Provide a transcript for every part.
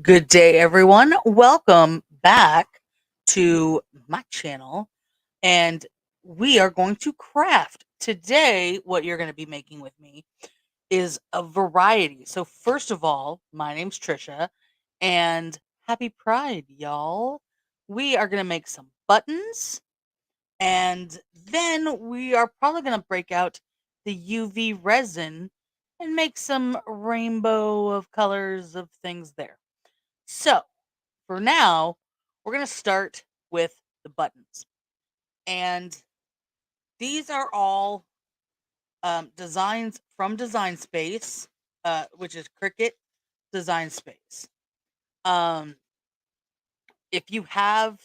Good day, everyone. Welcome back to my channel. And we are going to craft. Today, what you're going to be making with me is a variety. So, first of all, my name's Trisha, and happy Pride, y'all. We are going to make some buttons, and then we are probably going to break out the UV resin and make some rainbow of colors of things there. So, for now, we're going to start with the buttons. And these are all designs from Design Space, which is Cricut Design Space. Um, if you have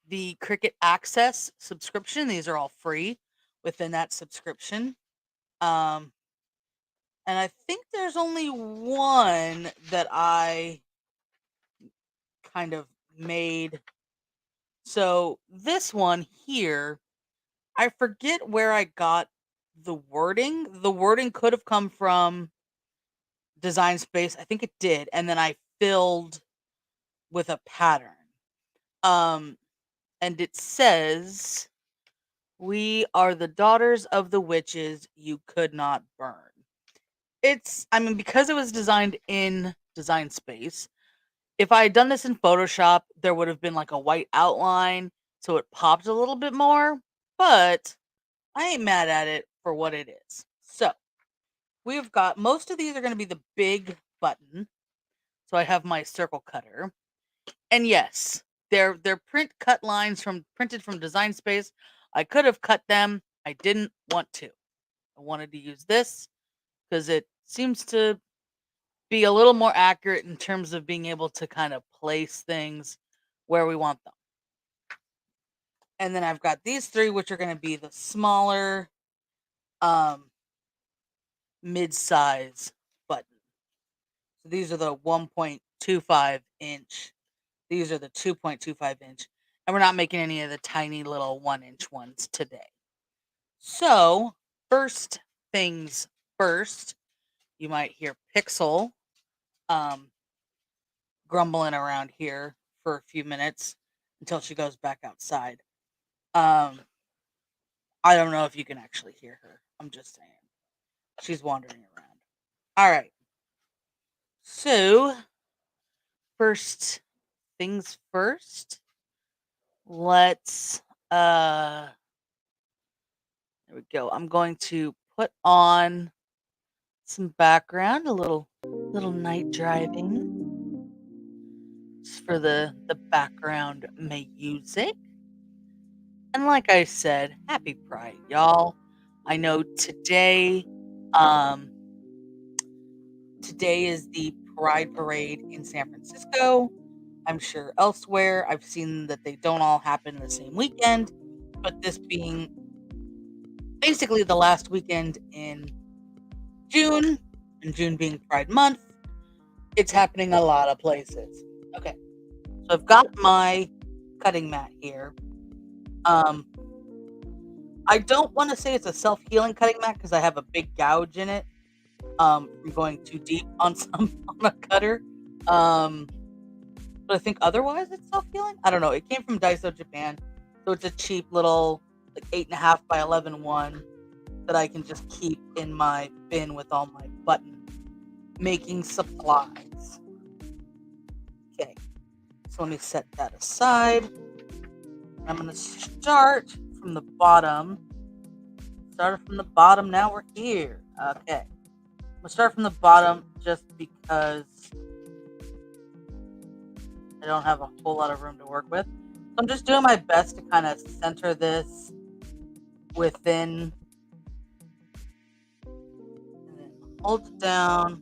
the Cricut Access subscription, these are all free within that subscription. Um, and I think there's only one that I kind of made. So this one here, I forget where I got the wording. The wording could have come from Design Space. I think it did. And then I filled with a pattern. Um, and it says, "We are the daughters of the witches you could not burn." Because it was designed in Design Space, if I had done this in Photoshop, there would have been like a white outline, so it popped a little bit more, but I ain't mad at it for what it is. So, we've got most of these are going to be the big button. So I have my circle cutter. And yes, they're print cut lines printed from Design Space. I could have cut them. I didn't want to. I wanted to use this because it seems to be a little more accurate in terms of being able to kind of place things where we want them. And then I've got these three, which are going to be the smaller mid-size button. So these are the 1.25 inch. These are the 2.25 inch. And we're not making any of the tiny little 1-inch ones today. So, first things first, you might hear Pixel grumbling around here for a few minutes until she goes back outside. I don't know if you can actually hear her. I'm just saying. She's wandering around. All right. So, first things first, let's there we go. I'm going to put on some background, a little night driving just for the background music. And like I said, happy Pride, y'all. I know um today is the Pride Parade in San Francisco. I'm sure elsewhere I've seen that they don't all happen the same weekend, but this being basically the last weekend in June, and June being Pride Month, it's happening a lot of places. Okay, so I've got my cutting mat here. I don't want to say it's a self-healing cutting mat because I have a big gouge in it from going too deep on on a cutter. But I think otherwise it's self-healing. I don't know. It came from Daiso Japan, so it's a cheap little like 8.5 by 11 one that I can just keep in my bin with all my button making supplies. Okay, so let me set that aside. I'm going to start from the bottom. Started from the bottom, now we're here. Okay, I'm going to start from the bottom just because I don't have a whole lot of room to work with. So I'm just doing my best to kind of center this within, and then hold it down.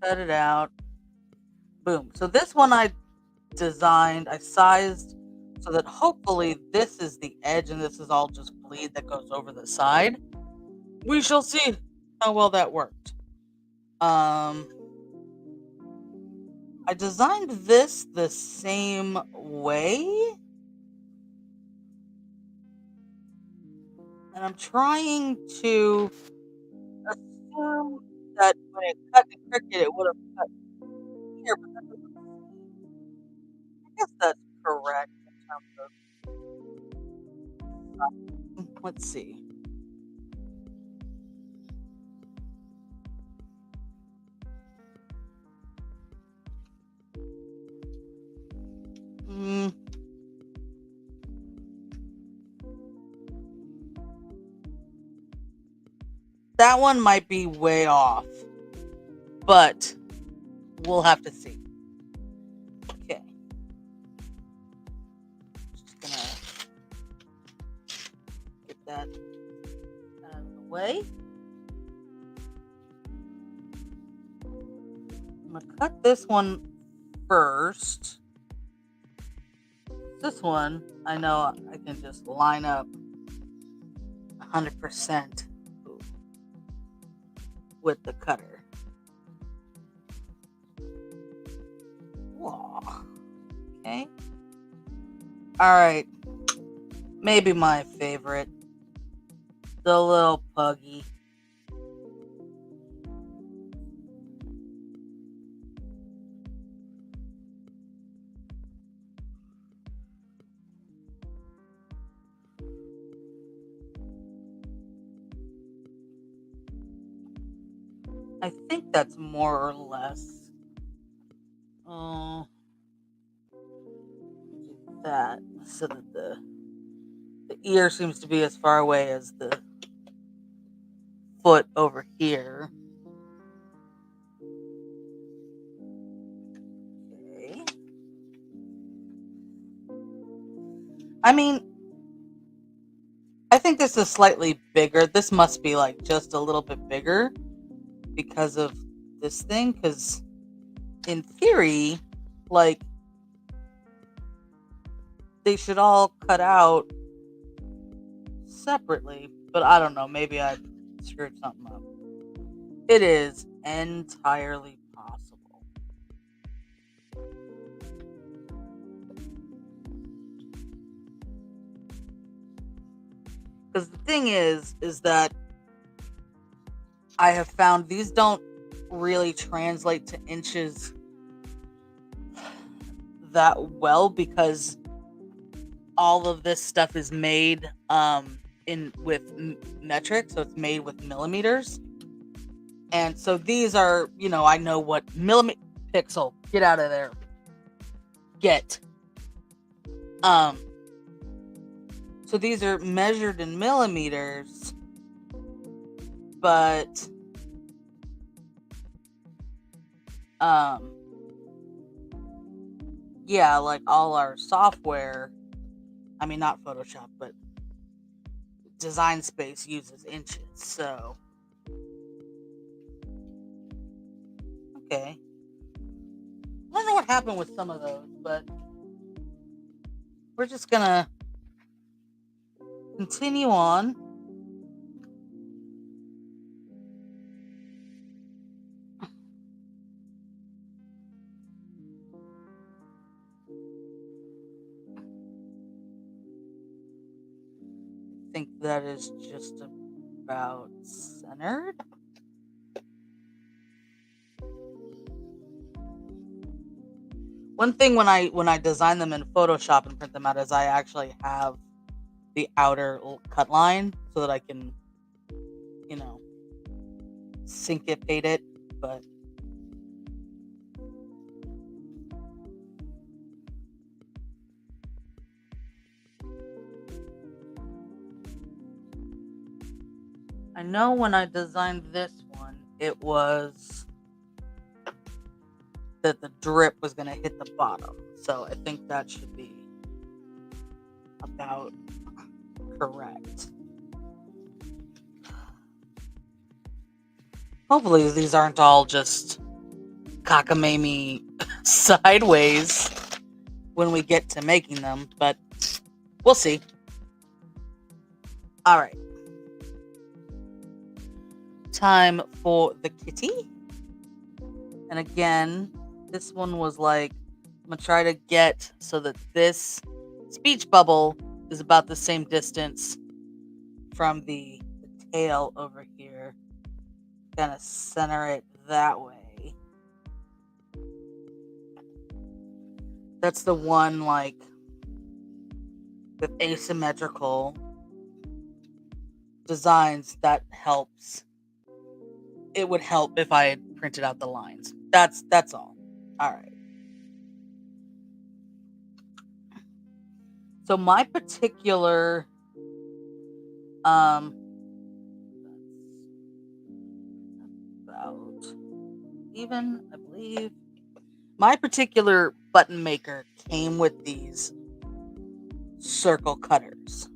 Cut it out. Boom. So this one I sized so that hopefully this is the edge and this is all just bleed that goes over the side. We shall see how well that worked. I designed this the same way. And I'm trying to assume that when it cut the cricket, it would have cut here, but that doesn't I guess that's correct in terms of let's see. Mm, that one might be way off, but we'll have to see. Okay. Just gonna get that out of the way. I'm gonna cut this one first. This one, I know I can just line up 100% with the cutter. Whoa. Okay. All right. Maybe my favorite. The little puggy. I think that's more or less. That so that the ear seems to be as far away as the foot over here. Okay. I mean, I think this is slightly bigger. This must be like just a little bit bigger because of this thing. Because in theory, like they should all cut out separately. But I don't know. Maybe I screwed something up. It is entirely possible. Because the thing is that I have found these don't really translate to inches that well because all of this stuff is made in with metric, so it's made with millimeters. And so these are, I know what millimeter pixel. Get out of there. Get. So these are measured in millimeters, but yeah, like all our software, I mean not Photoshop, but Design Space uses inches. So okay. I don't know what happened with some of those, but we're just gonna continue on. I think that is just about centered. One thing when I design them in Photoshop and print them out is I actually have the outer cut line so that I can, syncopate it, but I know when I designed this one, it was that the drip was going to hit the bottom. So I think that should be about correct. Hopefully these aren't all just cockamamie sideways when we get to making them, but we'll see. All right. Time for the kitty. And again, this one was like, I'm going to try to get so that this speech bubble is about the same distance from the tail over here. kind of center it that way. That's the one, like, with asymmetrical designs that helps. It would help if I had printed out the lines. That's all. All right. So my particular that's about even, I believe. My particular button maker came with these circle cutters.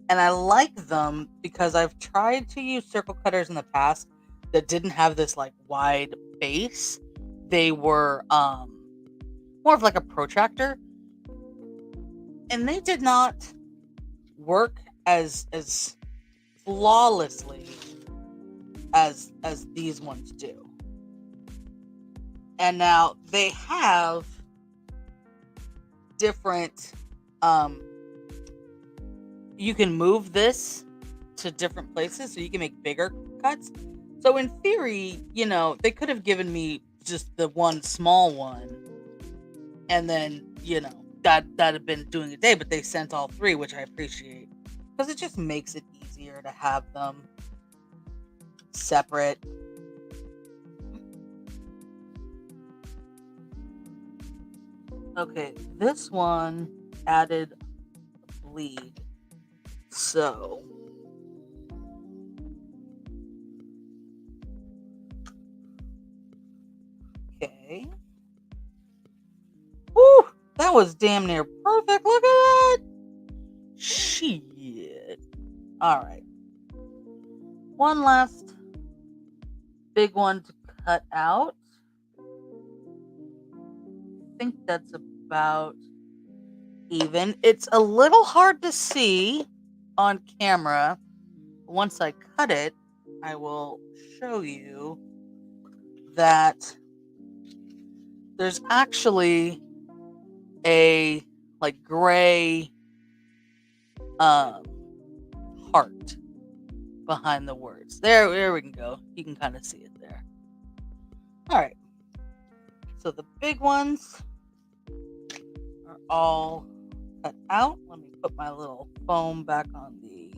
And I like them because I've tried to use circle cutters in the past that didn't have this like wide base. They were more of like a protractor, and they did not work as flawlessly as these ones do. And now they have different you can move this to different places so you can make bigger cuts. So in theory, they could have given me just the one small one, and then, that'd have been doing a day, but they sent all three, which I appreciate, because it just makes it easier to have them separate. Okay, this one added a bleed. So okay. Woo! That was damn near perfect. Look at that. Shit. Alright. One last big one to cut out. I think that's about even. It's a little hard to see on camera. Once I cut it, I will show you that there's actually a like gray heart behind the words. There we can go. You can kind of see it there. All right. So the big ones are all cut out. Let me put my little foam back on the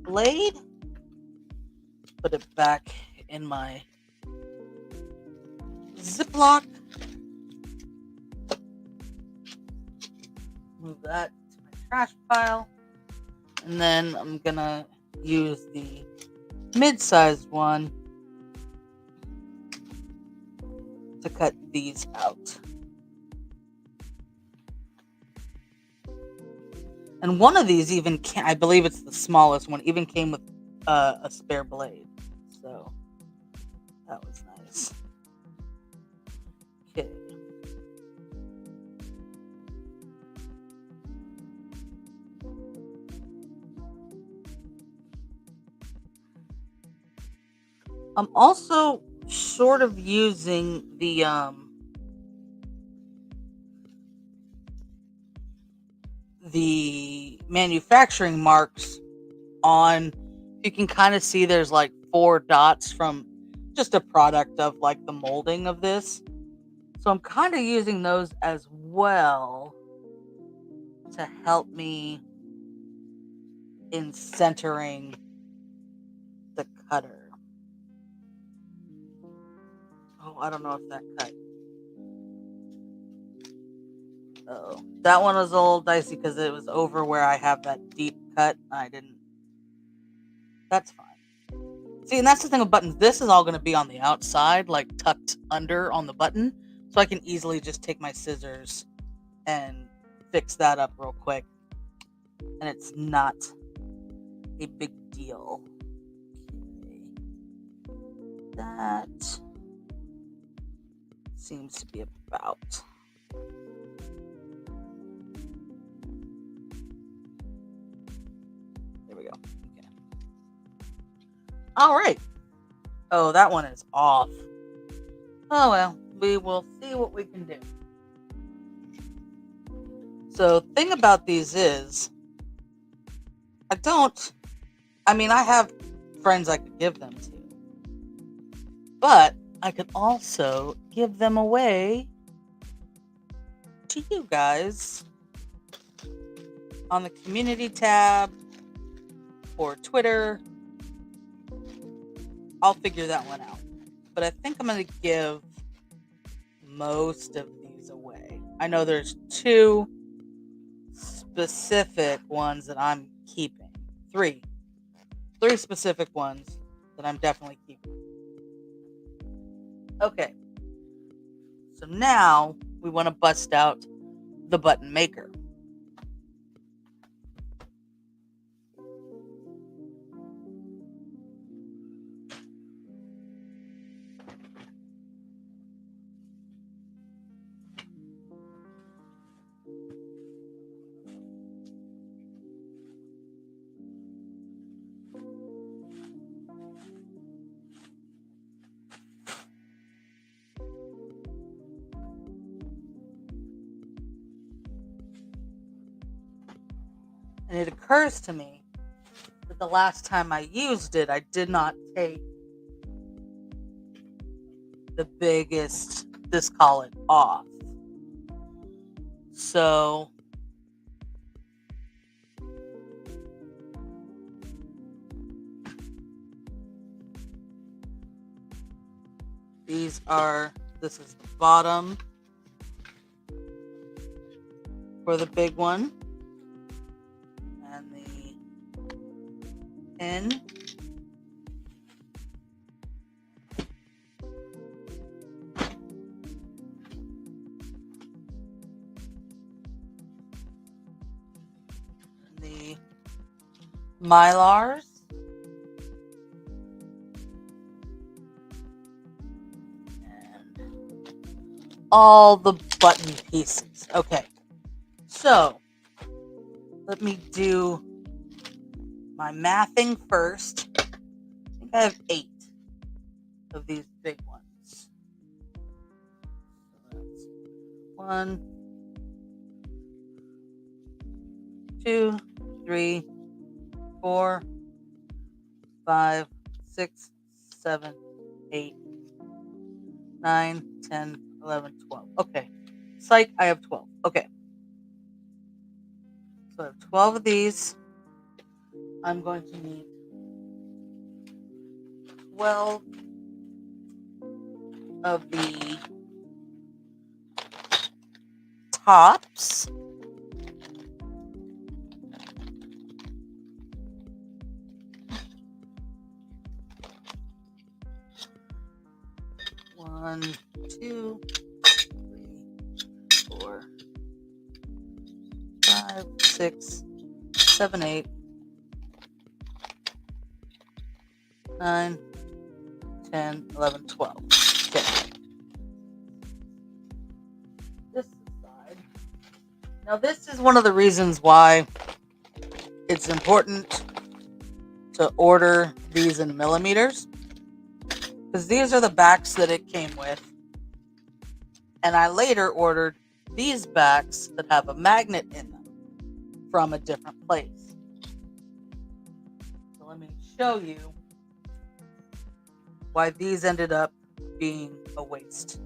blade. Put it back in my Ziploc. Move that to my trash pile. And then I'm gonna use the mid-sized one to cut these out. And one of these even I believe it's the smallest one, even came with a spare blade. So that was nice. Okay. I'm also sort of using the manufacturing marks on. You can kind of see there's like 4 dots from just a product of like the molding of this. So I'm kind of using those as well to help me in centering the cutter. Oh, I don't know if that cut. Oh, that one was a little dicey because it was over where I have that deep cut. I didn't. That's fine. See, and that's the thing with buttons. This is all going to be on the outside, like tucked under on the button. So I can easily just take my scissors and fix that up real quick. And it's not a big deal. Okay. That seems to be about. There we go. Okay. All right. Oh, that one is off. Oh well, we will see what we can do. So, thing about these is, I have friends I could give them to. But I could also give them away to you guys on the community tab or Twitter. I'll figure that one out. But I think I'm going to give most of these away. I know there's 2 specific ones that I'm keeping. 3 specific ones that I'm definitely keeping. Okay. So now we want to bust out the button maker. And it occurs to me that the last time I used it, I did not take the biggest collet off. So this is the bottom for the big one. And the pin. The Mylars. And all the button pieces. Okay. So, let me do my mathing first. I think I have 8 of these big ones. So that's 1, 2, 3, 4, 5, 6, 7, 8, 9, 10, 11, 12. Okay. Psych, I have 12. Okay. So I have 12 of these. I'm going to need 12 of the tops. One, 2, 3, 4, 5, 6, 7, 8, 9, 10, 11, 12. Okay. This side. Now, this is one of the reasons why it's important to order these in millimeters, because these are the backs that it came with. And I later ordered these backs that have a magnet in them from a different place. So let me show you why these ended up being a waste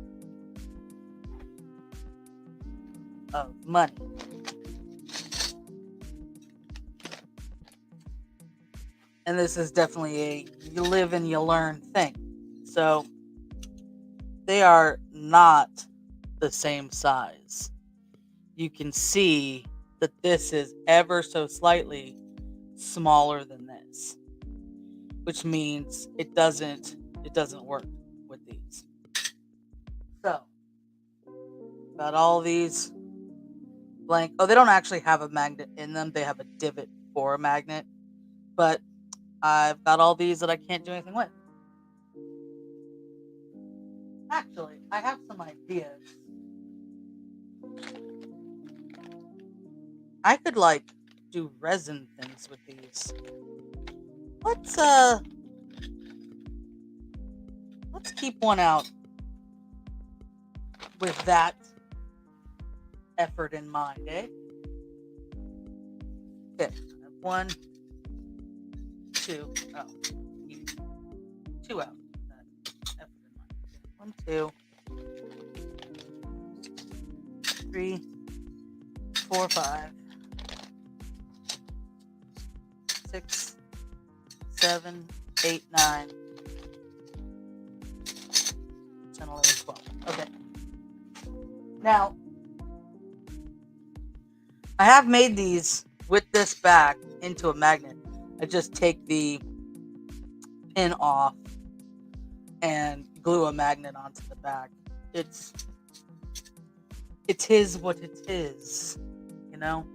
of money. And this is definitely a you live and you learn thing. So they are not the same size. You can see that this is ever so slightly smaller than this, which means it doesn't work with these. So got all these blank. Oh, they don't actually have a magnet in them. They have a divot for a magnet, but I've got all these that I can't do anything with. Actually, I have some ideas. I could do resin things with these. Let's keep one out with that effort in mind, eh? Okay, 1, 2. Oh, 2 out. That effort in mind. 1, 2, 3, 4, 5, 6, 7, 8, 9, 10, 11, 12. Okay. Now, I have made these with this back into a magnet. I just take the pin off and glue a magnet onto the back. It's what it is, you know?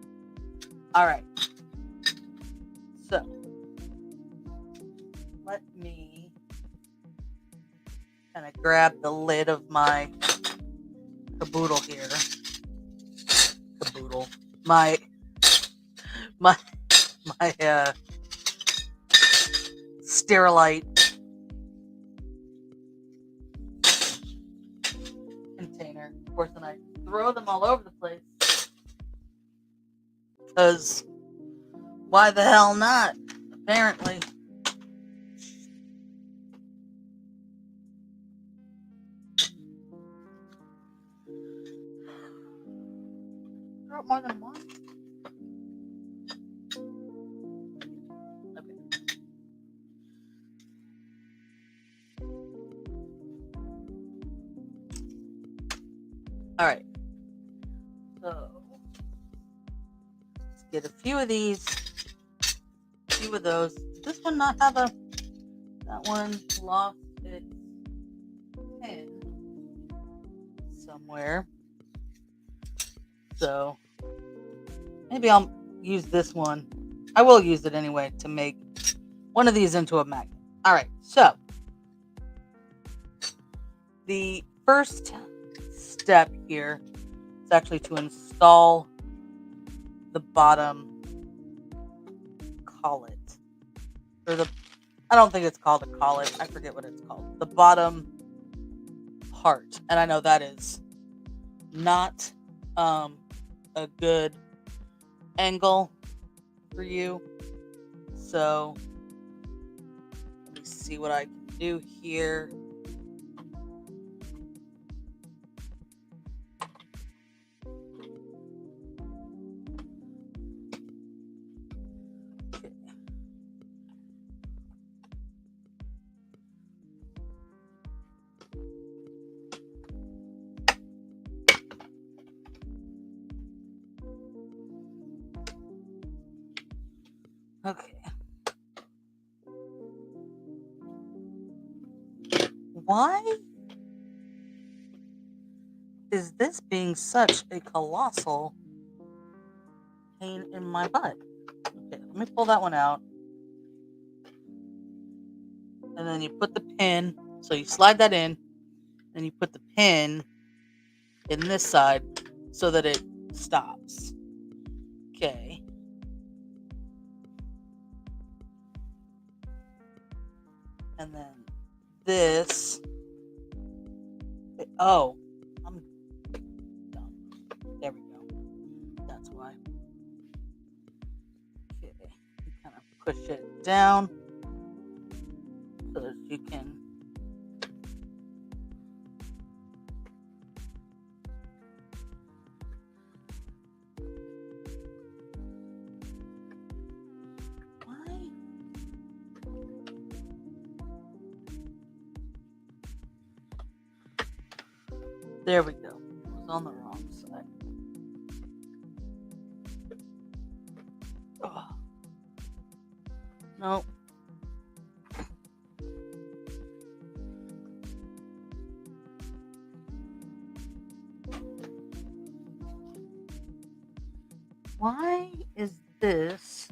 All right. So, let me kind of grab the lid of my caboodle here. Caboodle. My Sterilite container. Of course, and I throw them all over the place. Because why the hell not? Apparently. Throw it more than one. Okay. All right. So let's get a few of these, a few of those. Does this one not have a? That one lost its pin somewhere. So maybe I'll use this one. I will use it anyway to make one of these into a magnet. All right. So the first step here is actually to install the bottom collet. Or I don't think it's called a collet. I forget what it's called. The bottom part. And I know that is not a good angle for you. So let me see what I can do here. Okay. Why is this being such a colossal pain in my butt? Okay, let me pull that one out. And then you put the pin, so you slide that in, and you put the pin in this side so that it stops. Okay. And then this. Oh, I'm dumb. There we go. That's why. Okay. You kind of push it down so that you can. Why? There we go. It was on the wrong side. Oh. No. Why is this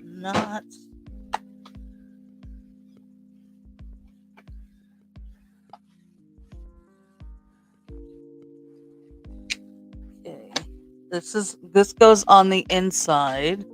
not okay? This goes on the inside.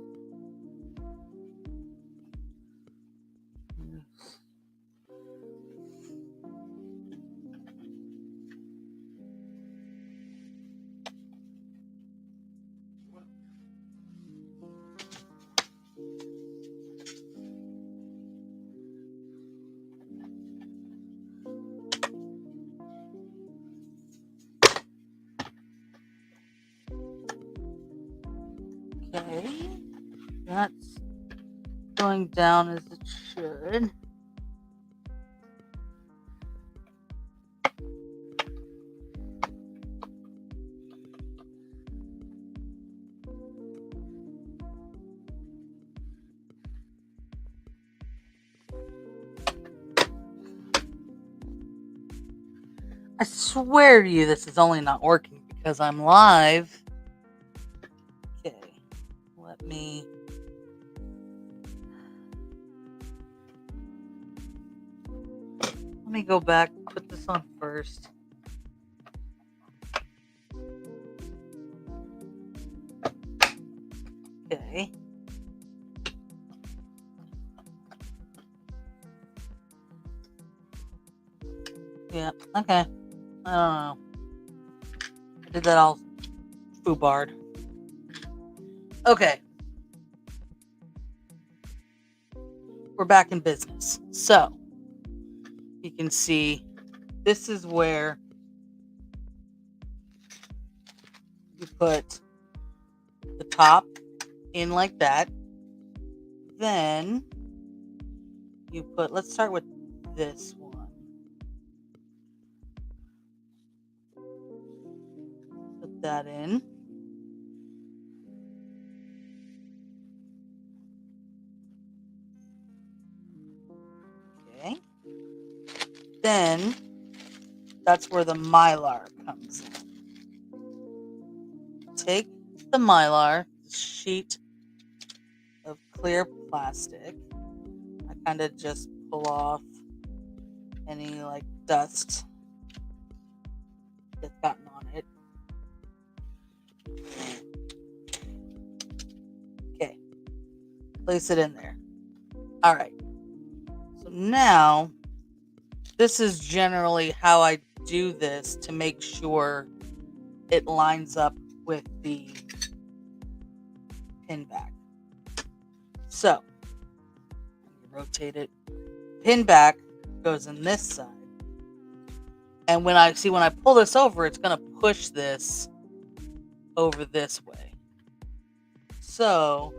Okay. That's going down as it should. I swear to you, this is only not working because I'm live. Okay, let me go back, put this on first. Okay. Yeah, okay. I don't know. I did that all foobarred. Okay. We're back in business. So, you can see this is where you put the top in like that. Then you put, let's start with this one. Put that in. Okay. Then that's where the Mylar comes in. Take the Mylar sheet of clear plastic. I kind of just pull off any like dust that's gotten on it. Okay. Place it in there. All right. So now, this is generally how I do this to make sure it lines up with the pin back. So, rotate it. Pin back goes in this side. And when I pull this over, it's going to push this over this way. So,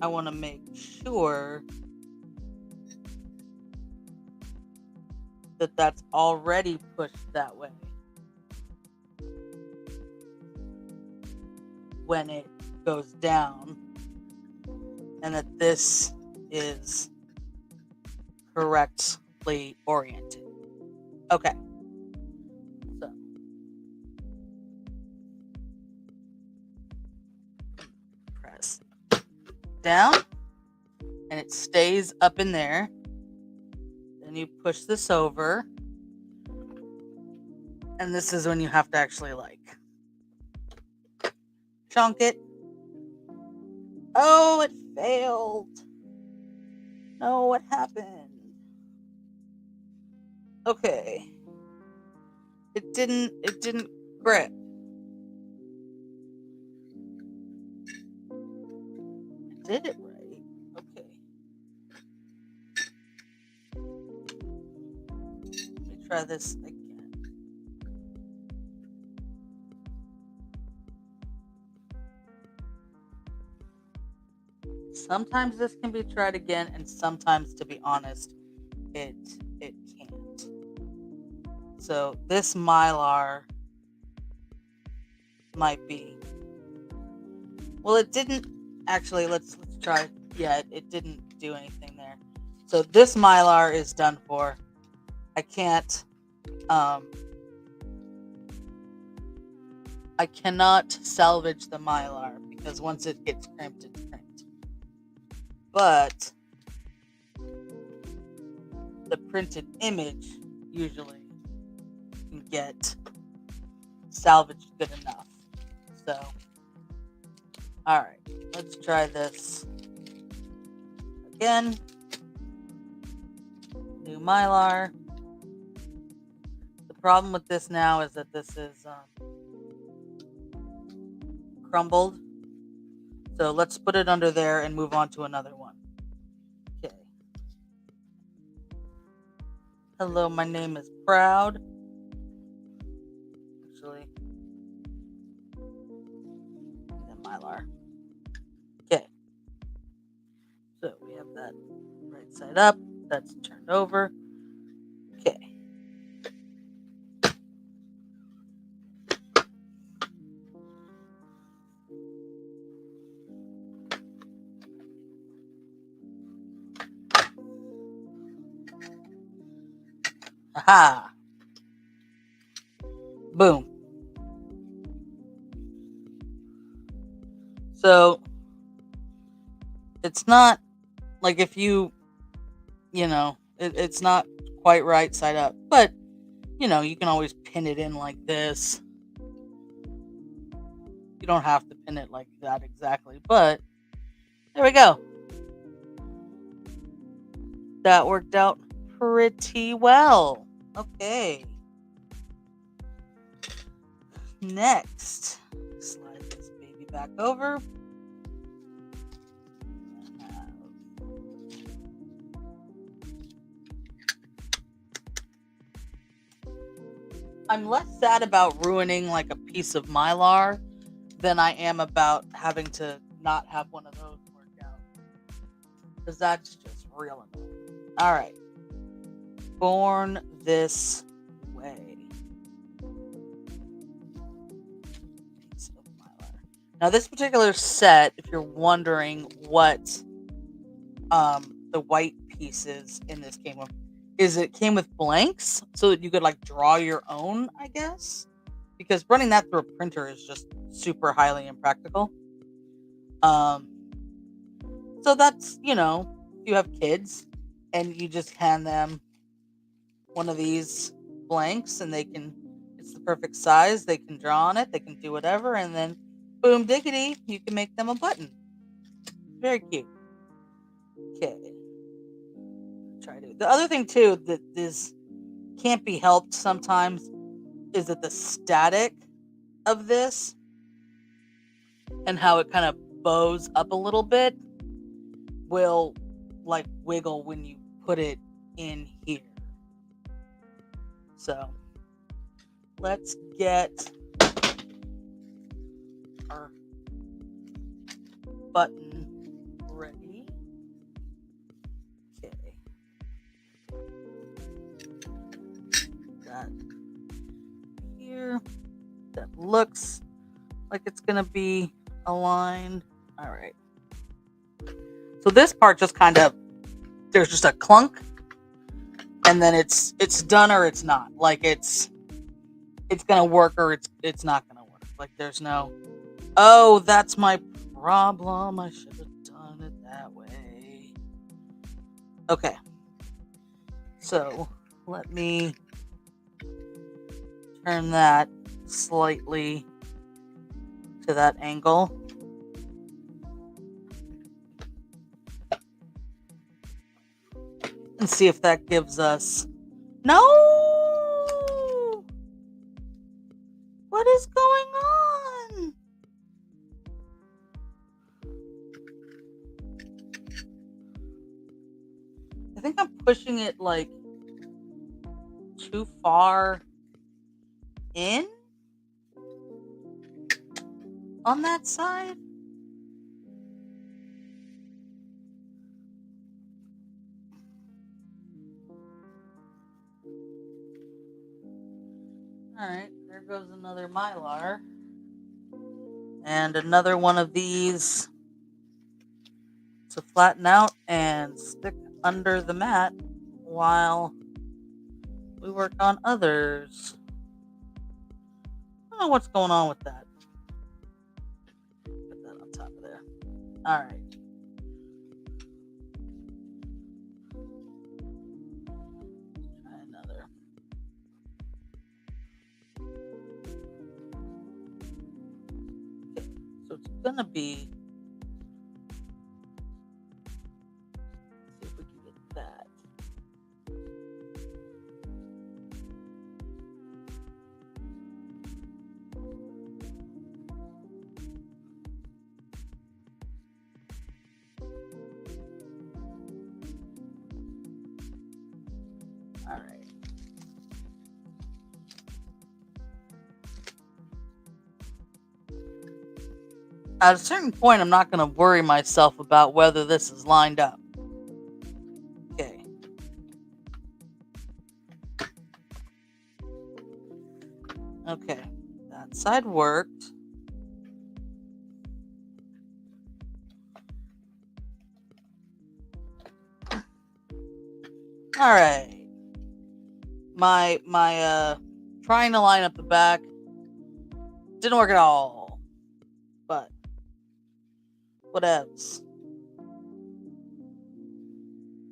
I want to make sure that that's already pushed that way when it goes down, and that this is correctly oriented. Okay. So press down and it stays up in there. Then you push this over. And this is when you have to actually like chunk it. Oh, it failed. No, what happened? Okay. It didn't grip. I did it right. Okay. Let me try this again. Sometimes this can be tried again, and sometimes, to be honest, it can't. So this Mylar might be. Well, it didn't actually. Let's try. Yeah, it didn't do anything there. So this Mylar is done for. I can't. I cannot salvage the Mylar because once it gets crimped, it's crimped. But the printed image usually can get salvaged good enough. So, all right, let's try this again. New Mylar. The problem with this now is that this is crumbled. So let's put it under there and move on to another one. Okay. Hello, my name is Proud. Actually, Mylar. Okay. So we have that right side up. That's turned over. Okay. Aha. Boom. So it's not like if it's not quite right side up, but you can always pin it in like this. You don't have to pin it like that exactly, but there we go. That worked out pretty well. Okay. Next, slide this baby back over. I'm less sad about ruining like a piece of Mylar than I am about having to not have one of those work out. Because that's just real annoying. Alright. Born this way. Piece of Mylar. Now this particular set, if you're wondering what the white pieces in this came with, is it came with blanks so that you could like draw your own, I guess, because running that through a printer is just super highly impractical. So that's, if you have kids and you just hand them one of these blanks and it's the perfect size, they can draw on it, they can do whatever, and then boom diggity, you can make them a button. Very cute. Okay. The other thing too that this can't be helped sometimes is that the static of this and how it kind of bows up a little bit will like wiggle when you put it in here. So let's get our button ready. Okay. That here. That looks like it's gonna be aligned. All right. So this part just kind of, there's just a clunk, and then it's done or it's not. Like it's gonna work or it's not gonna work. Like there's no, oh, that's my problem. I should have done it that way. Okay. So let me turn that slightly to that angle. And see if that gives us... No! What is going on? I think I'm pushing it like too far in on that side. Alright, there goes another Mylar. And another one of these to flatten out and stick under the mat while we work on others. I don't know what's going on with that. Put that on top of there. Alright. Try another. Okay, so it's gonna be... Let's see if we can get that. All right. At a certain point, I'm not going to worry myself about whether this is lined up. Okay. Okay. That side worked. All right. My trying to line up the back didn't work at all. But whatevs.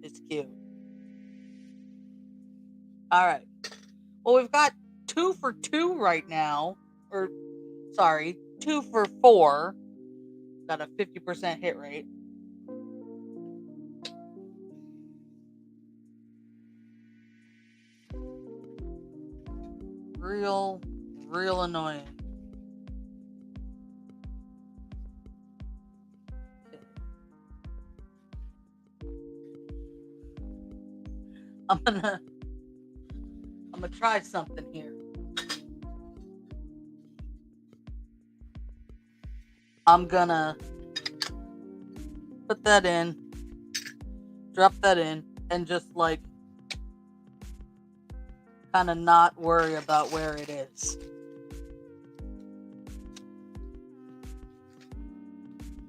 It's cute. All right. Well, we've got 2 for 2 right now. Or, sorry, 2 for 4. Got a 50% hit rate. Real annoying. I'm gonna try something here. I'm gonna put that in, drop that in, and just like kind of not worry about where it is.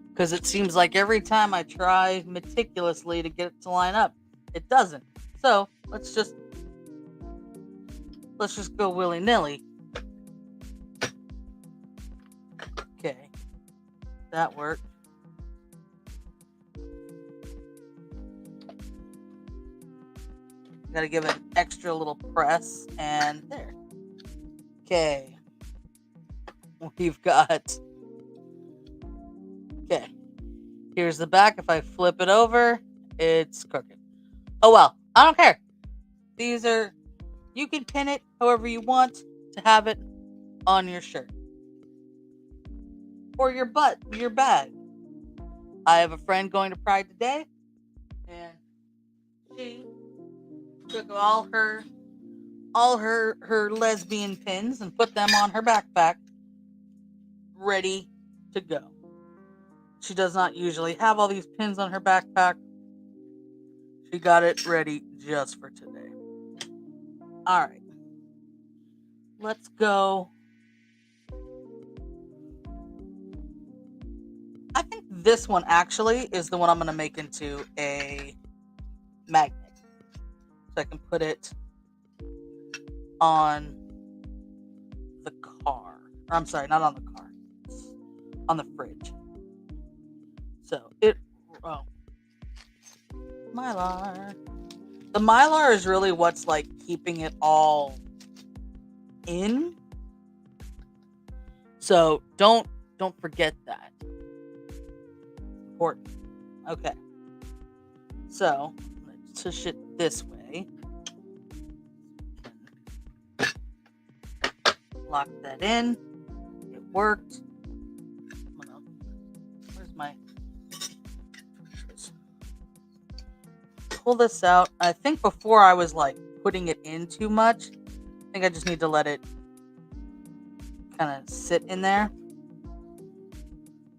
Because it seems like every time I try meticulously to get it to line up, it doesn't. So let's just go willy-nilly. Okay, that worked. Gotta give it an extra little press, and there. Okay, we've got. Okay, here's the back. If I flip it over, it's crooked. Oh well, I don't care. These are, you can pin it however you want to have it on your shirt or your bag. I have a friend going to Pride today, and she took all her lesbian pins and put them on her backpack, ready to go. She does not usually have all these pins on her backpack. She got it ready just for today. All right. Let's go. I think this one actually is the one I'm going to make into a magnet. So I can put it on the car. I'm sorry, not on the car. On the fridge. So Mylar. The Mylar is really what's like keeping it all in. So don't forget that. Important. Okay. So let's push it this way. Lock that in. It worked. Where's my... Pull this out. I think before I was like putting it in too much. I think I just need to let it kind of sit in there.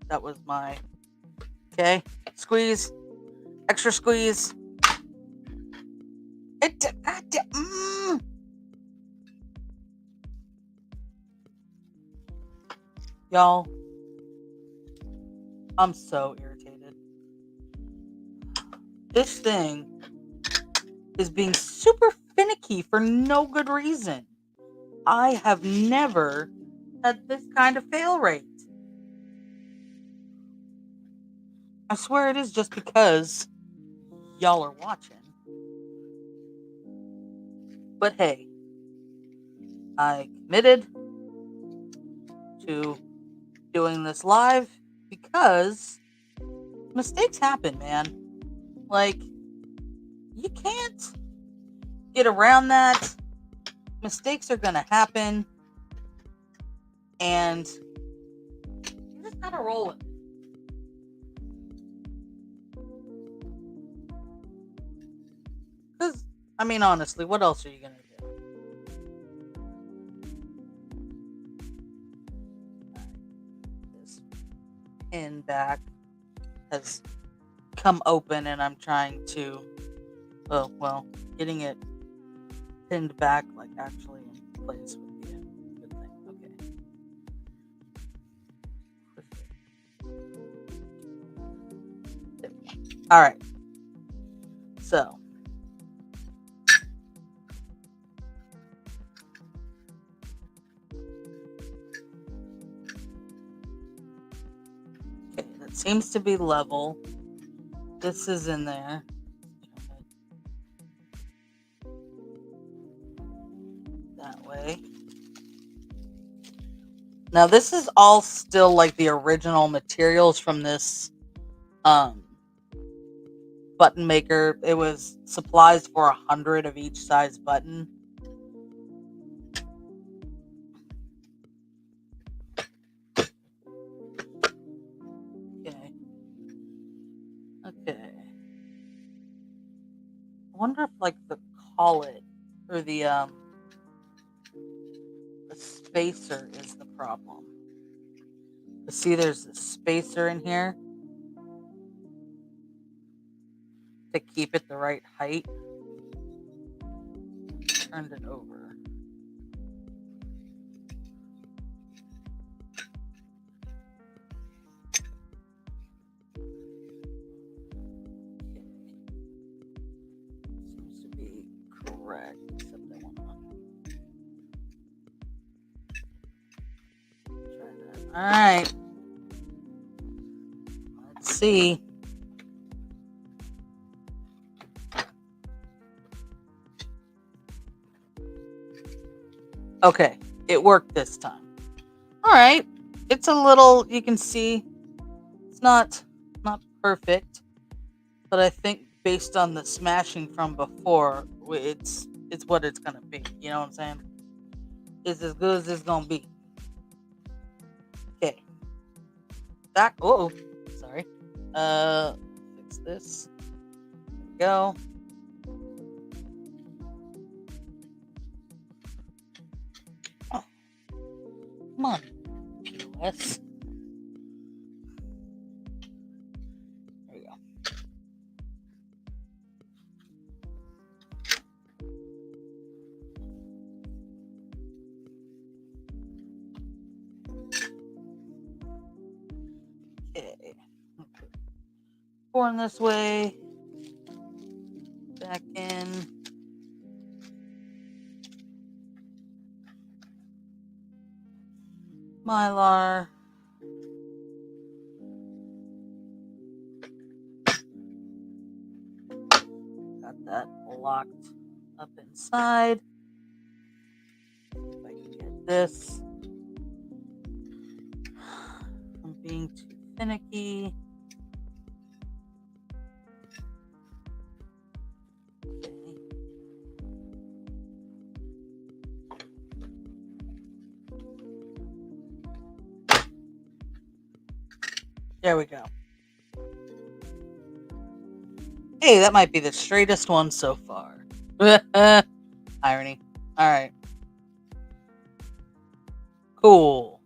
That was my... Okay. Squeeze. Extra squeeze. Y'all, I'm so irritated. This thing is being super finicky for no good reason. I have never had this kind of fail rate. I swear it is just because y'all are watching. But hey, I committed to doing this live because mistakes happen, man. Like, you can't get around that. Mistakes are gonna happen, and you just gotta roll with it. Because, I mean, honestly, what else are you gonna do? This pin back has come open, and I'm trying to, oh, well, getting it pinned back, like actually in place would be a good thing. Okay. There we go. All right. So, okay, that seems to be level. This is in there. That way. Now this is all still like the original materials from this button maker. It was supplies for 100 of each size button. Okay. Okay. I wonder if like the collet or the spacer is the problem. See, there's a spacer in here to keep it the right height. Turned it over. Seems to be correct, except I want to try that. All right. Let's see. Okay, it worked this time. All right. It's a little, you can see it's not perfect, but I think based on the smashing from before, it's what it's gonna be. You know what I'm saying? It's as good as it's gonna be. Okay. Back. Oh, sorry. Fix this. There we go. Oh, come on, POS. There we go. Okay. Pouring this way. Back in. Mylar. Got that locked up inside. If I can get this from being too finicky. Okay. There we go. Hey, that might be the straightest one so far. Irony. All right. Cool.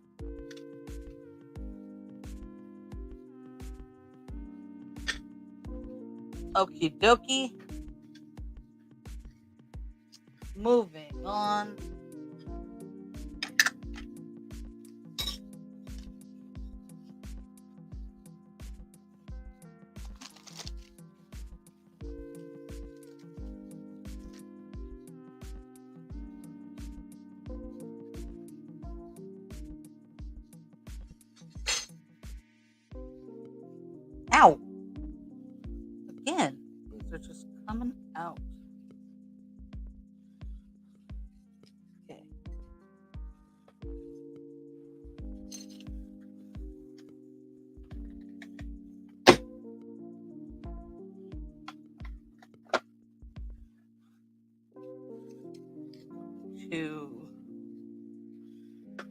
Okie dokie. Moving on. Ow. Again, these are just coming out. Okay.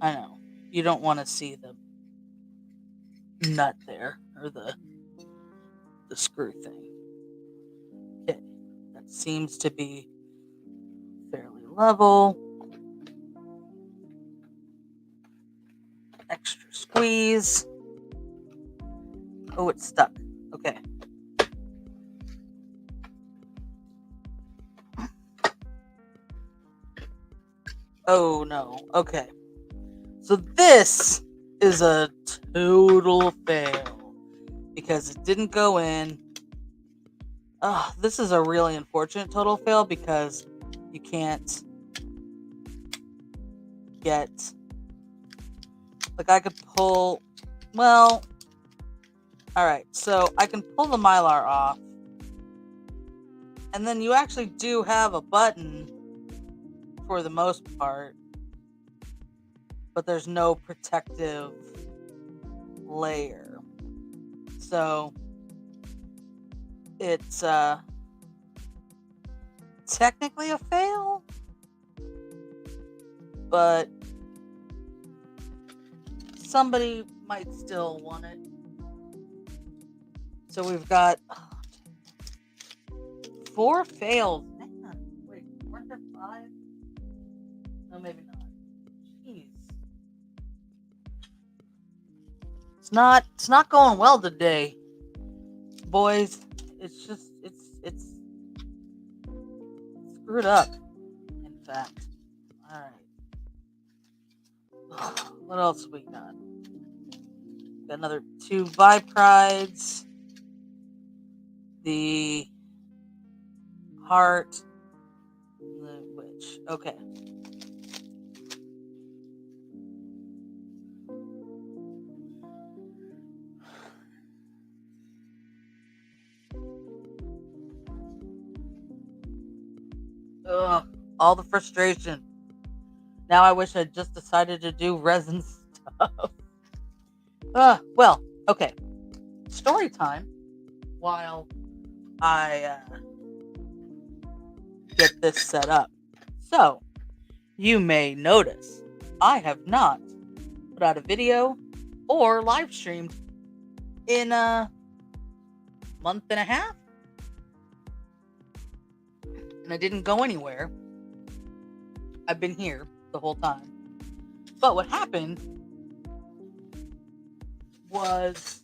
I know. You don't want to see the nut there, or the screw thing. Okay. That seems to be fairly level. Extra squeeze. Oh, it's stuck. Okay. Oh no. Okay. So this is a total fail because it didn't go in. This is a really unfortunate total fail because you can't get, like, I could pull, well, alright, so I can pull the Mylar off, and then you actually do have a button for the most part, but there's no protective layer. So it's technically a fail, but somebody might still want it. So we've got 4 fails. Man, wait, weren't there 5? No, maybe not. Jeez. It's not going well today, boys. It's just it's screwed up, in fact. All right. What else we got? Got another 2 Vibe Prides. The heart. The witch. Okay. Ugh, all the frustration. Now I wish I'd just decided to do resin stuff. Well, okay. Story time while I get this set up. So, you may notice I have not put out a video or live streamed in a month and a half. And I didn't go anywhere. I've been here the whole time. But what happened was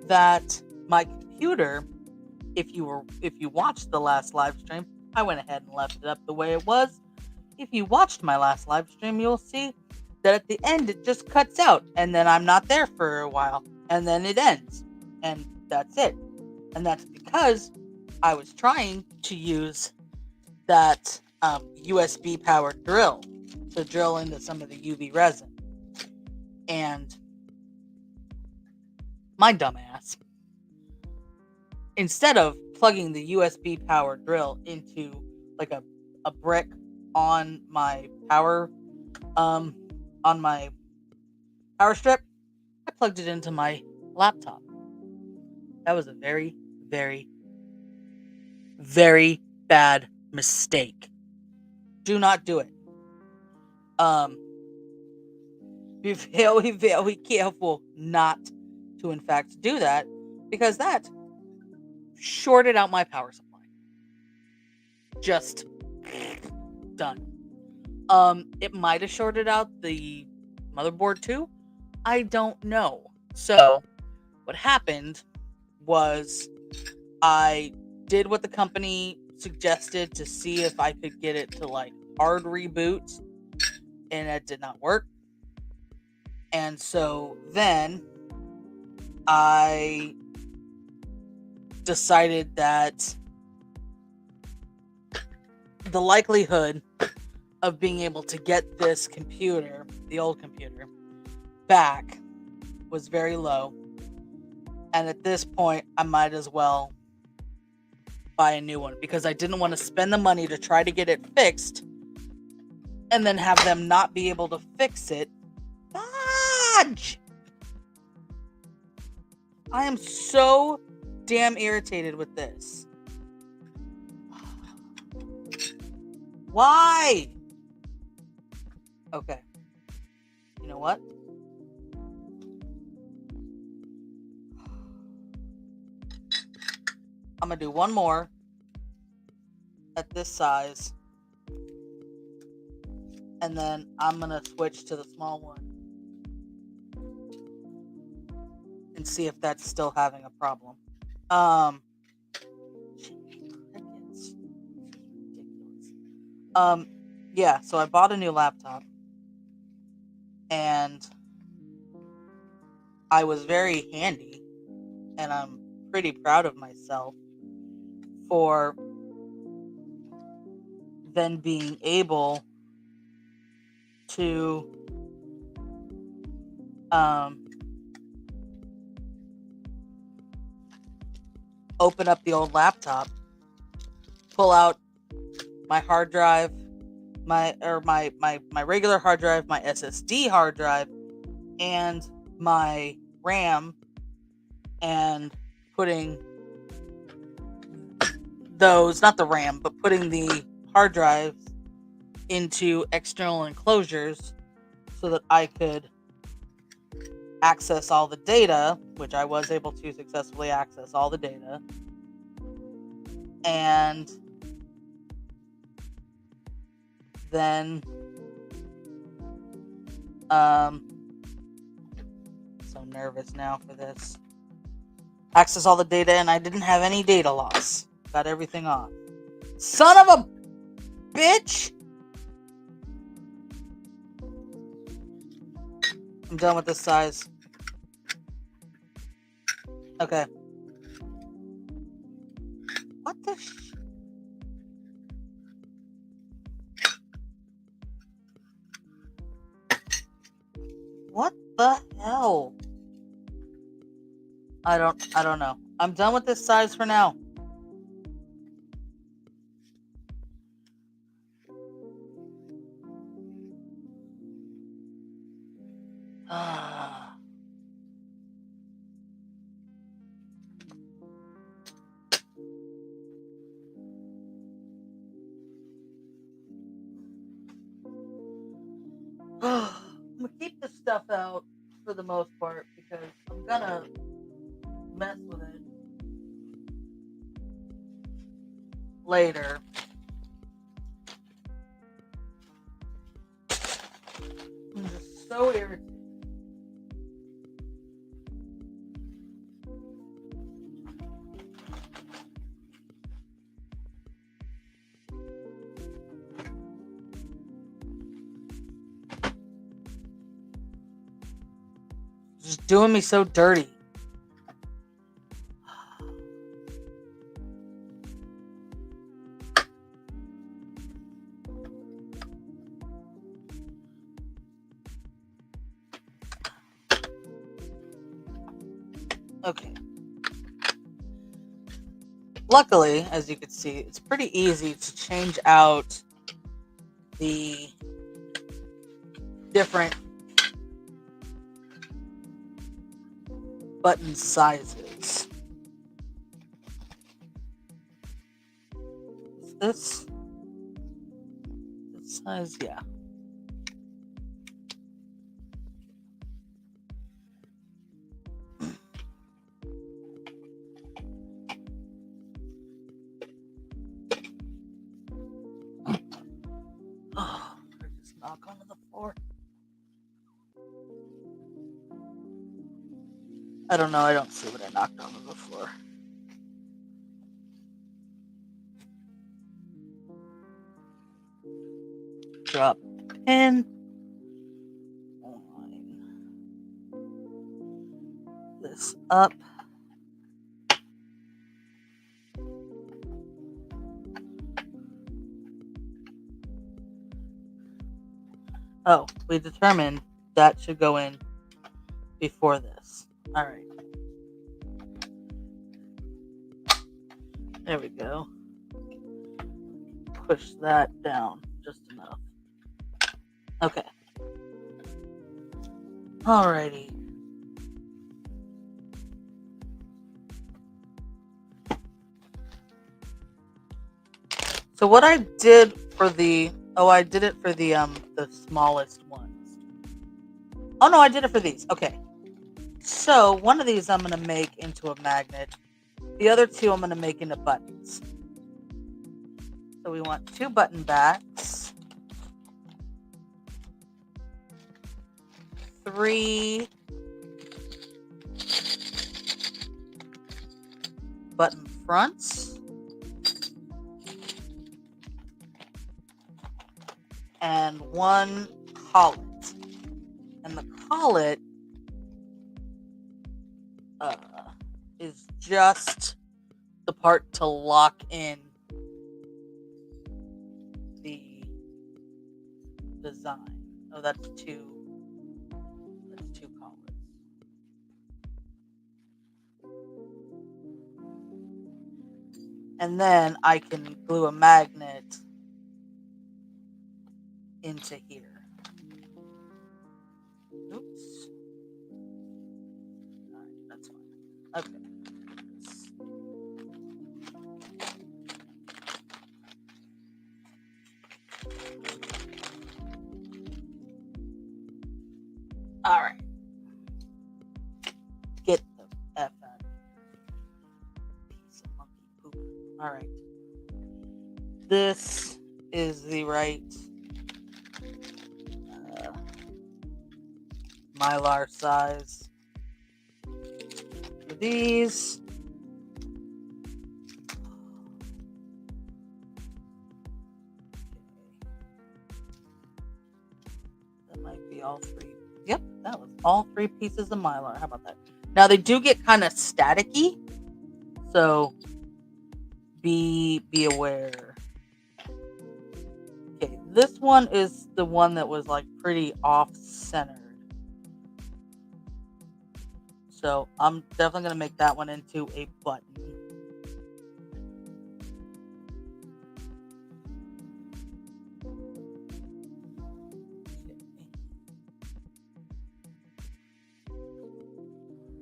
that my computer, if you watched the last live stream, I went ahead and left it up the way it was. If you watched my last live stream, you'll see that at the end it just cuts out, and then I'm not there for a while, and then it ends, and that's it. And that's because I was trying to use that USB powered drill to drill into some of the UV resin, and my dumbass, instead of plugging the USB powered drill into like a brick on my power strip, I plugged it into my laptop. That was a very, very, very bad mistake. Do not do it. Be very, very careful not to in fact do that, because that shorted out my power supply. Just done. It might have shorted out the motherboard too. I don't know. So what happened was I did what the company suggested to see if I could get it to like hard reboot, and it did not work. And so then I decided that the likelihood of being able to get this computer, the old computer, back was very low. And at this point, I might as well buy a new one, because I didn't want to spend the money to try to get it fixed and then have them not be able to fix it. Fudge! I am so damn irritated with this. Why? Okay. You know what? I'm going to do one more at this size, and then I'm going to switch to the small one. and see if that's still having a problem. Um, crickets. Ridiculous. Yeah, so I bought a new laptop and I was very handy, and I'm pretty proud of myself for then being able to open up the old laptop, pull out my hard drive, my regular hard drive, my SSD hard drive, and my RAM, and putting those, not the RAM, but putting the hard drives into external enclosures so that I could access all the data, which I was able to successfully access all the data. And then so nervous now for this. Access all the data, and I didn't have any data loss. Got everything off. Son of a bitch! I'm done with this size. Okay. What the What the hell? I don't know. I'm done with this size for now. I'm gonna keep this stuff out for the most part because I'm gonna mess with it later. I'm just so irritated. Just doing me so dirty. Okay. Luckily, as you can see, it's pretty easy to change out the different button sizes. Is this size? Yeah. Oh, I just knock onto the floor. I don't know. I don't see what I knocked onto the floor. Drop pin. Line this up. Oh, we determined that should go in before this. All right. There we go. Push that down just enough. Okay. Alrighty. So what I did for I did it for the smallest ones. Oh no, I did it for these. Okay. So one of these I'm gonna make into a magnet. The other two I'm gonna make into buttons. So we want 2 button backs, 3 button fronts. And one collet. And the collet is just the part to lock in the design. Oh, that's two collets. And then I can glue a magnet into here. Oops. All right, that's fine. Okay. All right. Get the F out of here. Piece of monkey poop. All right. This is the right Mylar size for these. That might be all three. Yep, that was all 3 pieces of Mylar. How about that? Now they do get kind of staticky, so be aware. Okay, this one is the one that was like pretty off-centered. So I'm definitely going to make that one into a button.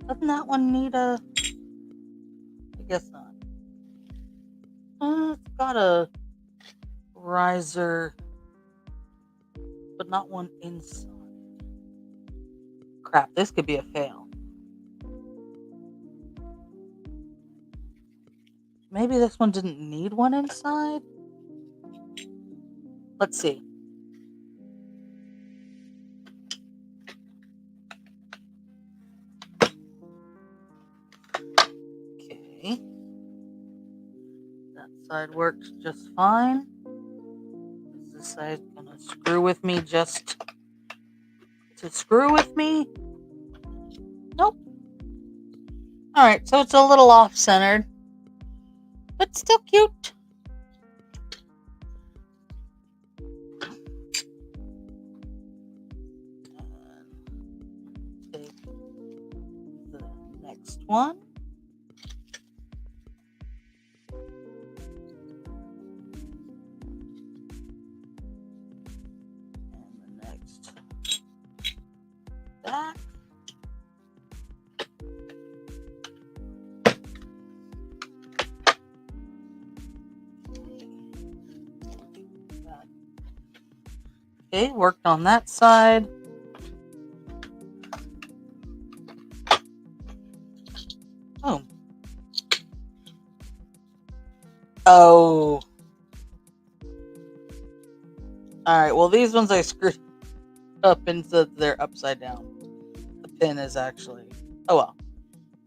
Doesn't that one need a... I guess not. It's got a riser, but not one inside. Crap, this could be a fail. Maybe this one didn't need one inside? Let's see. Okay. That side works just fine. Is this side gonna screw with me just to screw with me? Nope. Alright, so it's a little off-centered, but still cute. Take the next one. And the next back. Okay, worked on that side. Oh. Oh. Alright, well these ones I screwed up and so they're upside down. The pin is actually... Oh well.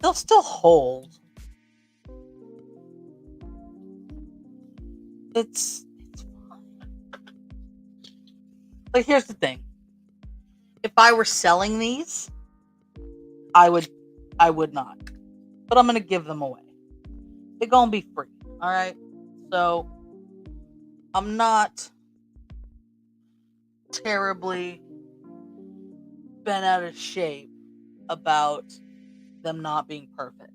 They'll still hold. It's fine. Like, here's the thing. If I were selling these, I would not. But I'm going to give them away. They're going to be free. All right? So, I'm not terribly bent out of shape about them not being perfect.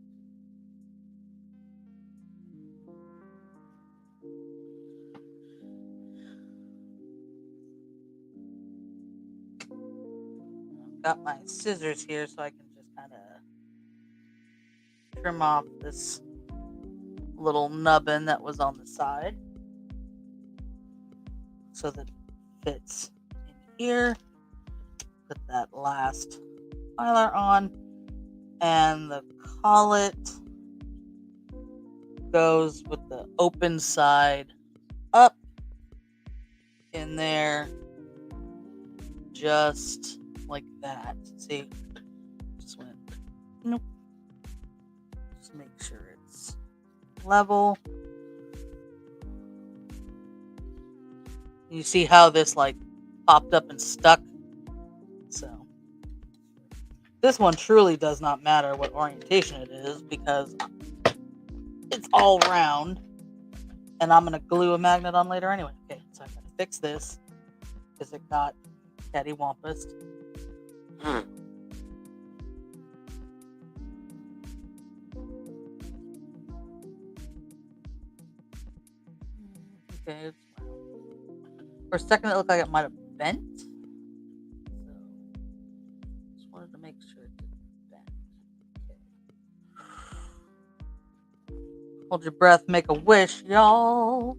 I've got my scissors here so I can just kind of trim off this little nubbin that was on the side so that it fits in here. Put that last Mylar on, and the collet goes with the open side up in there, just like that. See, just went, nope. Just make sure it's level. You see how this like popped up and stuck? So this one truly does not matter what orientation it is because it's all round. And I'm going to glue a magnet on later anyway. Okay, so I'm going to fix this because it got cattywampus. Okay, it's for a second it looked like it might have bent. So just wanted to make sure it didn't bend. Okay. Hold your breath, make a wish, y'all.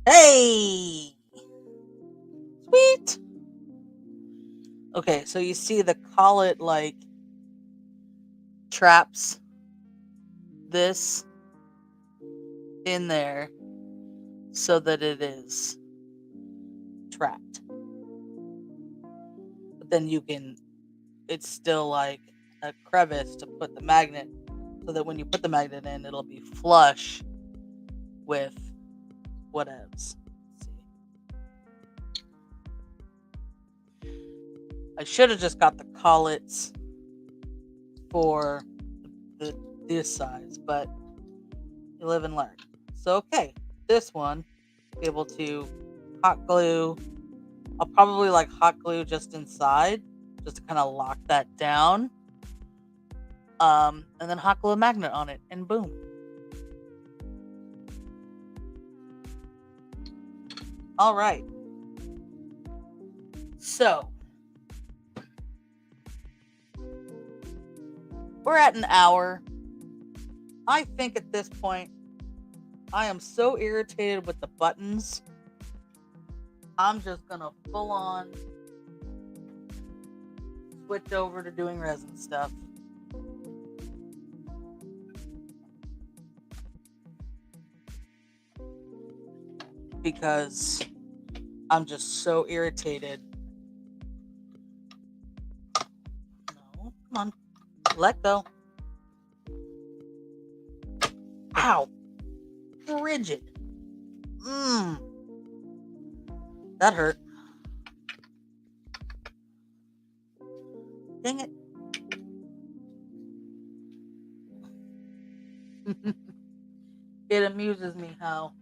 Hey! Sweet! Okay, so you see the collet like traps this in there so that it is trapped. But then it's still like a crevice to put the magnet so that when you put the magnet in, it'll be flush with whatevs. I should have just got the collets for this size, but you live and learn. So, okay, this one, be able to hot glue. I'll probably like hot glue just inside, just to kind of lock that down. And then hot glue a magnet on it, and boom. All right. So, we're at an hour. I think at this point, I am so irritated with the buttons. I'm just gonna full on switch over to doing resin stuff. Because I'm just so irritated. No, come on. Let go. Ow. Rigid. That hurt. Dang it. It amuses me how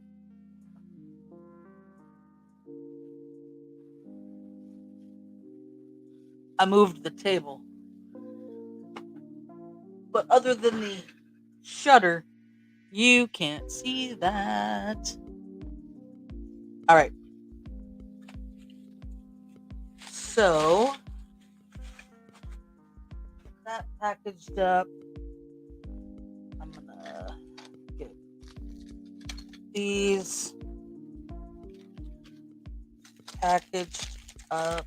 I moved the table. But other than the shutter, you can't see that. All right. So, that packaged up. I'm gonna get these packaged up.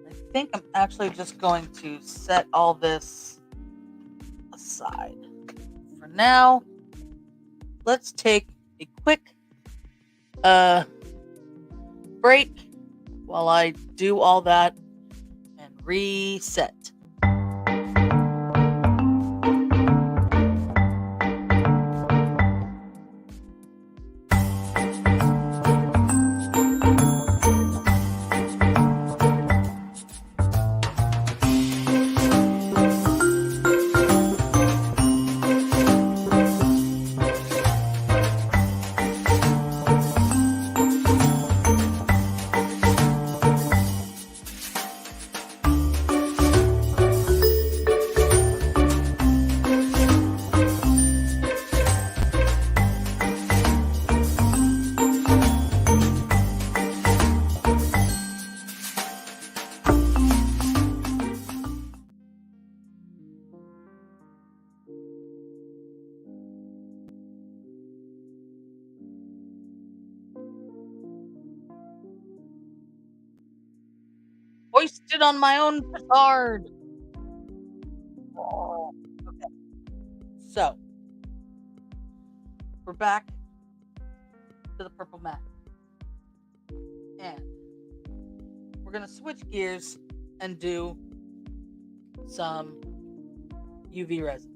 I think I'm actually just going to set all this aside. For now, let's take a quick break while I do all that and reset. Hoisted on my own petard. Oh, okay. So, we're back to the purple mat. And we're going to switch gears and do some UV resin.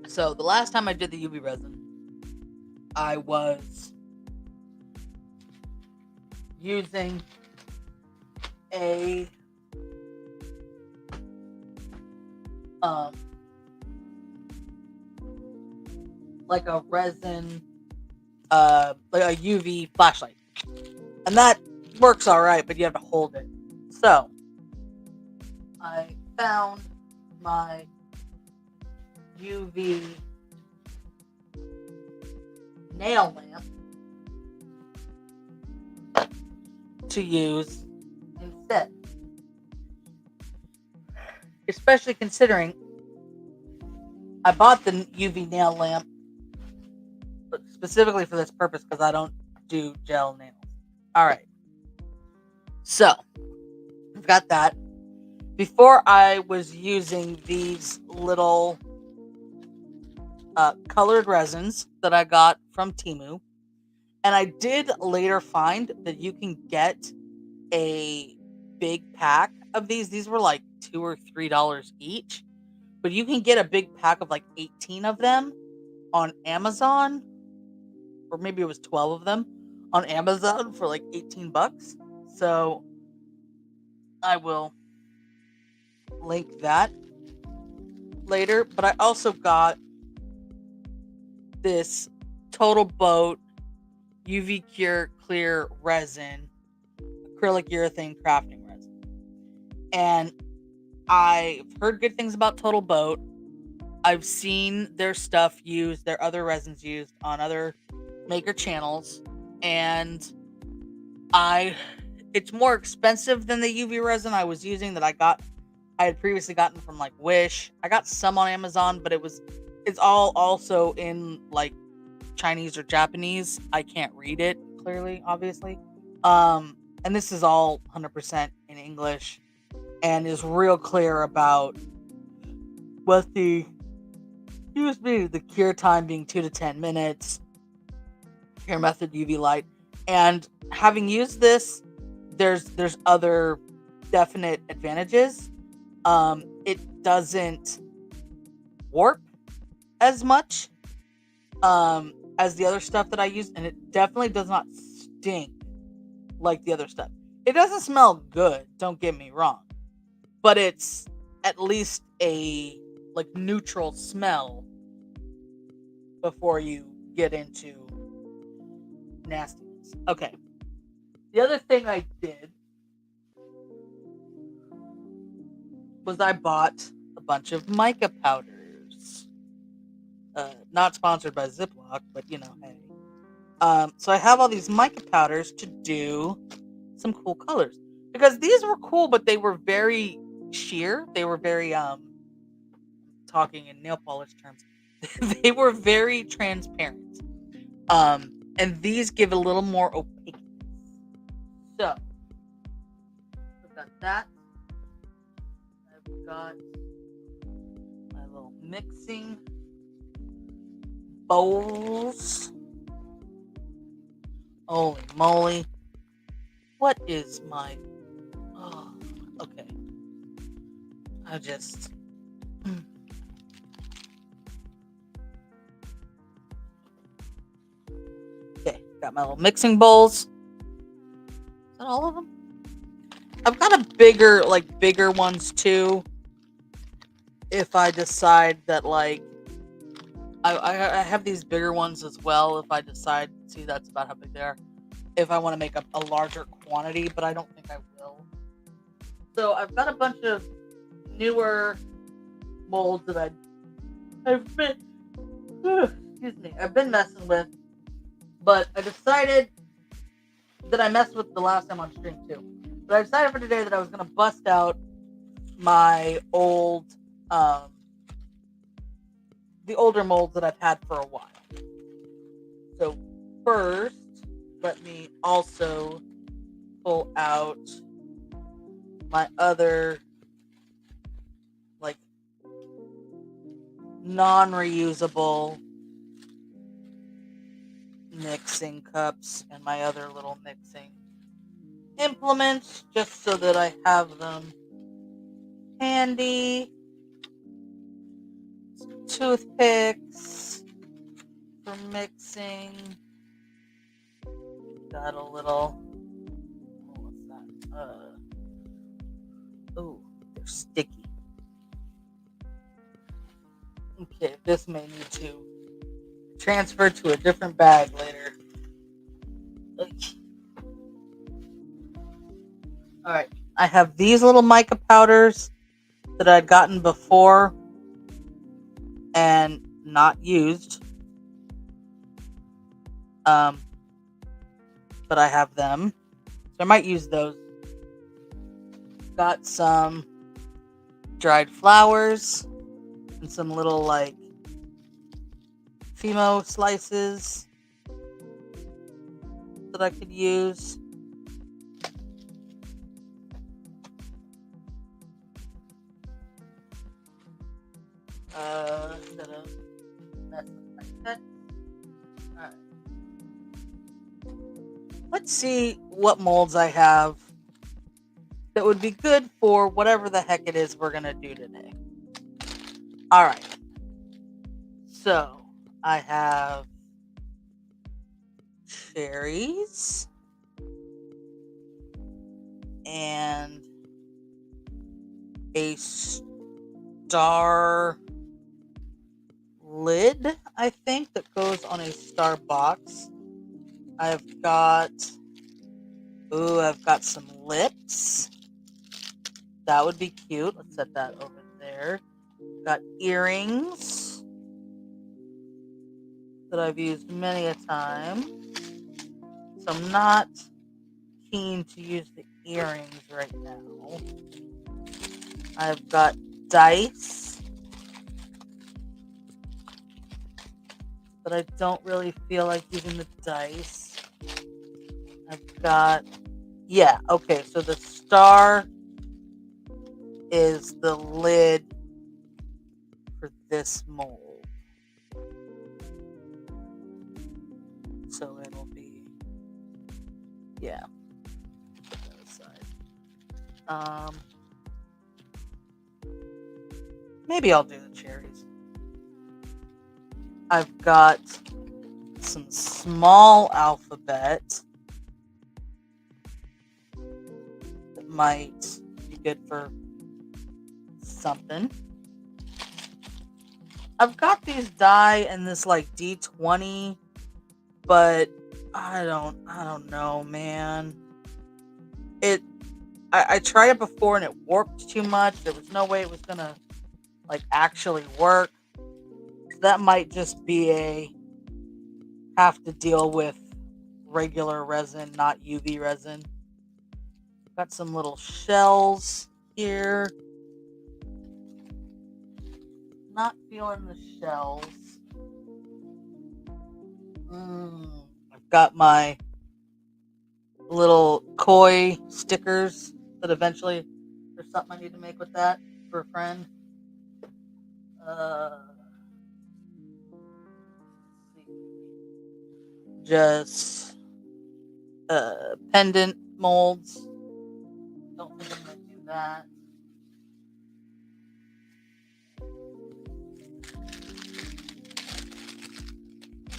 So, the last time I did the UV resin, I was using a like a resin, like a UV flashlight, and that works all right, but you have to hold it. So I found my UV nail lamp to use instead, especially considering I bought the UV nail lamp specifically for this purpose because I don't do gel nails. All right, so I've got that. Before, I was using these little colored resins that I got from Temu, and I did later find that you can get a big pack of these. These were like $2 or $3 each, but you can get a big pack of like 18 of them on Amazon, or maybe it was 12 of them on Amazon for like $18. So I will link that later. But I also got this Total Boat UV Cure Clear Resin, acrylic urethane crafting resin. And I've heard good things about Total Boat. I've seen their stuff used, their other resins used on other maker channels, and it's more expensive than the UV resin I was using that I had previously gotten from like Wish. I got some on Amazon, but it's all also in like Chinese or Japanese. I can't read it clearly, obviously. And this is all 100% in English and is real clear about what the cure time being 2 to 10 minutes, cure method UV light. And having used this, there's other definite advantages. It doesn't warp as much as the other stuff that I use, and it definitely does not stink like the other stuff. It doesn't smell good, don't get me wrong, but it's at least a like neutral smell before you get into nastiness. Okay. The other thing I did was I bought a bunch of mica powders. Not sponsored by Ziploc, but you know, hey. So I have all these mica powders to do some cool colors. Because these were cool, but they were very sheer. They were very, talking in nail polish terms, they were very transparent. And these give a little more opaqueness. So, I've got that. I've got my little mixing bowls. Holy moly. What is my... Oh, okay. I just... Okay, got my little mixing bowls. Is that all of them? I've got a bigger ones too. If I decide that, like, I have these bigger ones as well. If I decide, see, that's about how big they are. If I want to make a larger quantity, but I don't think I will. So I've got a bunch of newer molds that I've been messing with, but I decided that I messed with the last time on stream too. But I decided for today that I was going to bust out my old, the older molds that I've had for a while. So first, let me also pull out my other non-reusable mixing cups and my other little mixing implements just so that I have them handy. Some toothpicks for mixing. Got a little, what's that? Oh, they're sticky. Okay, this may need to transfer to a different bag later. Alright, I have these little mica powders that I'd gotten before and not used. But I have them. So I might use those. Got some dried flowers and some little like Fimo slices that I could use. Gonna mess with my cut. Alright. Let's see what molds I have that would be good for whatever the heck it is we're gonna do today. Alright. So I have cherries and a star lid, I think, that goes on a star box. I've got some lips. That would be cute. Let's set that over there. Got earrings that I've used many a time. So I'm not keen to use the earrings right now. I've got dice, but I don't really feel like using the dice. I've got, yeah, okay, so the star is the lid for this mold. So it'll be, yeah, put that aside. Maybe I'll do the cherries. I've got some small alphabet that might be good for something. I've got these die in this like D20, but I don't know, man. I tried it before and it warped too much. There was no way it was gonna like actually work. So that might just be have to deal with regular resin, not UV resin. Got some little shells here. Not feeling the shells. I've got my little koi stickers that eventually there's something I need to make with that for a friend. Just pendant molds. Don't think I'm gonna do that.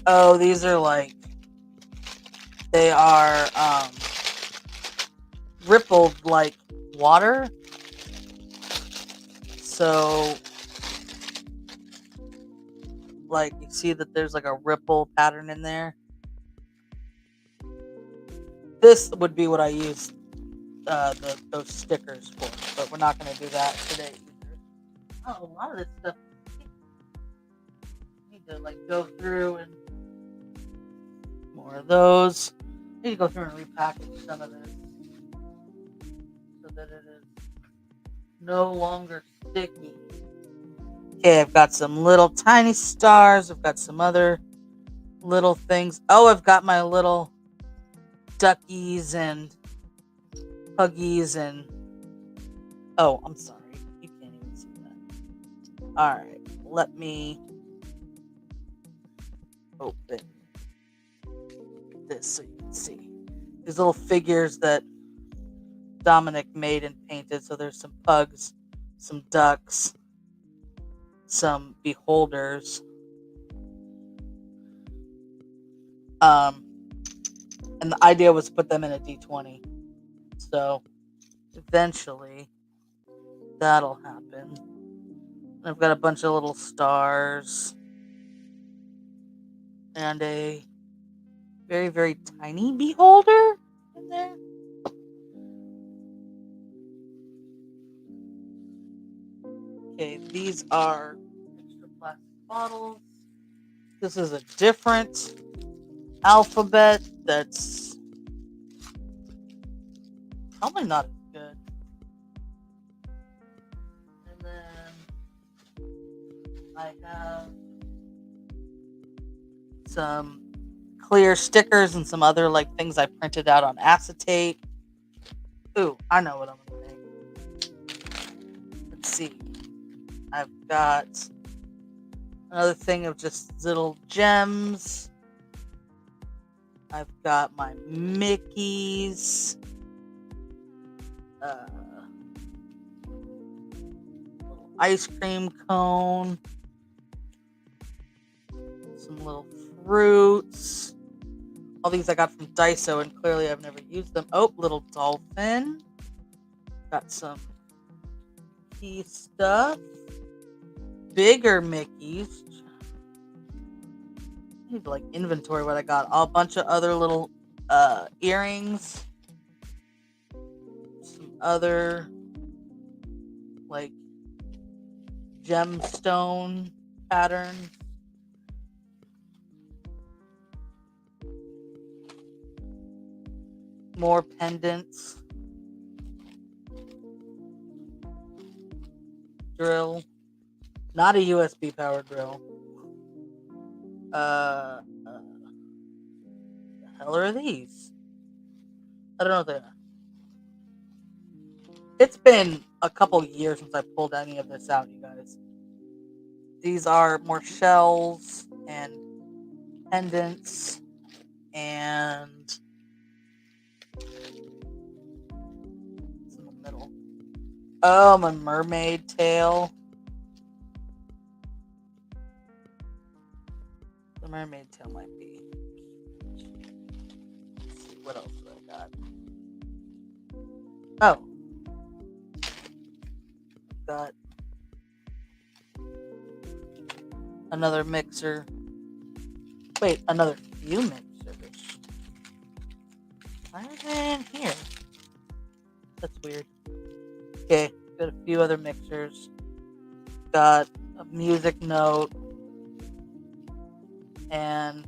Oh, these are like, they are rippled like water. So like you see that there's like a ripple pattern in there. This would be what I use those stickers for, but we're not going to do that today either. Oh, a lot of this stuff I need to like go through and more of those. I need to go through and repackage some of this so that it is no longer sticky. Okay, I've got some little tiny stars. I've got some other little things. Oh, I've got my little duckies and puggies and... Oh, I'm sorry. You can't even see that. Alright. let me open this so you can see these little figures that Dominic made and painted. So there's some pugs, some ducks, some beholders. And the idea was to put them in a D20. So eventually that'll happen. And I've got a bunch of little stars and a very, very tiny beholder in there. Okay, these are extra plastic bottles. This is a different alphabet that's probably not as good. And then I have some clear stickers and some other like things I printed out on acetate. Ooh, I know what I'm gonna make. Let's see. I've got another thing of just little gems. I've got my Mickeys. Little ice cream cone. Some little fruits. All these I got from Daiso, and clearly I've never used them. Oh, little dolphin. Got some key stuff. Bigger Mickeys. I need to like inventory what I got. A bunch of other little earrings. Some other like gemstone patterns. More pendants. Drill. Not a USB powered drill. The hell are these? I don't know what they are. It's been a couple years since I pulled any of this out, you guys. These are more shells and pendants and it's in the middle. Oh, my mermaid tail. The mermaid tail might be. Let's see, what else do I got? Oh. Got another mixer. Wait, another few mixers. Why are they in here? That's weird. Okay, got a few other mixers. Got a music note. And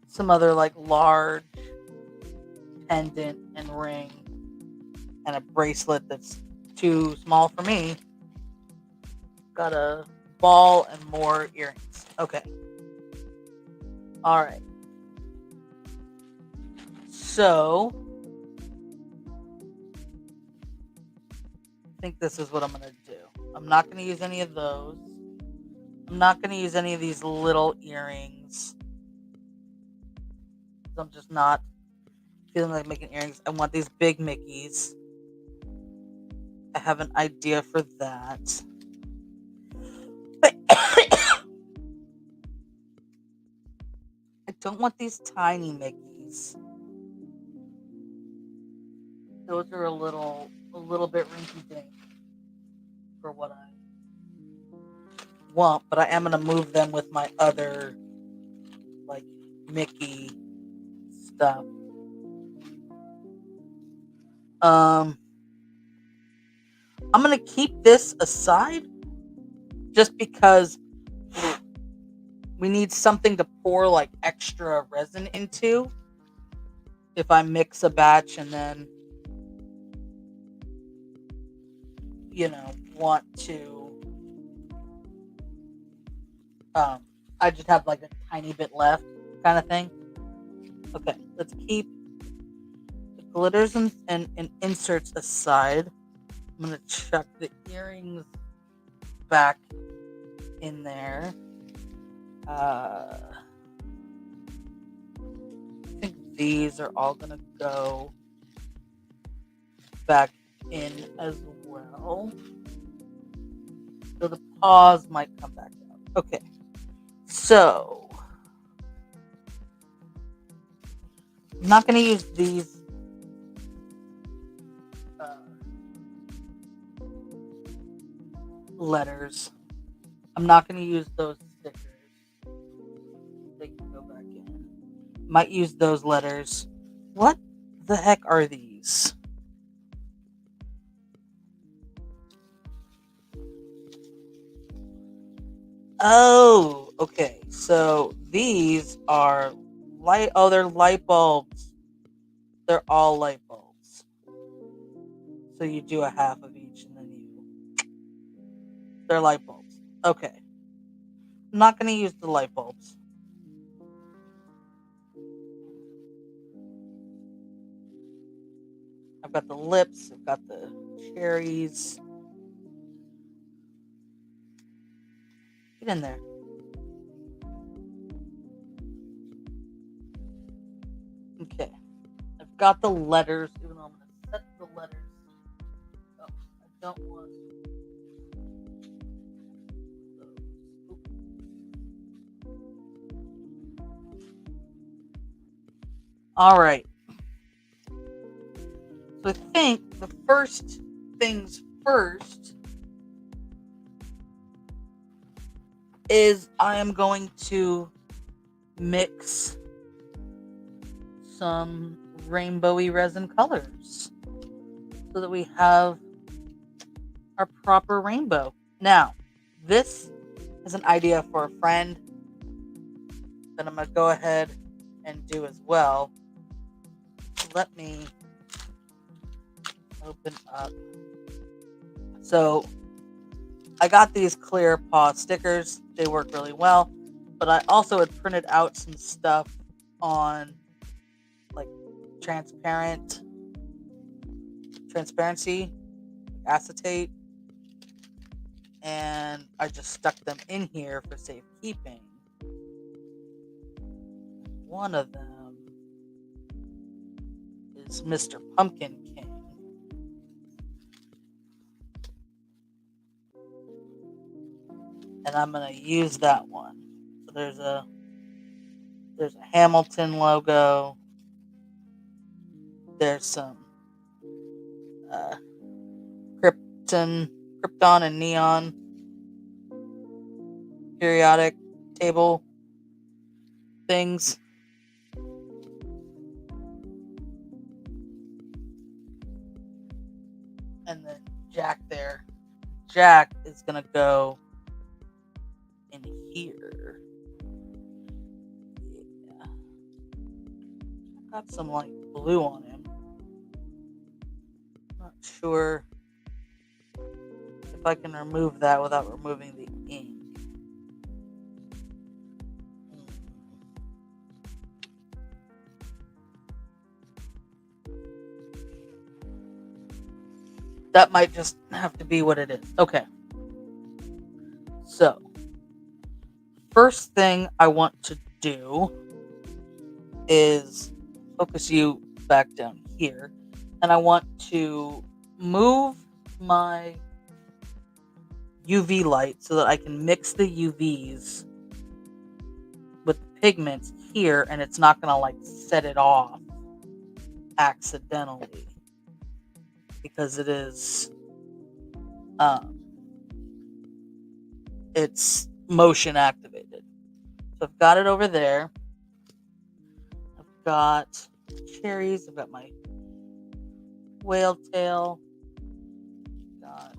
some other like large pendant and ring. And a bracelet that's too small for me. Got a ball and more earrings. Okay. Alright. So I think this is what I'm going to do. I'm not going to use any of those. I'm not going to use any of these little earrings. I'm just not feeling like making earrings. I want these big Mickeys. I have an idea for that. But I don't want these tiny Mickeys. Those are a little bit rinky-dink for what I want, but I am going to move them with my other like Mickey stuff. I'm going to keep this aside just because we need something to pour like extra resin into if I mix a batch and then, want to, I just have like a tiny bit left kind of thing. Okay, let's keep the glitters and inserts aside. I'm going to chuck the earrings back in there. I think these are all going to go back in as well. So the paws might come back out. Okay. So I'm not going to use these letters. I'm not going to use those stickers. They can go back in. Might use those letters. What the heck are these? Oh, okay. So these are light. Oh, they're light bulbs. They're all light bulbs. So you do a half of each, and then they're light bulbs. Okay. I'm not going to use the light bulbs. I've got the lips. I've got the cherries. Get in there. Okay. I've got the letters, even though I'm going to set the letters. Oh, I don't want those. All right. So I think the first things first is I am going to mix some rainbowy resin colors so that we have our proper rainbow. Now, this is an idea for a friend that I'm going to go ahead and do as well. Let me open up. So I got these clear paw stickers. They work really well. But I also had printed out some stuff on like transparency, acetate. And I just stuck them in here for safekeeping. One of them is Mr. Pumpkin King. And I'm going to use that one. So there's a Hamilton logo. There's some Krypton and neon periodic table things. And then Jack there. Jack is going to go in here. Yeah. Got some light blue on him. Not sure if I can remove that without removing the ink. That might just have to be what it is. Okay. So, first thing I want to do is focus you back down here. And I want to move my UV light so that I can mix the UVs with the pigments here, and it's not going to like set it off accidentally because it is it's motion activated. So I've got it over there. I've got cherries. I've got my whale tail. Got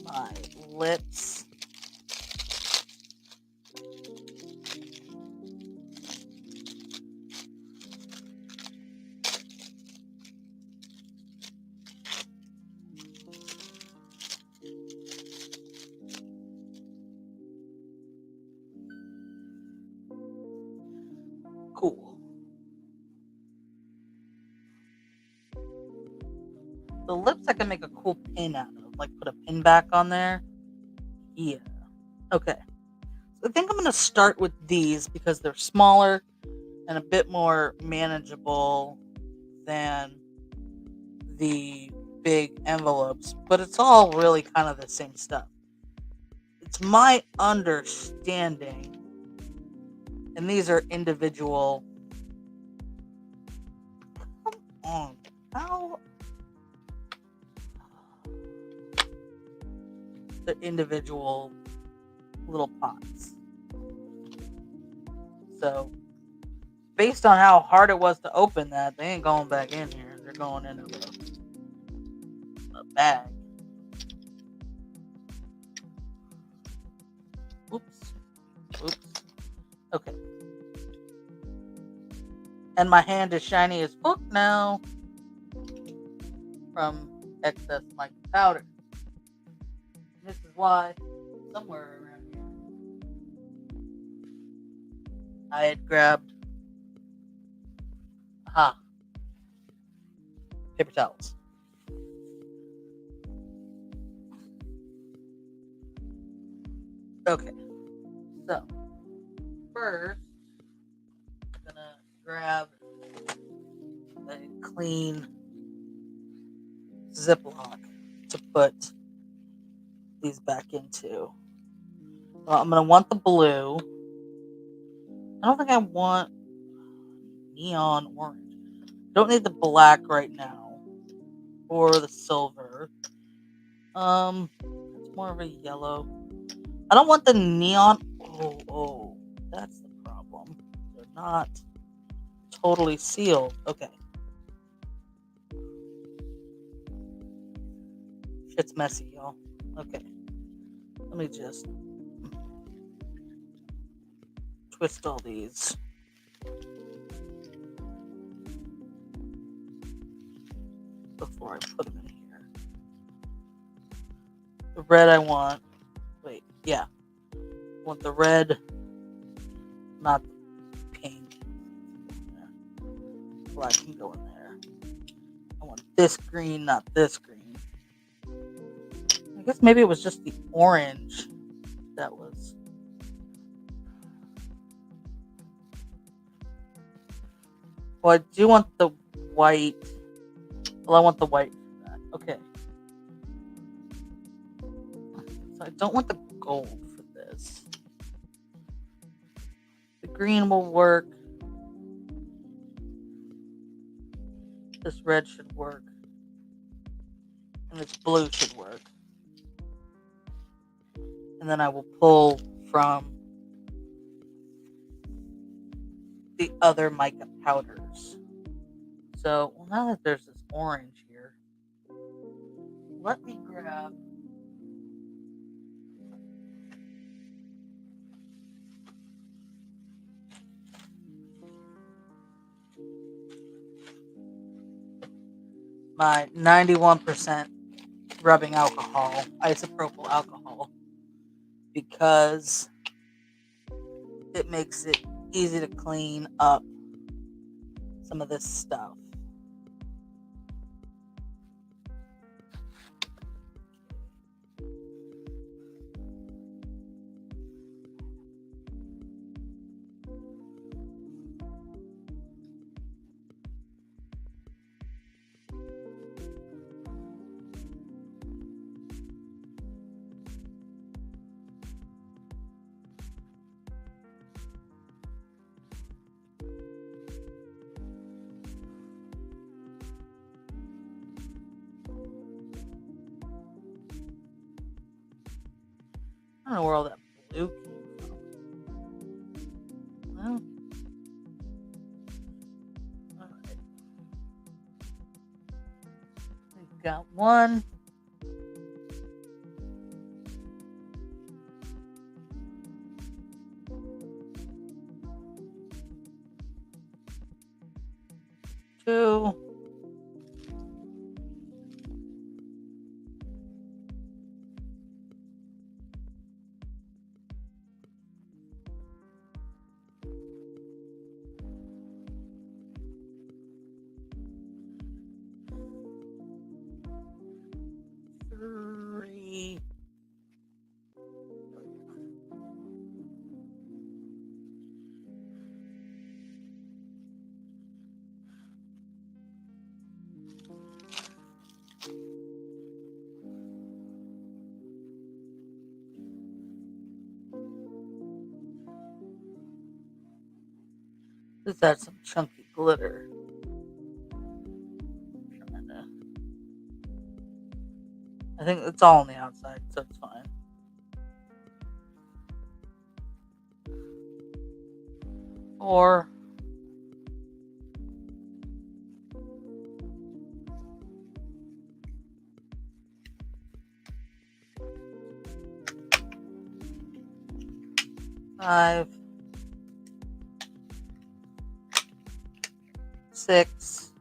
my lips. Cool. The lips I can make a cool pin out of. Like put a pin back on there. Yeah. Okay. So I think I'm going to start with these because they're smaller and a bit more manageable than the big envelopes, but it's all really kind of the same stuff. It's my understanding, and these are individual. Come on, how the individual little pots. So, based on how hard it was to open that, they ain't going back in here. They're going into a bag. Oops. Oops. Okay. And my hand is shiny as fuck now from excess mica powder. This is why somewhere around here I had grabbed paper towels. Okay. So first I'm gonna grab a clean Ziploc to put these back into. Well, I'm gonna want the blue. I don't think I want neon orange. Don't need the black right now or the silver. It's more of a yellow. I don't want the neon. Oh, that's the problem. They're not totally sealed. Okay. Shit's messy, y'all. Okay. Let me just twist all these. Before I put them in here. The red I want. Wait, yeah. I want the red, not the pink. Black can go in there. I want this green, not this green. I guess maybe it was just the orange that was. Well, I do want the white. Well, I want the white for that. Okay. So I don't want the gold for this. The green will work. This red should work. And this blue should work. And then I will pull from the other mica powders. So, well, now that there's this orange here, let me grab my 91% rubbing alcohol, isopropyl alcohol, because it makes it easy to clean up some of this stuff. I don't know where all that blue came from. Well, alright. We've got one. Two. Three. Let's add some chunky glitter. I think it's all on the outside, so it's fine. Or five, 6,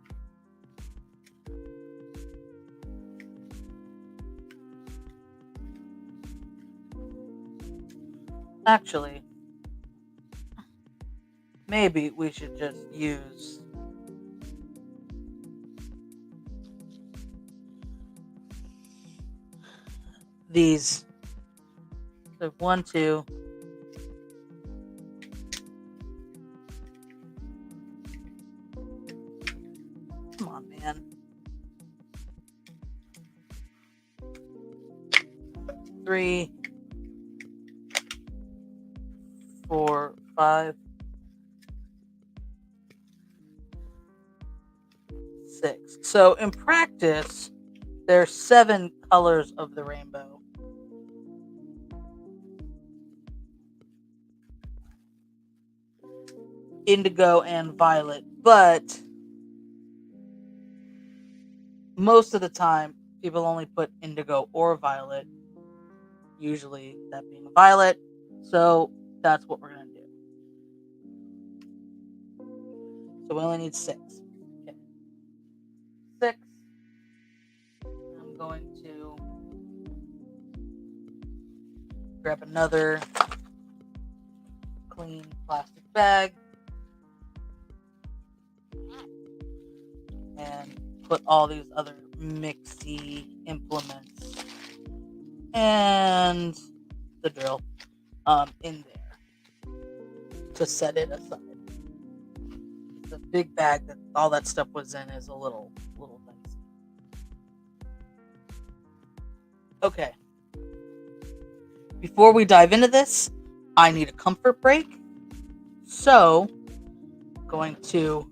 actually, maybe we should just use these. So 1, 2. Come on, man. 3, 4, 5, 6. So in practice, there's 7 colors of the rainbow. Indigo and violet, but most of the time people only put indigo or violet, usually that being violet. So that's what we're going to do. So we only need 6. Okay. 6. I'm going to grab another clean plastic bag and put all these other mixy implements and the drill in there to set it aside. The big bag that all that stuff was in is a little dicey. Okay. Before we dive into this, I need a comfort break. So, I'm going to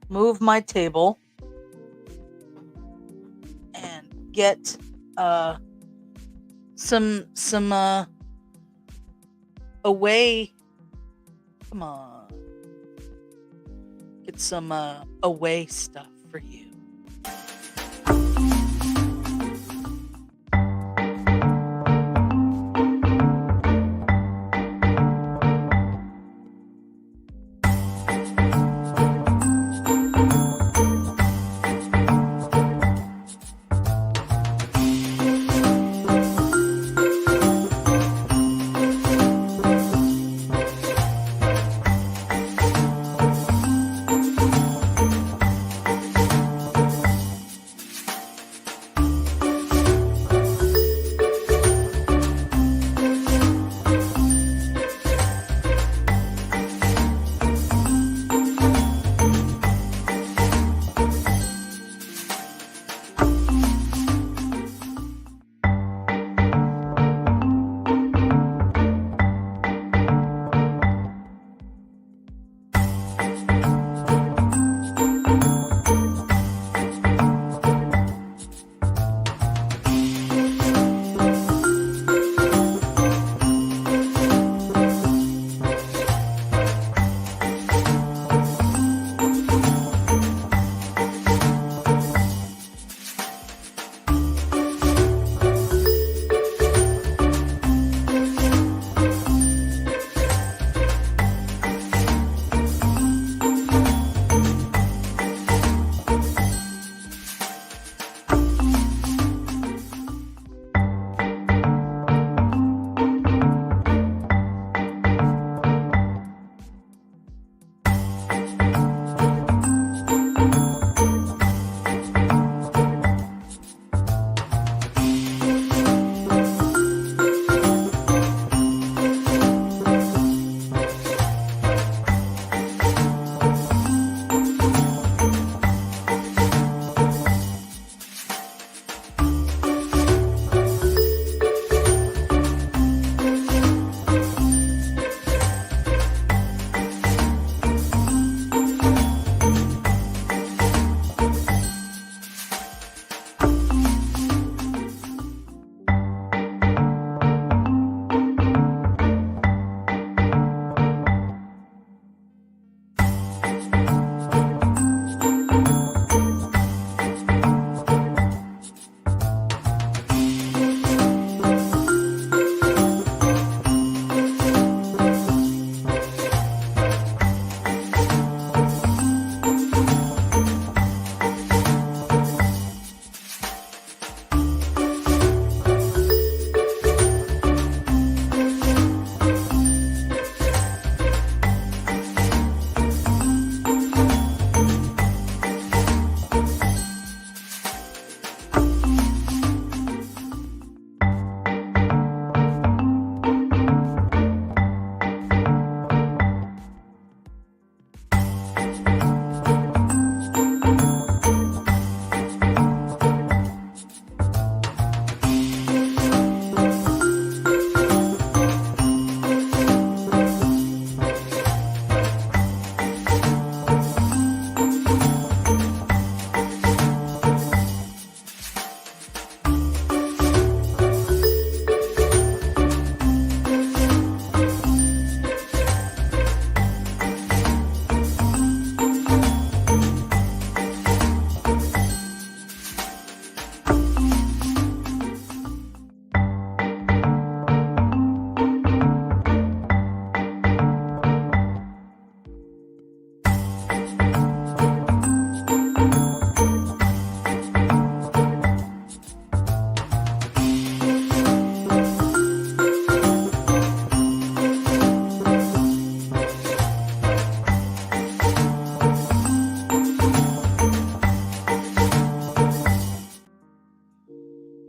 move my table and get some away. Come on. Get some away stuff for you.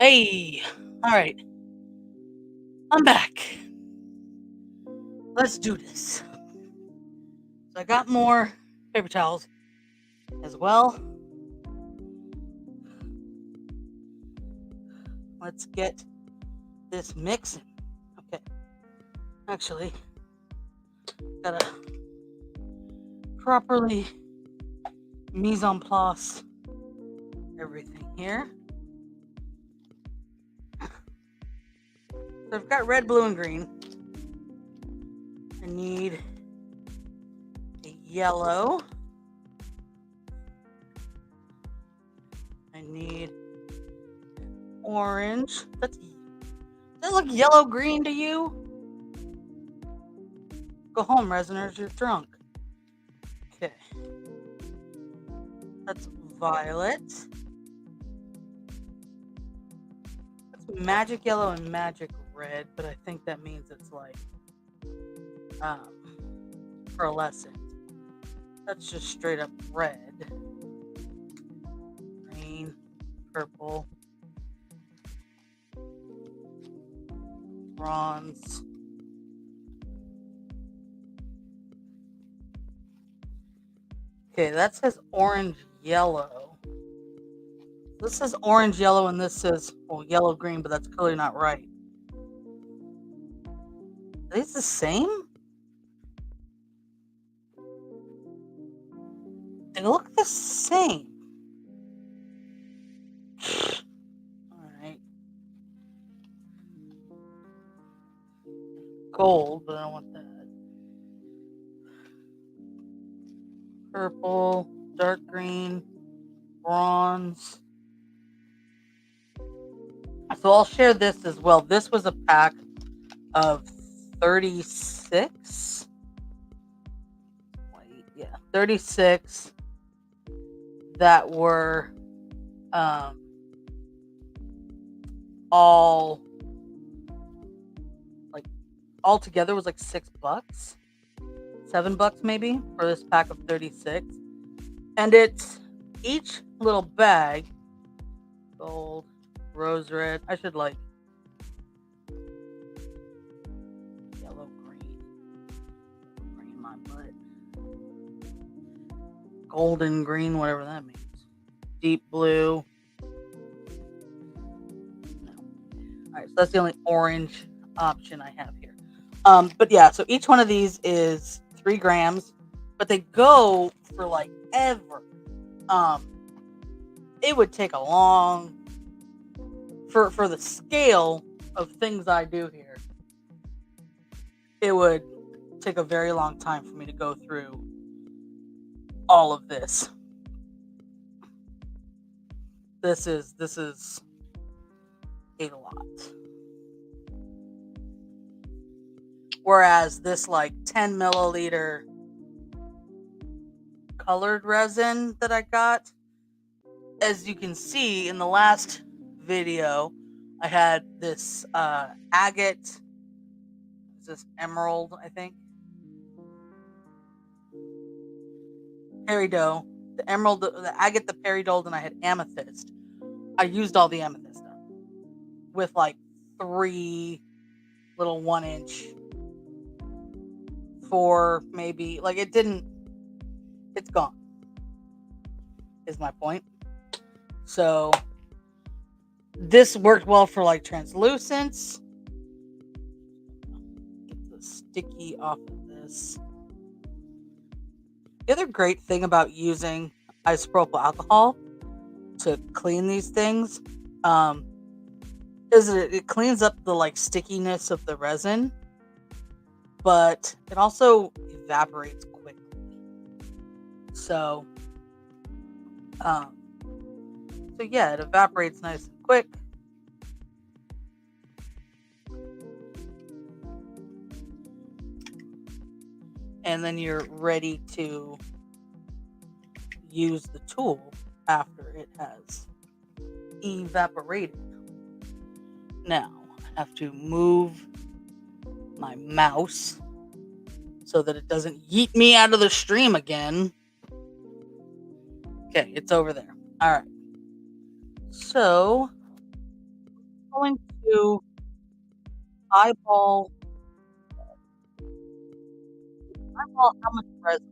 Hey, all right, I'm back. Let's do this. So I got more paper towels as well. Let's get this mixing. Okay, actually, gotta properly mise en place everything here. So I've got red, blue, and green. I need a yellow. I need orange. Does that look yellow green to you? Go home, Resoners, you're drunk. Okay. That's violet. That's magic yellow and magic red, but I think that means it's like pearlescent. That's just straight up red. Green, purple, bronze. Okay, that says orange yellow. This says orange yellow and this says, well, yellow green, but that's clearly not right. Are these the same? They look the same. Alright. Gold, but I don't want that. Purple, dark green, bronze. So I'll share this as well. This was a pack of 36. Wait, yeah, 36 that were all together was like $6, $7 maybe for this pack of 36. And it's each little bag, gold, rose red. I should like yellow green my butt, golden green, whatever that means, deep blue. No. All right, so that's the only orange option I have here. But yeah, so each one of these is 3 grams, but they go for like ever. It would take a long, for the scale of things I do here, it would take a very long time for me to go through all of this. This is a lot. Whereas this like 10 milliliter colored resin that I got, as you can see in the last video, I had this agate, is this emerald, I think? Peridot, the emerald, the agate, the peridot, and I had amethyst. I used all the amethyst up with like 3 little 1-inch, 4 maybe, like it's gone, is my point. So this worked well for like translucence. Get the sticky off of this. The other great thing about using isopropyl alcohol to clean these things is that it cleans up the like stickiness of the resin, but it also evaporates quickly. So yeah, it evaporates nice and quick. And then you're ready to use the tool after it has evaporated. Now, I have to move my mouse so that it doesn't yeet me out of the stream again. Okay, it's over there. All right. So, going to eyeball how much resin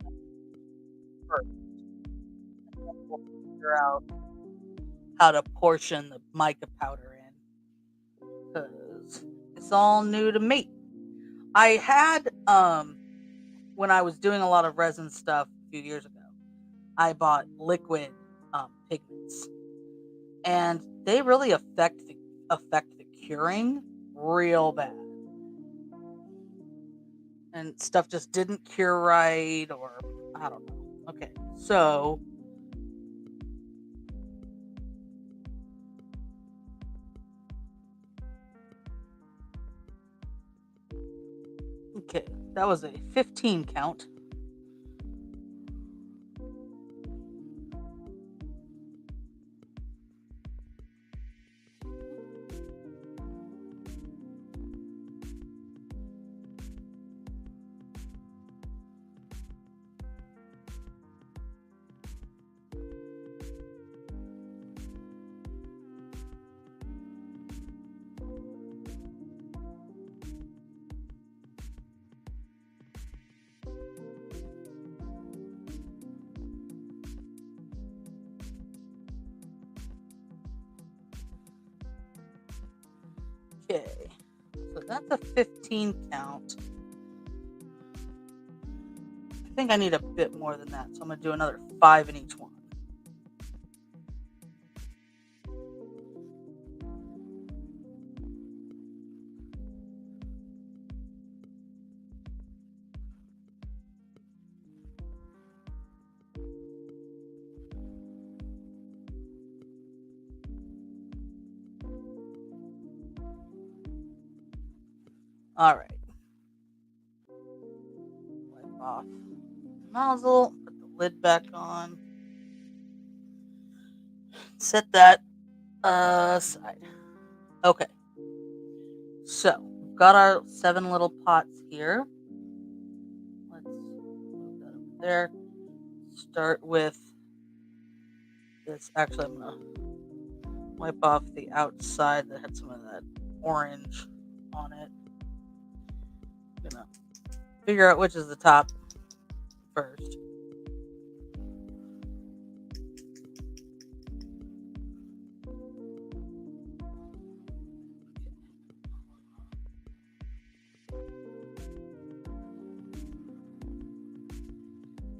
first, and then we'll figure out how to portion the mica powder in, because it's all new to me. I had when I was doing a lot of resin stuff a few years ago, I bought liquid pigments, and they really affect the curing real bad, and stuff just didn't cure right, or I don't know. Okay, so okay, that was a 15 count. Okay, so that's a 15 count. I think I need a bit more than that, so I'm gonna do another 5 in each one. All right, wipe off the nozzle, put the lid back on, set that aside. Okay, so we've got our 7 little pots here. Let's move that over there. Start with this. Actually, I'm gonna wipe off the outside that had some of that orange on it. I'm gonna figure out which is the top first.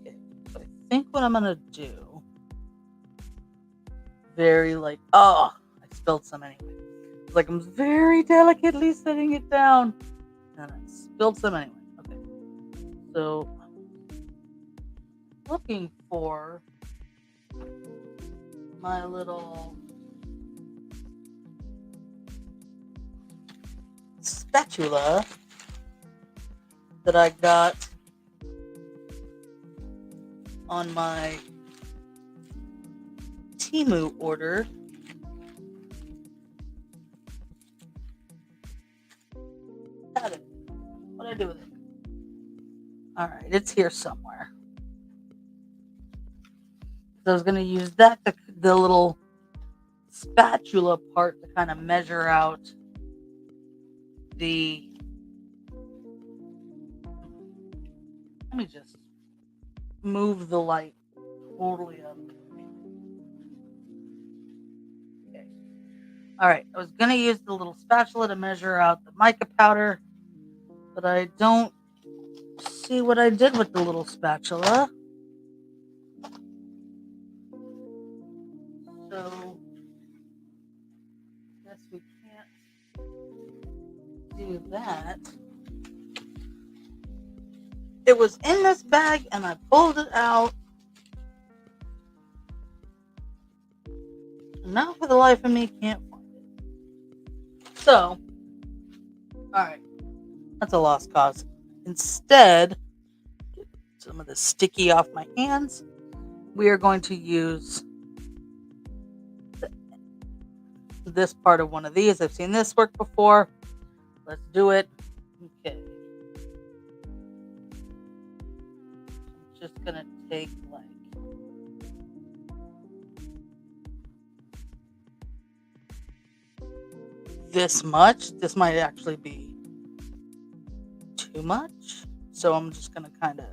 Okay, so I think what I'm gonna do, oh, I spilled some anyway. Like I'm very delicately setting it down, and I spilled some anyway. Okay, so looking for my little spatula that I got on my Temu order. Got it. What did I do with it? All right, it's here somewhere. So I was going to use that, the little spatula part, to kind of measure out the. Let me just move the light totally out of the way. Okay. All right, I was going to use the little spatula to measure out the mica powder, but I don't see what I did with the little spatula. So, I guess we can't do that. It was in this bag and I pulled it out. And now for the life of me, can't find it. So, alright, that's a lost cause. Instead, get some of the sticky off my hands. We are going to use this part of one of these. I've seen this work before. Let's do it. Okay. I'm just gonna take this much. This might actually be too much. So I'm just going to kind of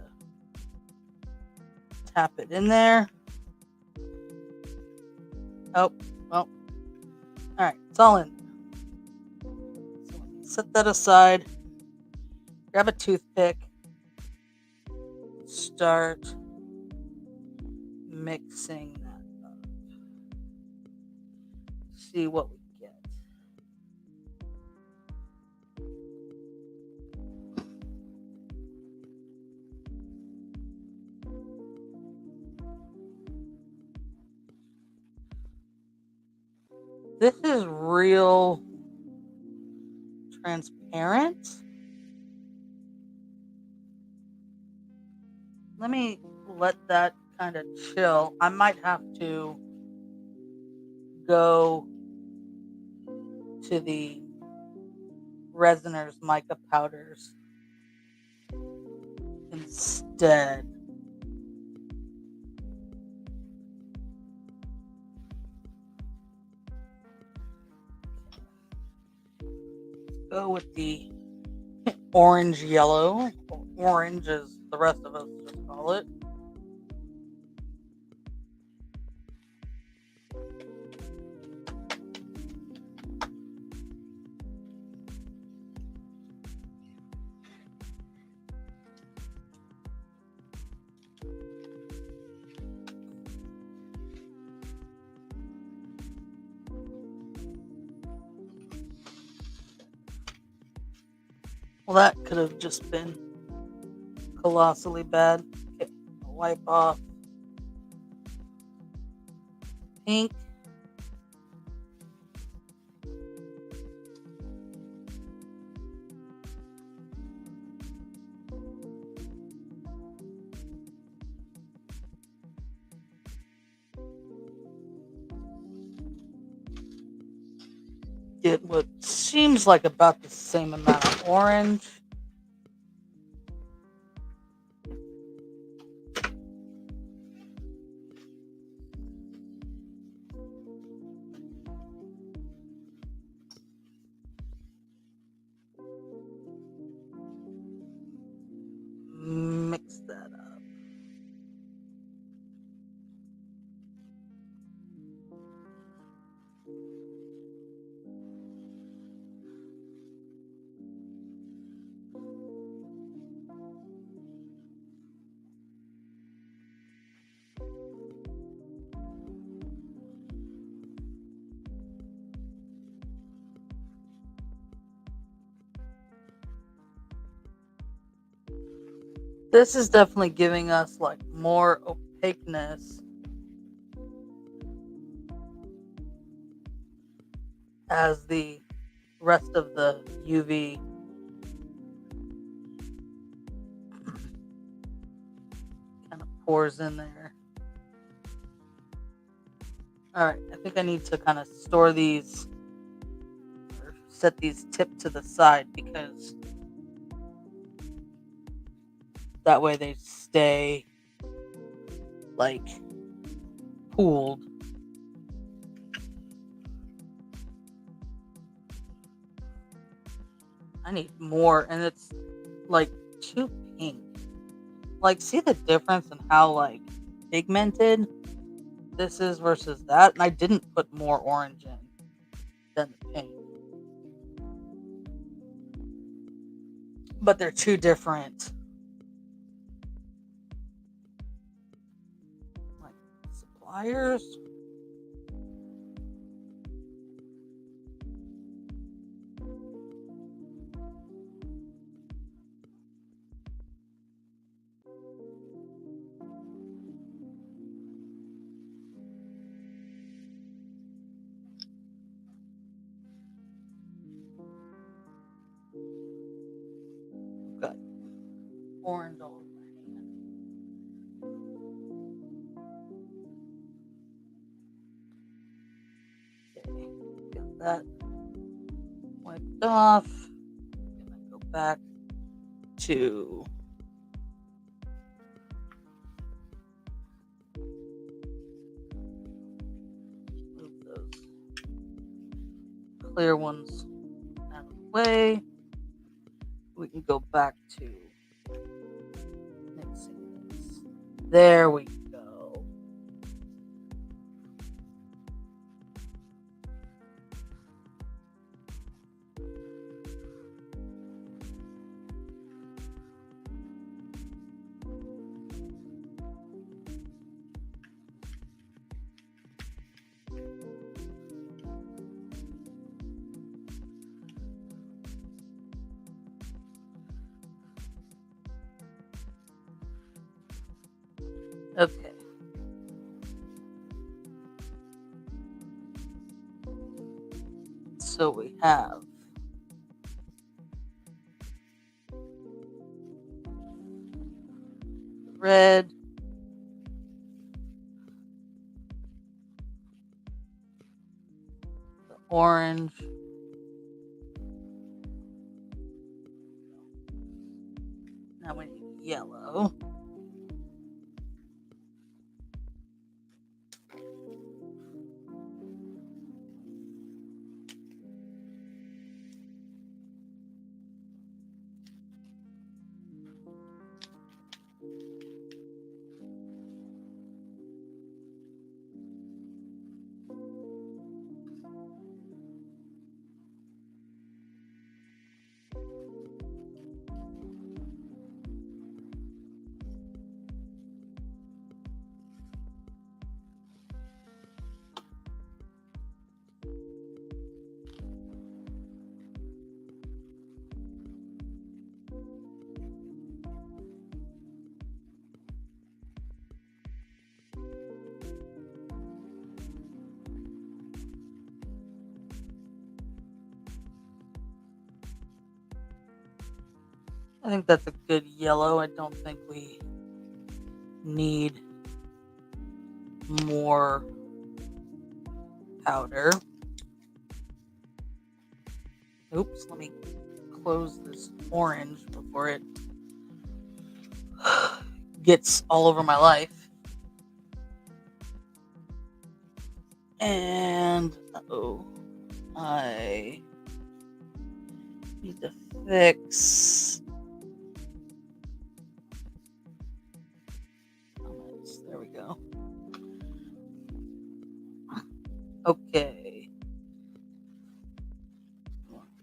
tap it in there. Oh, well. All right, it's all in. So set that aside. Grab a toothpick. Start mixing that up. See what we get. This is real transparent. Let me let that kind of chill. I might have to go to the Resiners mica powders instead. Go with the orange yellow, or orange as the rest of us just call it. Well, that could have just been colossally bad. Okay, wipe off pink. Get what seems like about the same amount of orange. Mix that up. This is definitely giving us like more opaqueness as the rest of the UV kind of pours in there. All right, I think I need to kind of store these or set these tipped to the side because that way they stay like pooled. I need more, and it's like too pink. Like, see the difference in how like pigmented this is versus that? And I didn't put more orange in than the pink. But they're two different like suppliers. Got orange all over my hand. Okay, got that wiped off. Gonna go back to move those clear ones out of the way. We can go back to mixing this. There we go. Okay. So we have red, the orange, now we need yellow. I think that's a good yellow. I don't think we need more powder. Oops, let me close this orange before it gets all over my life. And, I need to fix. There we go. Okay.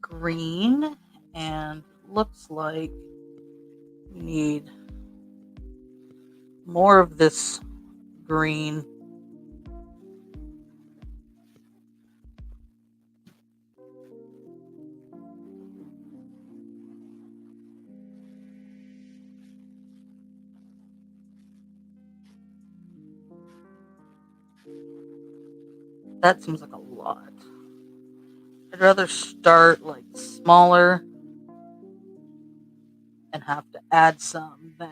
Green, and looks like we need more of this green. That seems like a lot. I'd rather start like smaller and have to add some than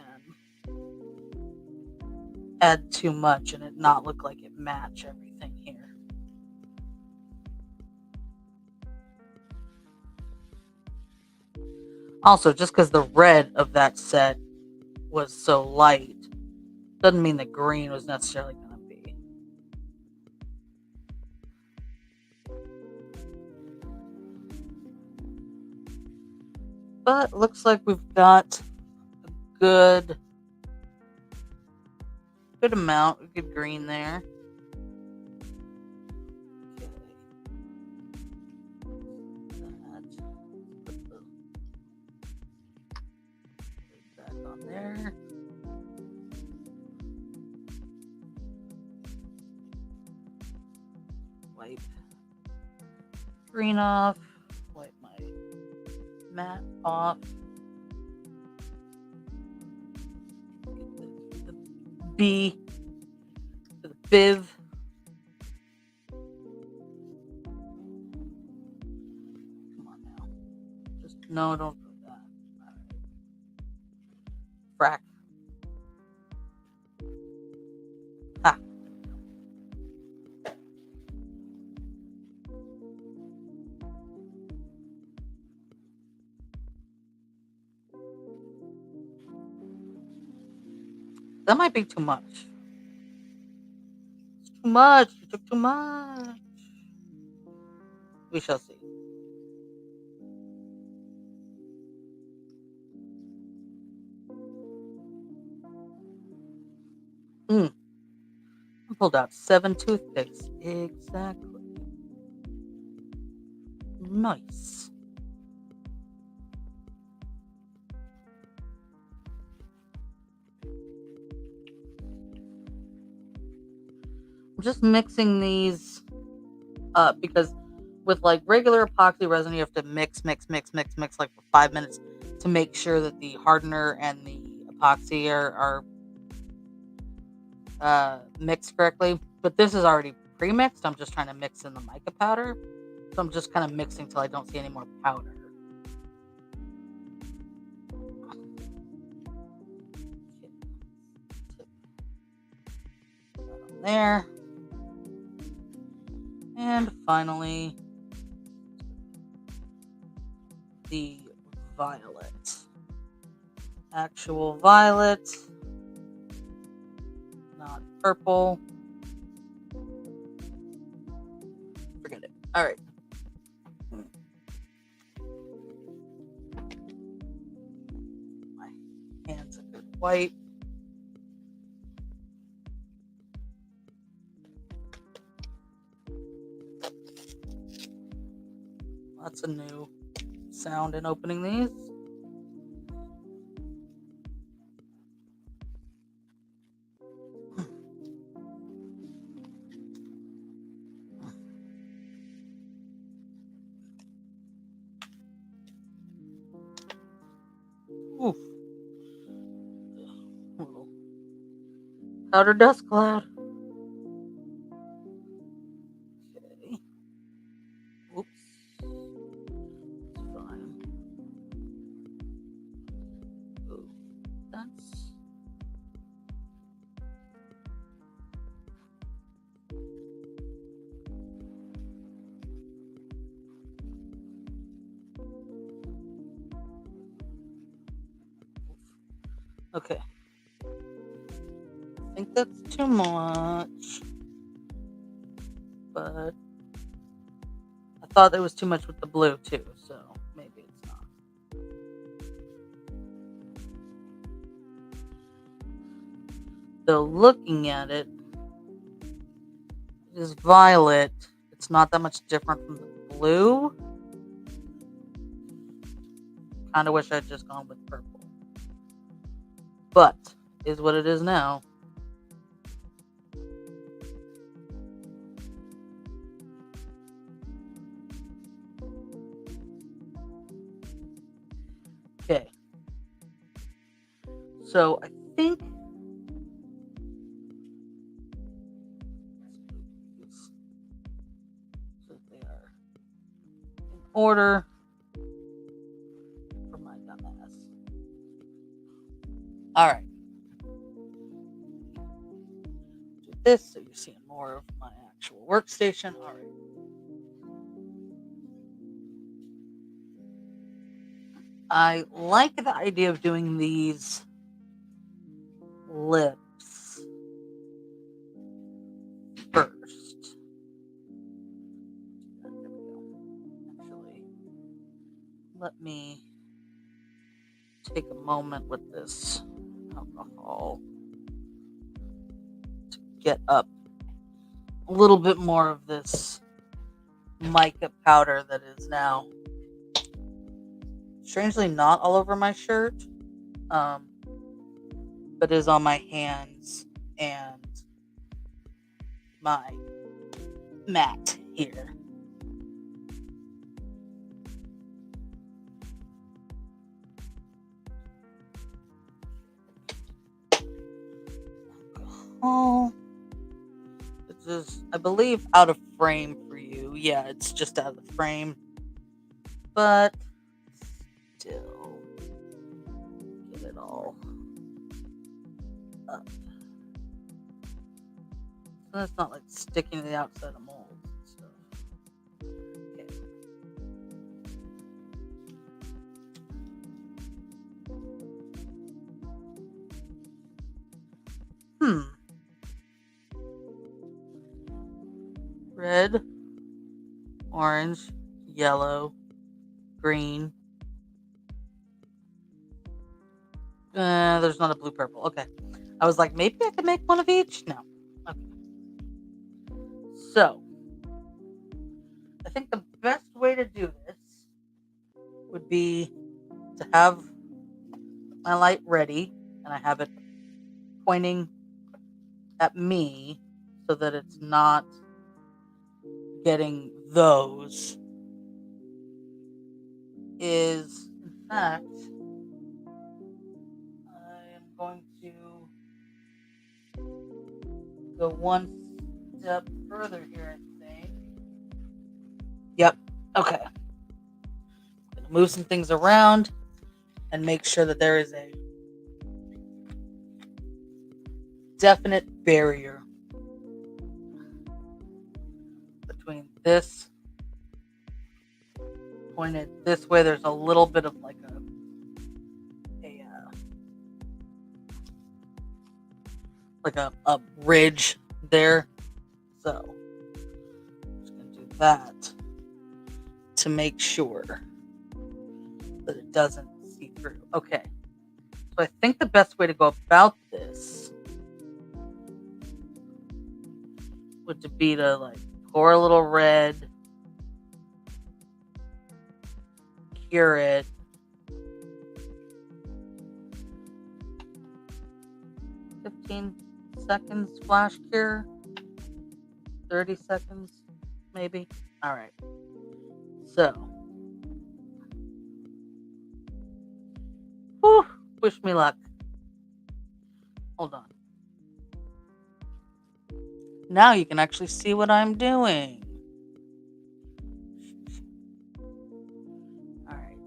add too much and it not look like it match everything here. Also, just because the red of that set was so light doesn't mean the green was necessarily going to be. But looks like we've got a good amount, a good green there. Okay. Put that back on there. Wipe green off. Wipe my mat off. Get the B to the biv. Come on now. Just no, don't put that. All right. Frack. Ha. That might be too much. It's too much. You took too much. We shall see. pulled out 7 toothpicks. Exactly. Nice. I'm just mixing these up because with like regular epoxy resin, you have to mix like for 5 minutes to make sure that the hardener and the epoxy are mixed correctly. But this is already pre-mixed. I'm just trying to mix in the mica powder. So I'm just kind of mixing till I don't see any more powder. Put that on there. And finally, the violet. Actual violet. Not purple. Forget it. All right. My hands a good white. That's a new sound in opening these. Oof. Little powder dust cloud. Okay. Oops. It's fine. Ooh, that's okay. I think that's too much, but I thought there was too much with the blue too, so maybe it's not. So looking at it, it is violet. It's not that much different from the blue. Kind of wish I'd just gone with purple, but is what it is now. Okay. So I think so they are in order for my dumbass. All right. Do this so you're seeing more of my actual workstation. All right. I like the idea of doing these lips first. There we go. Actually, let me take a moment with this alcohol to get up a little bit more of this mica powder that is now strangely not all over my shirt, but is on my hands and my mat here. Oh, this is, I believe, out of frame for you. Yeah, it's just out of the frame, but still get it all up. So it's not like sticking to the outside of molds and stuff. Okay. Red, orange, yellow, green. There's not a blue purple. Okay. I was like, maybe I could make one of each. No. Okay. So, I think the best way to do this would be to have my light ready, and I have it pointing at me so that it's not getting those. Is, in fact, I am going to go one step further here, I think. Yep. Okay. I'm gonna move some things around and make sure that there is a definite barrier between this pointed this way. There's a little bit of like a ridge there. So I'm just gonna do that to make sure that it doesn't see through. Okay. So I think the best way to go about this would be to like pour a little red, cure it, seconds flash cure, 30 seconds maybe. All right. So, whew, wish me luck. Hold on. Now you can actually see what I'm doing. All right.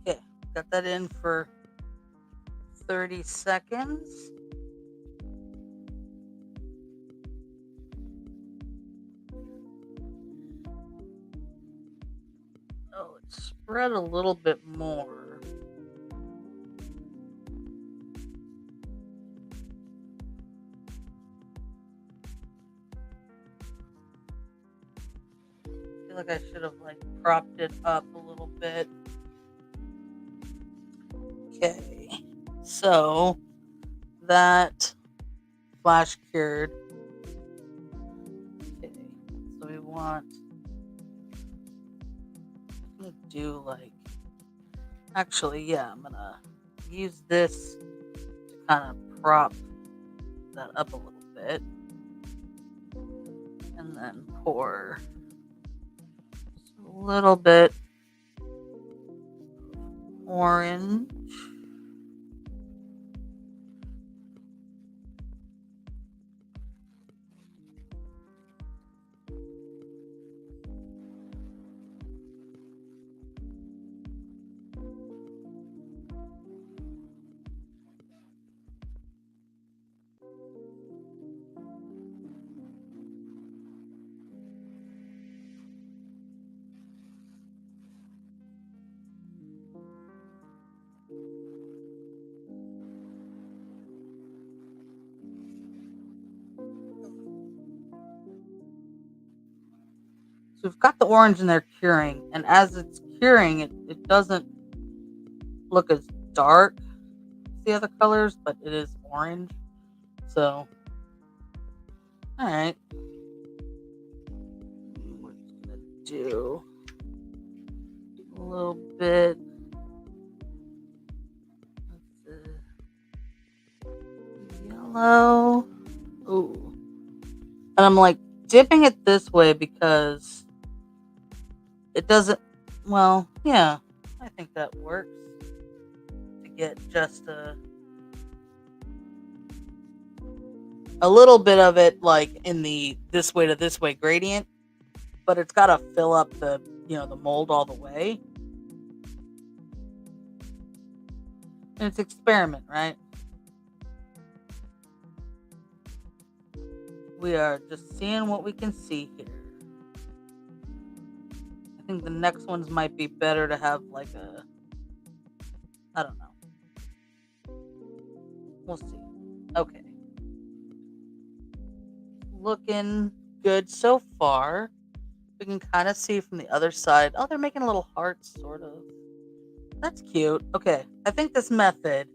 Okay, got that in for 30 seconds. Oh, it's spread a little bit more. I feel like I should have like propped it up a little bit. Okay, so that flash cured. Okay, so we want, I'm gonna do like, actually, yeah, I'm gonna use this to kind of prop that up a little bit, and then pour just a little bit orange. So we've got the orange in there curing, and as it's curing, it doesn't look as dark as the other colors, but it is orange. So, all right. We're gonna do a little bit of the yellow. Ooh. And I'm like dipping it this way because it doesn't, well, yeah, I think that works to get just a little bit of it like in the this way to this way gradient, but it's got to fill up the, the mold all the way. And it's experiment, right? We are just seeing what we can see here. I think the next ones might be better to have like a, I don't know. We'll see. Okay. Looking good so far. We can kind of see from the other side. Oh, they're making little hearts, sort of. That's cute. Okay. I think this method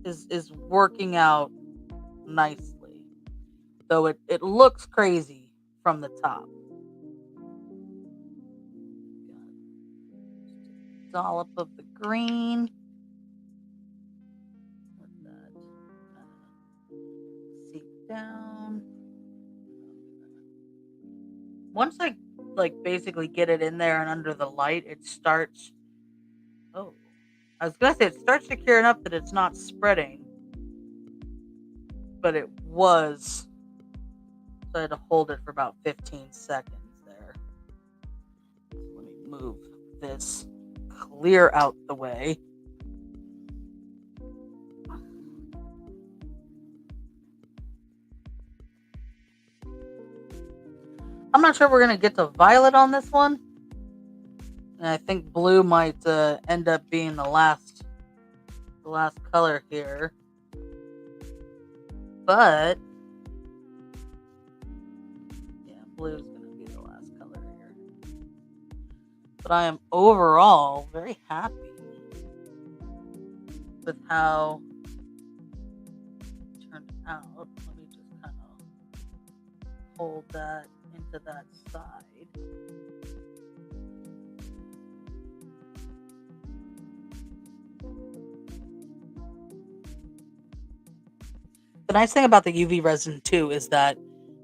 is working out nicely. Though it looks crazy from the top. Dollop of the green. Let that seep down. Once I like basically get it in there and under the light, it starts. Oh, I was gonna say it starts to cure enough that it's not spreading, but it was. So I had to hold it for about 15 seconds there. So let me move this clear out the way. I'm not sure we're gonna get to violet on this one, and I think blue might end up being the last color here. But yeah, blue is gonna be the last color here. But I am overall very happy with how it turned out. Let me just kind of hold that into that side. The nice thing about the UV resin too is that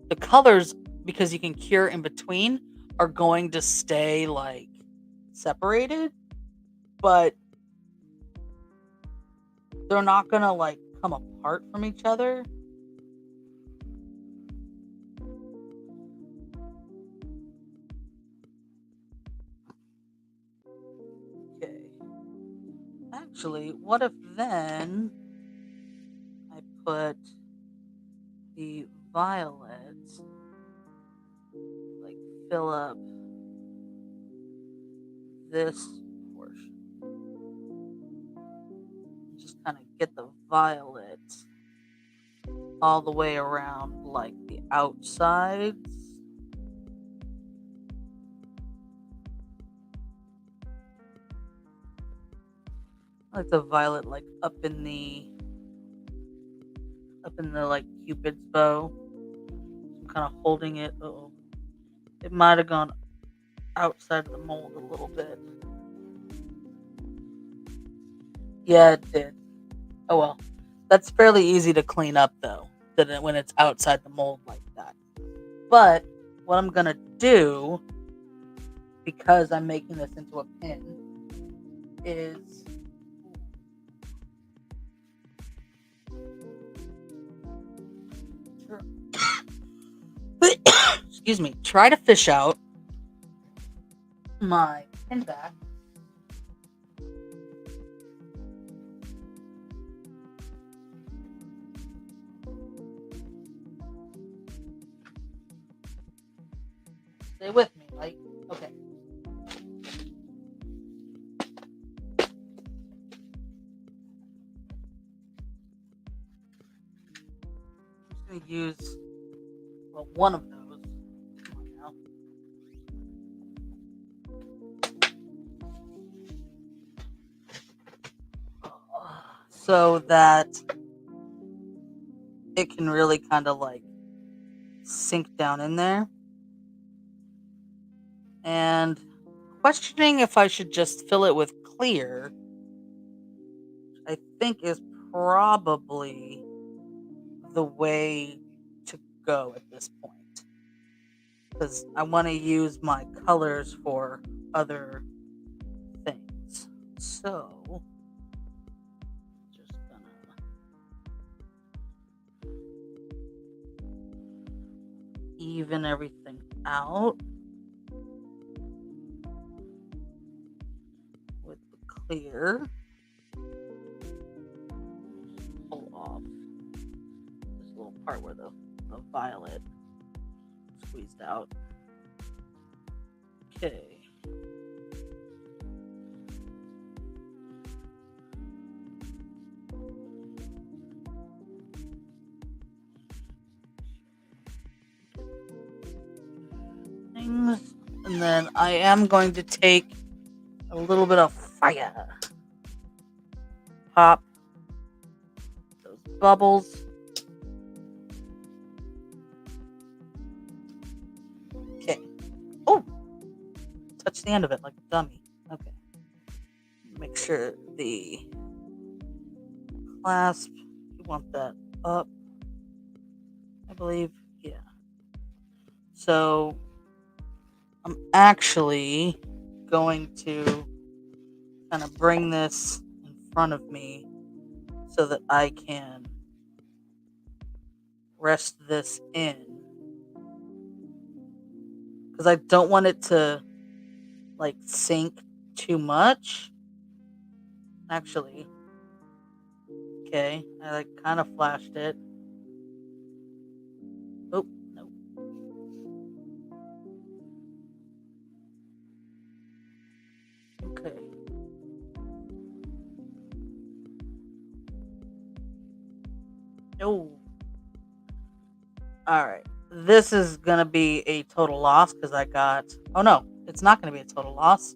the colors, because you can cure in between, are going to stay like separated, but they're not gonna like come apart from each other. Okay. Actually, what if then I put the violets, like fill up this portion. Just kind of get the violets all the way around like the outsides. I like the violet like up in the like Cupid's bow. I'm kind of holding it. Oh, it might have gone outside of the mold a little bit. Yeah, it did. Oh well. That's fairly easy to clean up though, when it's outside the mold like that. But what I'm gonna do, because I'm making this into a pin, is excuse me, try to fish out my pin back. Stay with me, like, okay. I'm just gonna use, well, one of those. Come on now. So that it can really kind of like sink down in there. And questioning if I should just fill it with clear, I think is probably the way to go at this point. Because I want to use my colors for other things. So, just gonna even everything out with the clear. Pull off this little part where the of violet squeezed out. Okay. Things. And then I am going to take a little bit of fire. Pop those bubbles. Okay. Oh! Touch the end of it like a dummy. Okay. Make sure the clasp, you want that up, I believe. Yeah. So I'm actually going to kind of bring this in front of me so that I can rest this in, because I don't want it to like sink too much. Actually, okay, I like kind of flashed it. Oh, no. Okay. Oh. All right. This is going to be a total loss because I got. Oh, no. It's not going to be a total loss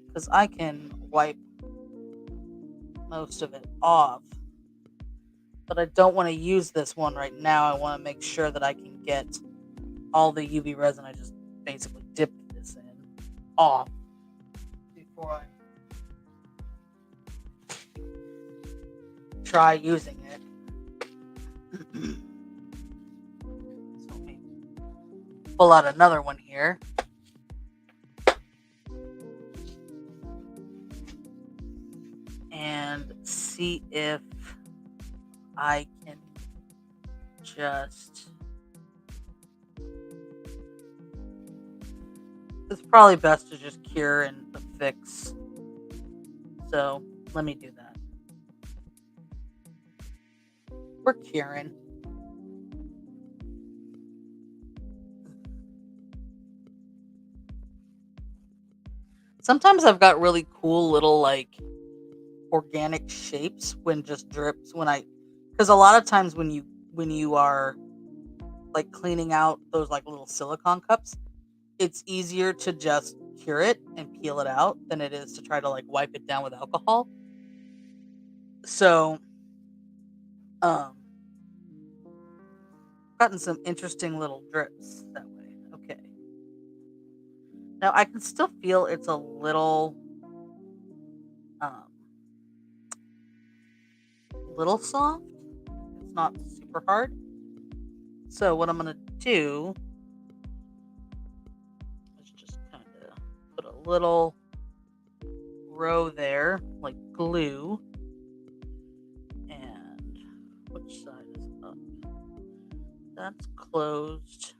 because I can wipe most of it off. But I don't want to use this one right now. I want to make sure that I can get all the UV resin I just basically dipped this in off before I try using it. So let me pull out another one here. And see if I can just... It's probably best to just cure and affix. So let me do that. We're curing. Sometimes I've got really cool little like organic shapes when just drips because a lot of times when you are like cleaning out those like little silicone cups, it's easier to just cure it and peel it out than it is to try to like wipe it down with alcohol. So gotten some interesting little drips that way. Okay. Now I can still feel it's a little soft. It's not super hard. So what I'm gonna do is just kind of put a little row there, like glue. And which side is up? That's closed.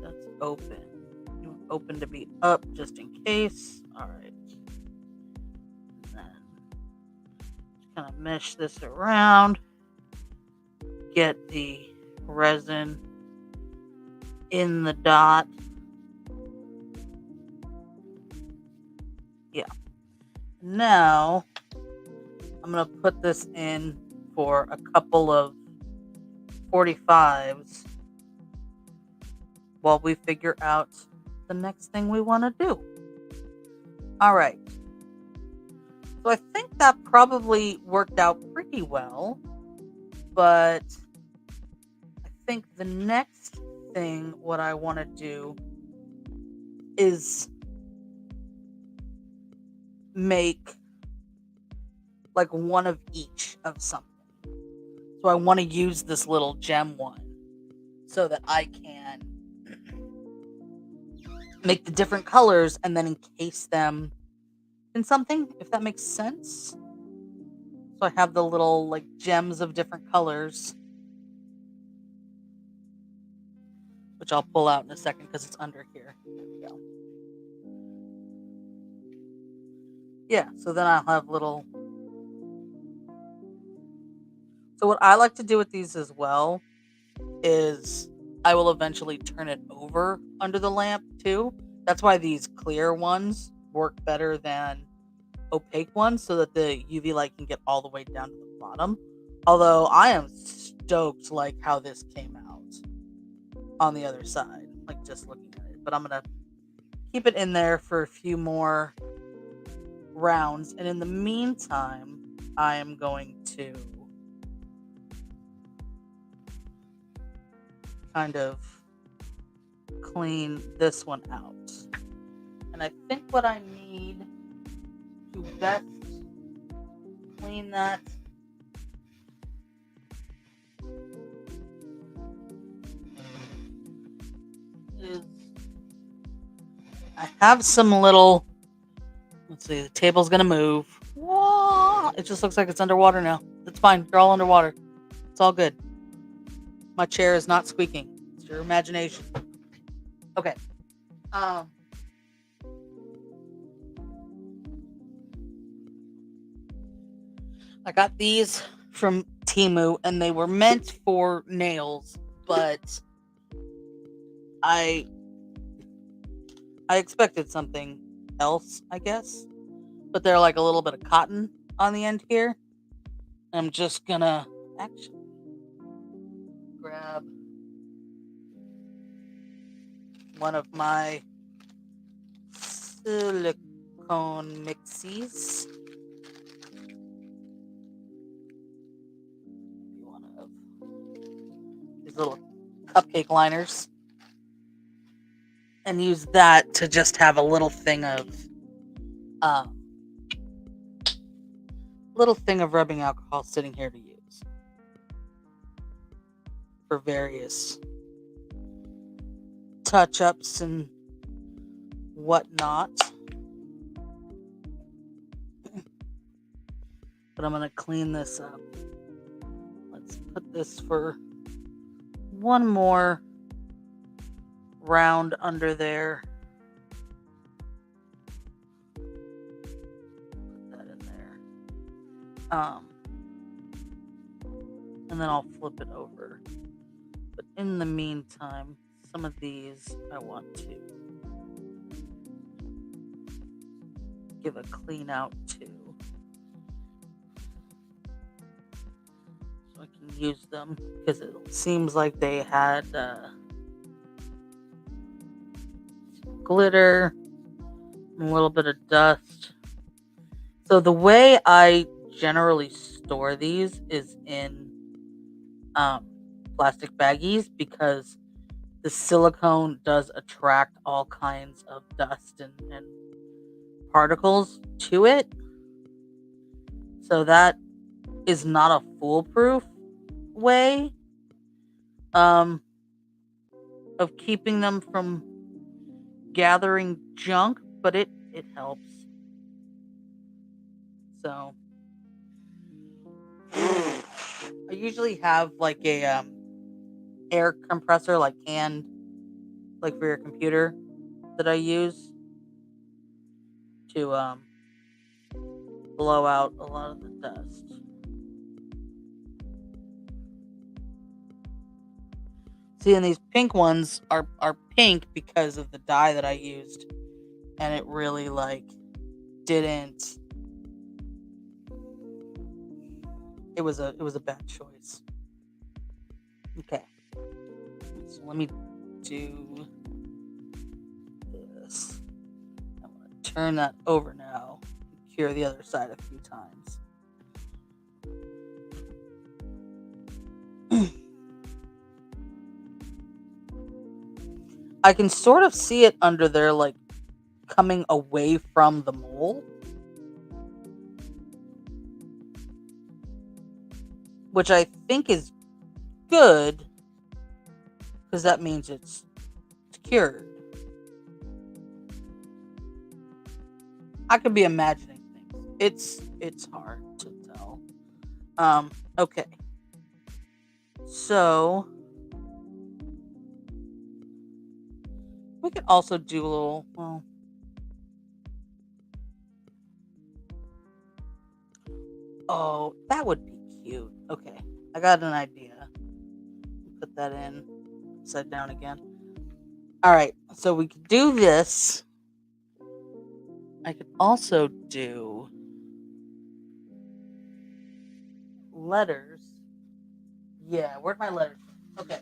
That's open. You want open to be up just in case. All right. And then just kind of mesh this around. Get the resin in the dot. Yeah. Now I'm going to put this in for a couple of 45s while we figure out the next thing we want to do. All right. So I think that probably worked out pretty well, but I think the next thing what I want to do is make like one of each of something. So I want to use this little gem one so that I can make the different colors and then encase them in something, if that makes sense. So I have the little like gems of different colors, which I'll pull out in a second because it's under here. There we go. Yeah, so then I'll have little... So what I like to do with these as well is I will eventually turn it over under the lamp too. That's why these clear ones work better than opaque ones, so that the UV light can get all the way down to the bottom. Although I am stoked like how this came out on the other side, like just looking at it. But I'm gonna keep it in there for a few more rounds, and in the meantime, I am going to kind of clean this one out. And I think what I need to best clean that is I have some little, let's see, the table's gonna move. Whoa, it just looks like it's underwater now. It's fine. They're all underwater. It's all good. My chair is not squeaking. It's your imagination. Okay. I got these from Temu, and they were meant for nails, but I expected something else, I guess. But they're like a little bit of cotton on the end here. I'm just gonna actually grab one of my silicone mixies. One of these little cupcake liners. And use that to just have a little thing of rubbing alcohol sitting here to use for various touch-ups and whatnot. But I'm gonna clean this up. Let's put this for one more round under there. Put that in there. And then I'll flip it over. But in the meantime, some of these I want to give a clean out too. So I can use them, because it seems like they had glitter, and a little bit of dust. So the way I generally store these is in plastic baggies, because the silicone does attract all kinds of dust and particles to it. So that is not a foolproof way of keeping them from gathering junk, but it helps. So I usually have like a air compressor, like hand, like for your computer, that I use to blow out a lot of the dust. See, and these pink ones are pink because of the dye that I used, and it really didn't. It was a bad choice. Okay, so let me do this. I'm gonna turn that over now. Cure the other side a few times. I can sort of see it under there, like coming away from the mole, which I think is good, because that means it's cured. I could be imagining things. It's hard to tell. Okay. So we could also do a little, well, oh, that would be cute. Okay, I got an idea. put that in upside down again. All right, so we could do this. I could also do letters. Yeah, where'd my letters go? Okay.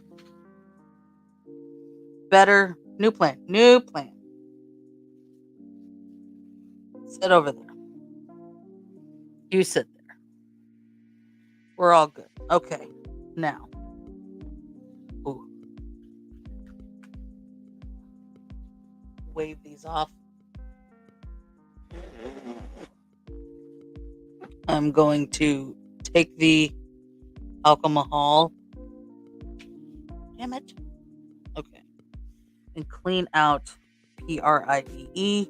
Better. New plan. New plan. Sit over there. You sit there. We're all good. Okay. Now. Ooh. Wave these off. I'm going to take the alcohol. Damn it. Okay. And clean out PRIDE.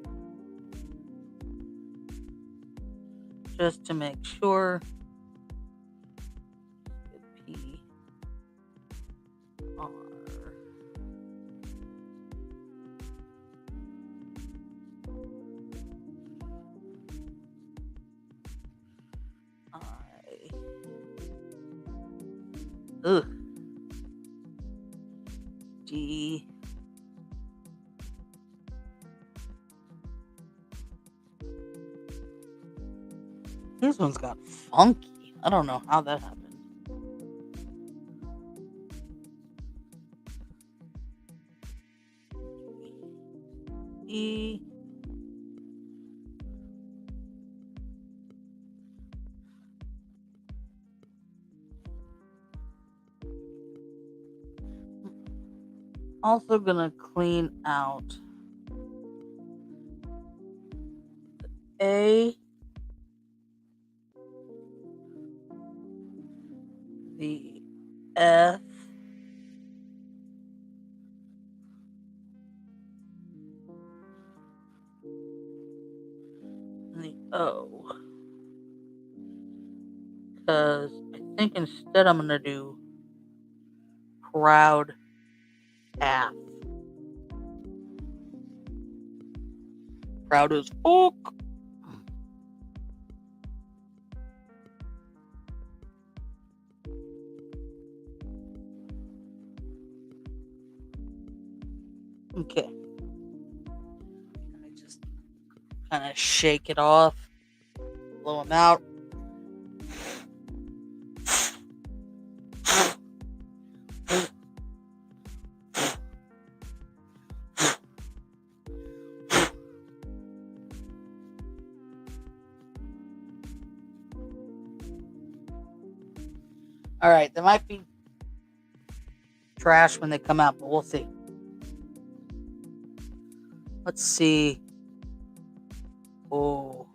Just to make sure. P R I. Ugh. D. This one's got funky. I don't know how that happened. E. Also gonna clean out A, the F, and the O. Because I think instead I'm gonna do proud half. Proud as fuck. Okay. Let me just kind of shake it off. Blow them out. All right, there might be trash when they come out, but we'll see. Let's see. Oh.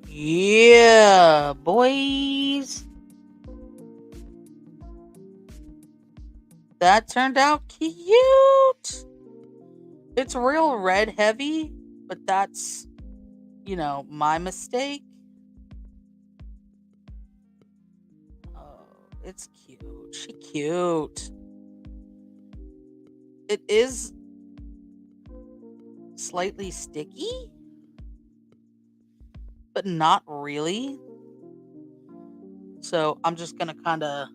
Yeah, boys. That turned out cute. It's real red heavy, but that's, my mistake. Oh, it's cute. She cute. It is slightly sticky, but not really. So I'm just gonna kind of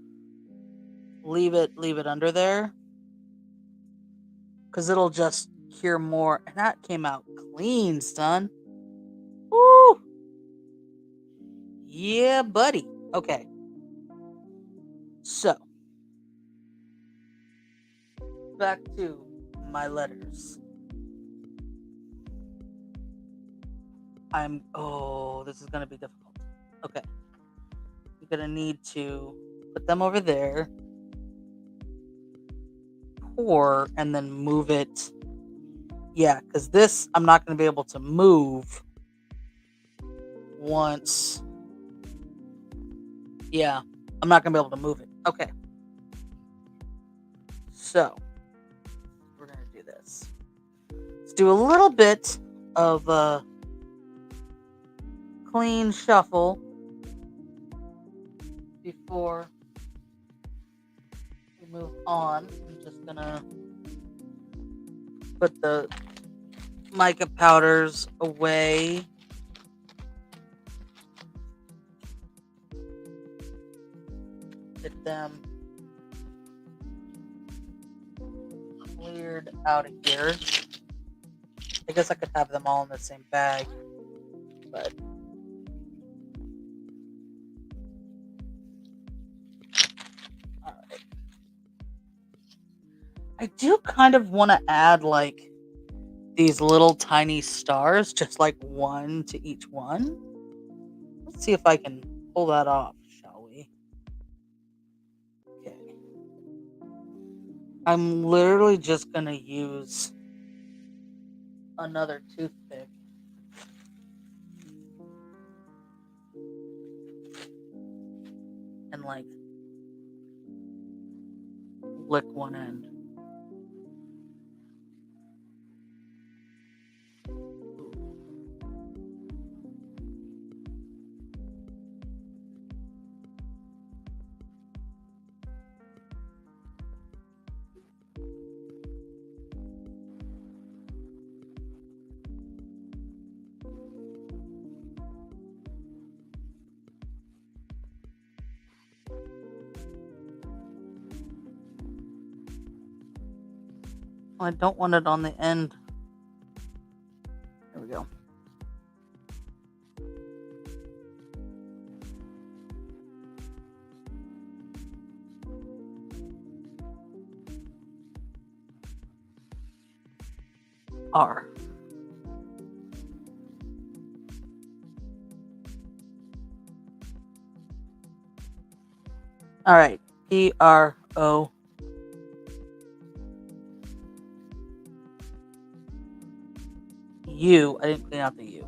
leave it under there, because it'll just cure more. And that came out clean, son. Woo! Yeah, buddy. Okay. So, back to my letters. This is going to be difficult. Okay. You're going to need to put them over there. Pour, and then move it. Yeah, because this, I'm not going to be able to move once. Yeah, I'm not going to be able to move it. Okay. So, we're going to do this. Let's do a little bit of a clean shuffle before we move on. I'm just going to put the mica powders away. get them cleared out of here. I guess I could have them all in the same bag, but alright. I do kind of want to add like these little tiny stars, just like one to each one. Let's see if I can pull that off, shall we? Okay. I'm literally just going to use another toothpick and like lick one end. I don't want it on the end. There we go. R. All right. P-R-O. U. I didn't clean out the U.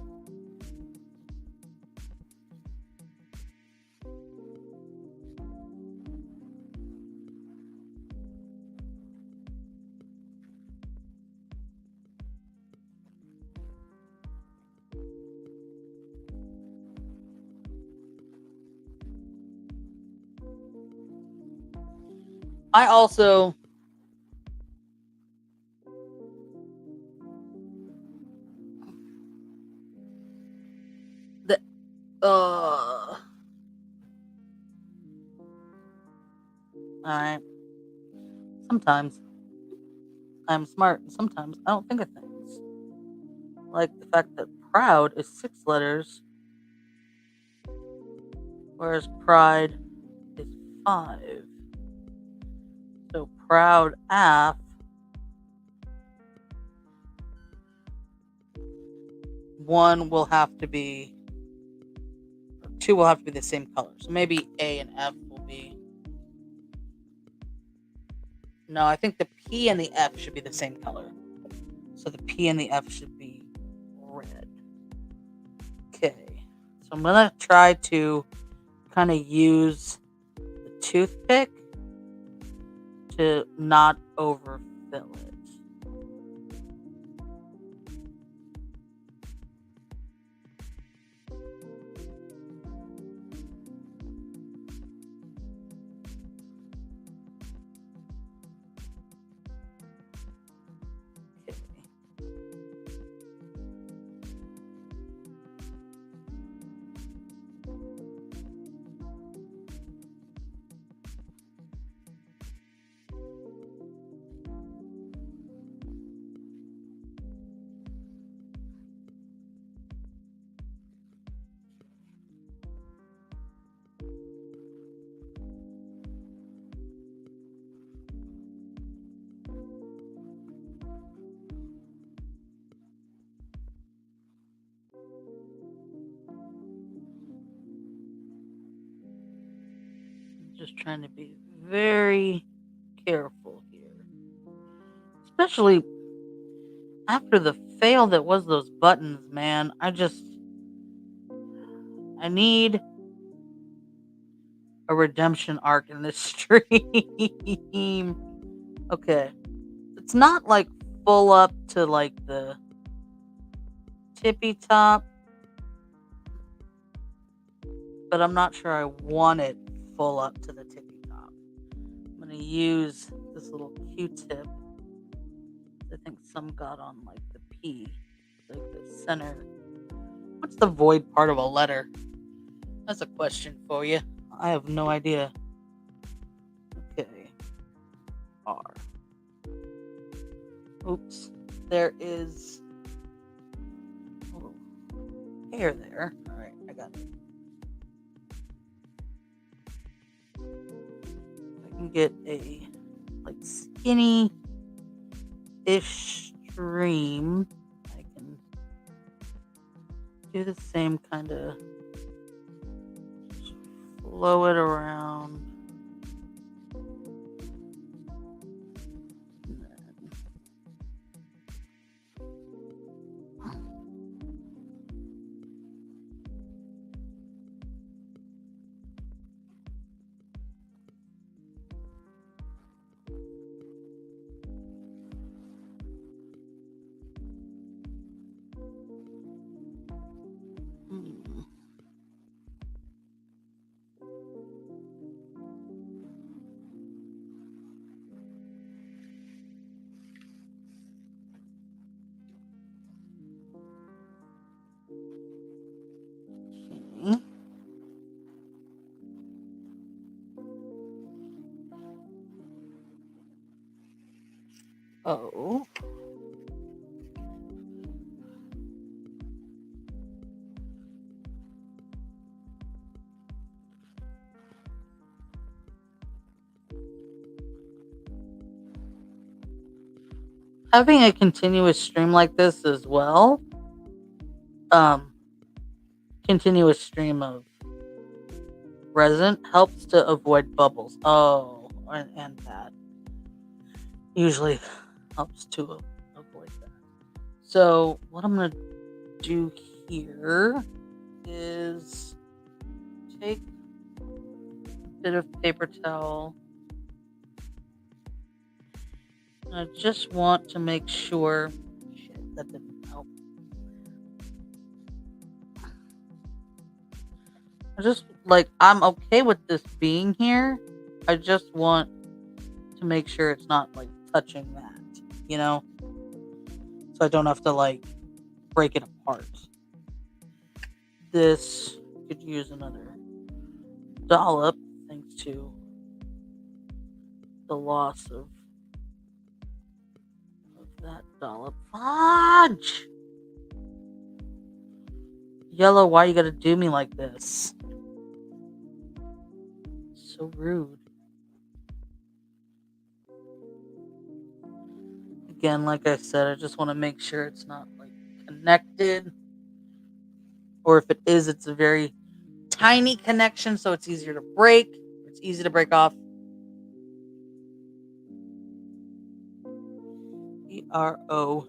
I also the alright. Sometimes I'm smart and sometimes I don't think of things. Like the fact that proud is 6 letters, whereas pride is 5. So proud af. One will have to be, or two will have to be the same color. So maybe A and F will be. No, I think the P and the F should be the same color. So the P and the F should be red. Okay. So I'm going to try to kind of use the toothpick to not overfill it. Just trying to be very careful here. Especially after the fail that was those buttons, man. I need a redemption arc in this stream. Okay. It's not like full up to like the tippy top, but I'm not sure I want it full up to the tippy top. I'm going to use this little Q-tip. I think some got on like the P, like the center. What's the void part of a letter? That's a question for you. I have no idea. Oops. There is a little hair there. All right, I got it. I can get a like skinny-ish stream. I can do the same kind of flow it around. Okay. Oh. Having a continuous stream like this as well, um, continuous stream of resin helps to avoid bubbles. Oh, and that usually helps to avoid that. So what I'm gonna do here is take a bit of paper towel. I just want to make sure. Shit, that didn't help. I'm okay with this being here. I just want to make sure it's not like touching that, you know? So I don't have to like break it apart. This could use another dollop thanks to the loss of that dollop. Fudge! Yellow, why you gotta do me like this? So rude. Again, like I said, I just want to make sure it's not like connected. Or if it is, it's a very tiny connection, so it's easier to break. It's easy to break off. Crou.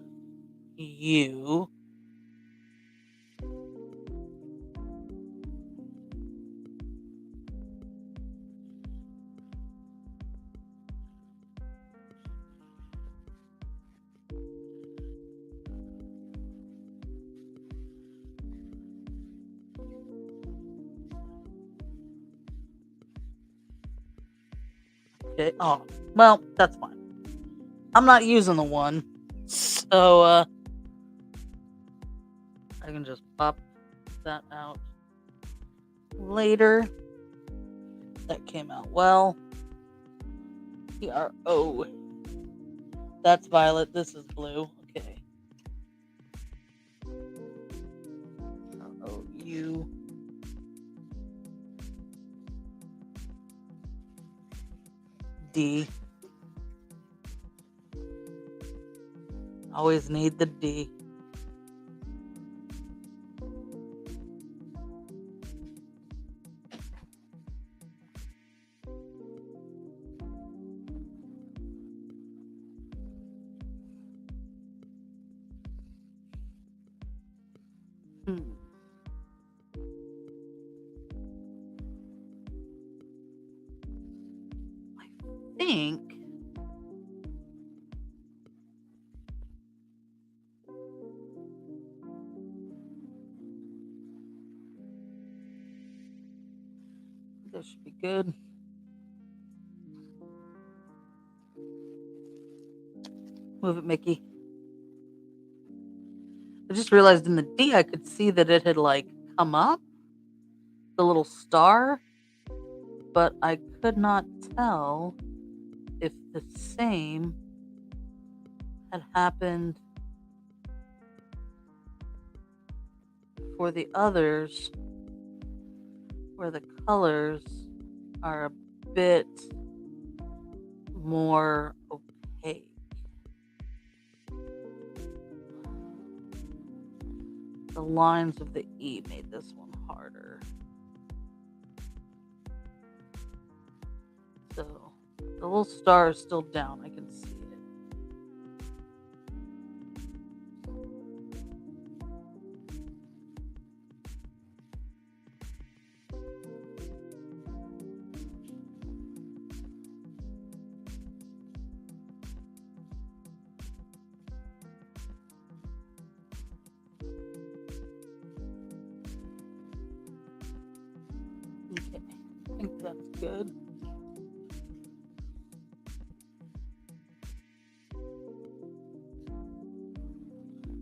Okay. Oh, well, that's fine. I'm not using the one, so I can just pop that out later. That came out well. Pro. That's violet. This is blue. Okay. Crou. D. Always need the D. I think this should be good. Move it, Mickey. I just realized in the D I could see that it had like come up, the little star, but I could not tell if the same had happened for the others, where the colors are a bit more opaque. The lines of the E made this one harder. So the little star is still down. I can see it. Okay, I think that's good.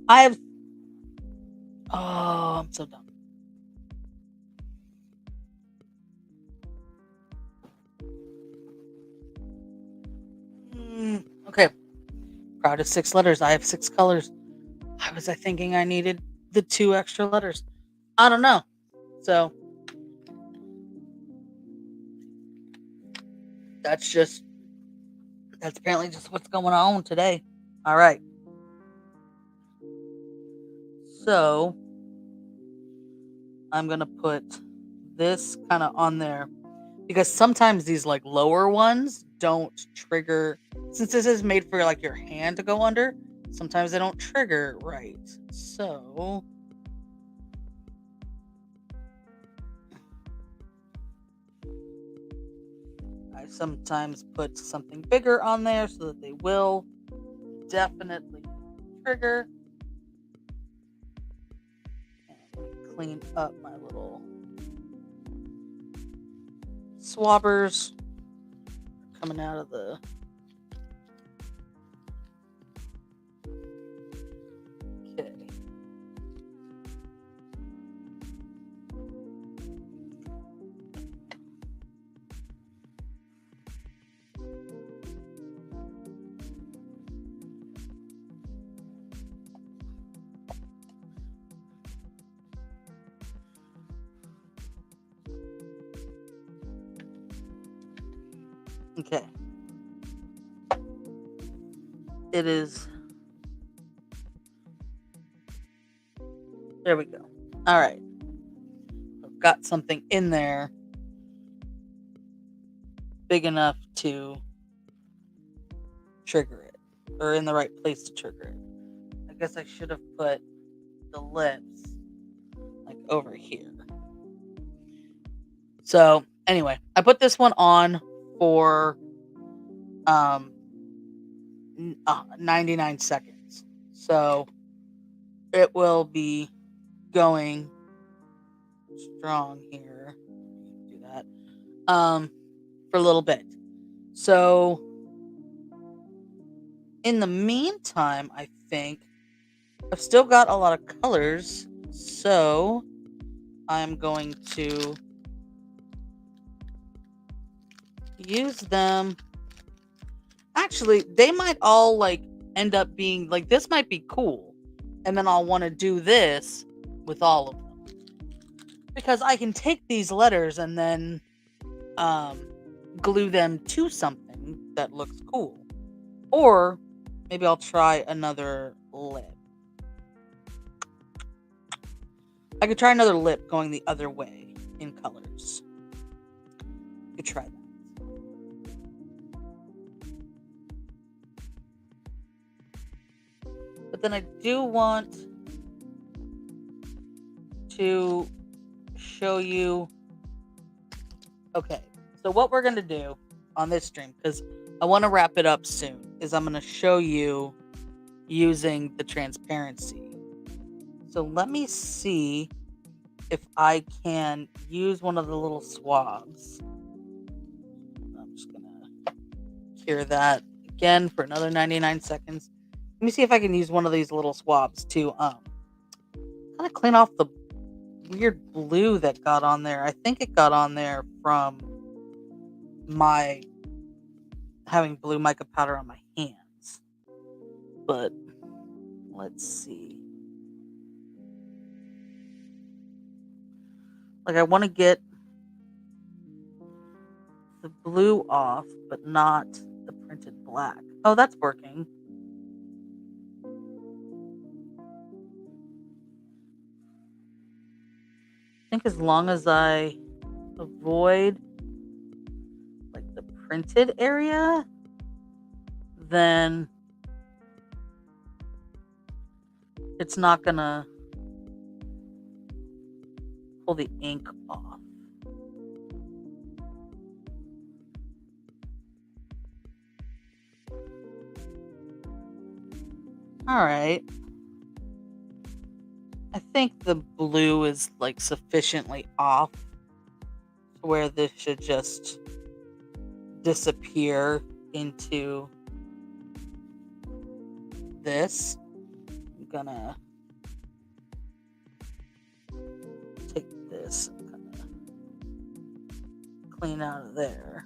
I have. Oh, I'm so dumb. Okay. Crowd is 6 letters. I have 6 colors. Why was I thinking I needed the 2 extra letters? I don't know. So that's apparently just what's going on today. All right. So I'm going to put this kind of on there because sometimes these like lower ones don't trigger, since this is made for like your hand to go under, sometimes they don't trigger right. So I sometimes put something bigger on there so that they will definitely trigger. And clean up my little swabbers coming out of the okay. Okay. It is. There we go. All right. I've got something in there big enough to trigger it, or in the right place to trigger it. I guess I should have put the lips like over here. So anyway, I put this one on for 99 seconds. So it will be going strong here. Do that. For a little bit. So in the meantime, I think I've still got a lot of colors. So I'm going to use them. Actually, they might all like end up being like, this might be cool. And then I'll want to do this with all of them. Because I can take these letters and then glue them to something that looks cool. Or maybe I'll try another lip. I could try another lip going the other way in colors. You could try that. But then I do want to show you. Okay, so what we're going to do on this stream, because I want to wrap it up soon, is I'm going to show you using the transparency. So let me see if I can use one of the little swabs. I'm just going to cure that again for another 99 seconds. Let me see if I can use one of these little swabs to kind of clean off the weird blue that got on there. I think it got on there from my having blue mica powder on my hands. but let's see. Like, I want to get the blue off, but not the printed black. Oh, that's working. I think as long as I avoid like the printed area, then it's not gonna pull the ink off. All right. I think the blue is like sufficiently off to where this should just disappear into this. I'm gonna take this and kind of clean out of there.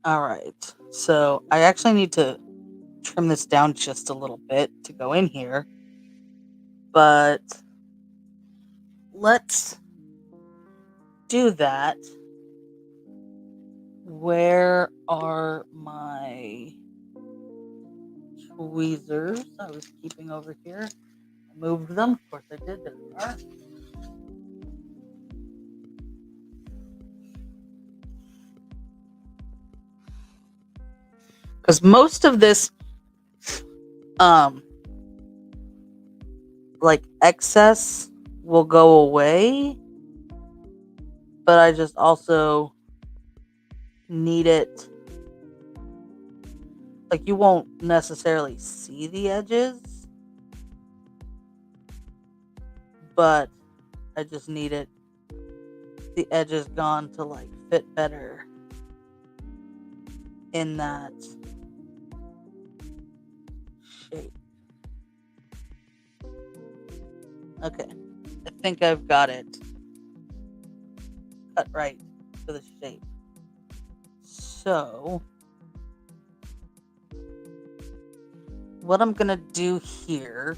All right, so I actually need to trim this down just a little bit to go in here, but let's do that. Where are my tweezers I was keeping over here? I moved them. Of course I did. There they are. Because most of this like excess will go away, but I just also need it, like, you won't necessarily see the edges, but I just need it, the edges gone, to like fit better in that shape. Okay, I think I've got it cut right to the shape. So what I'm gonna do here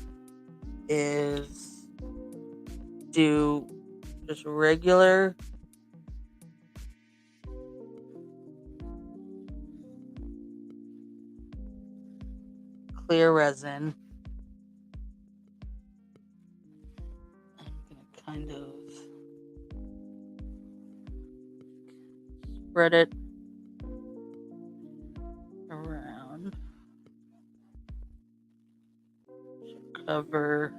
is do just regular clear resin. I'm gonna kind of spread it around to cover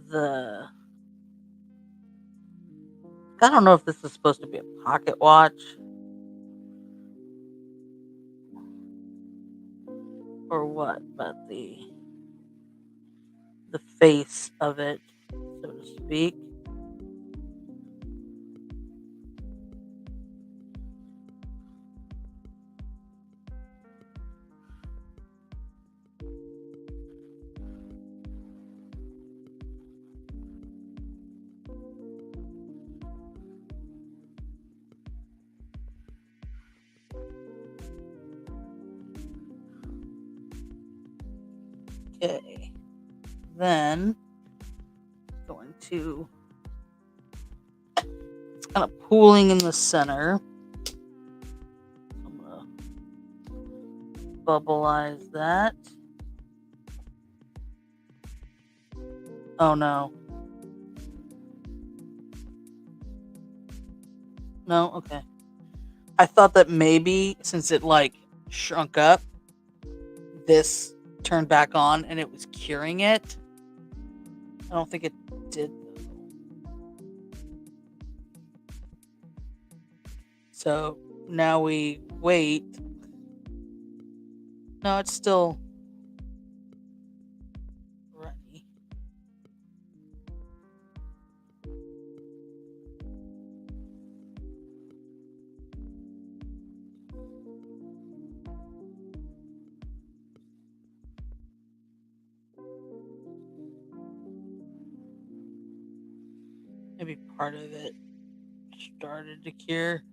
the, I don't know if this is supposed to be a pocket watch or what, but the face of it, so to speak. Okay, then going to, it's kind of pooling in the center. I'm gonna bubbleize that. Oh no. No, okay. I thought that maybe since it like shrunk up, this turned back on and it was curing it. I don't think it did though. So now we wait. No, it's still runny. Maybe part of it started to cure.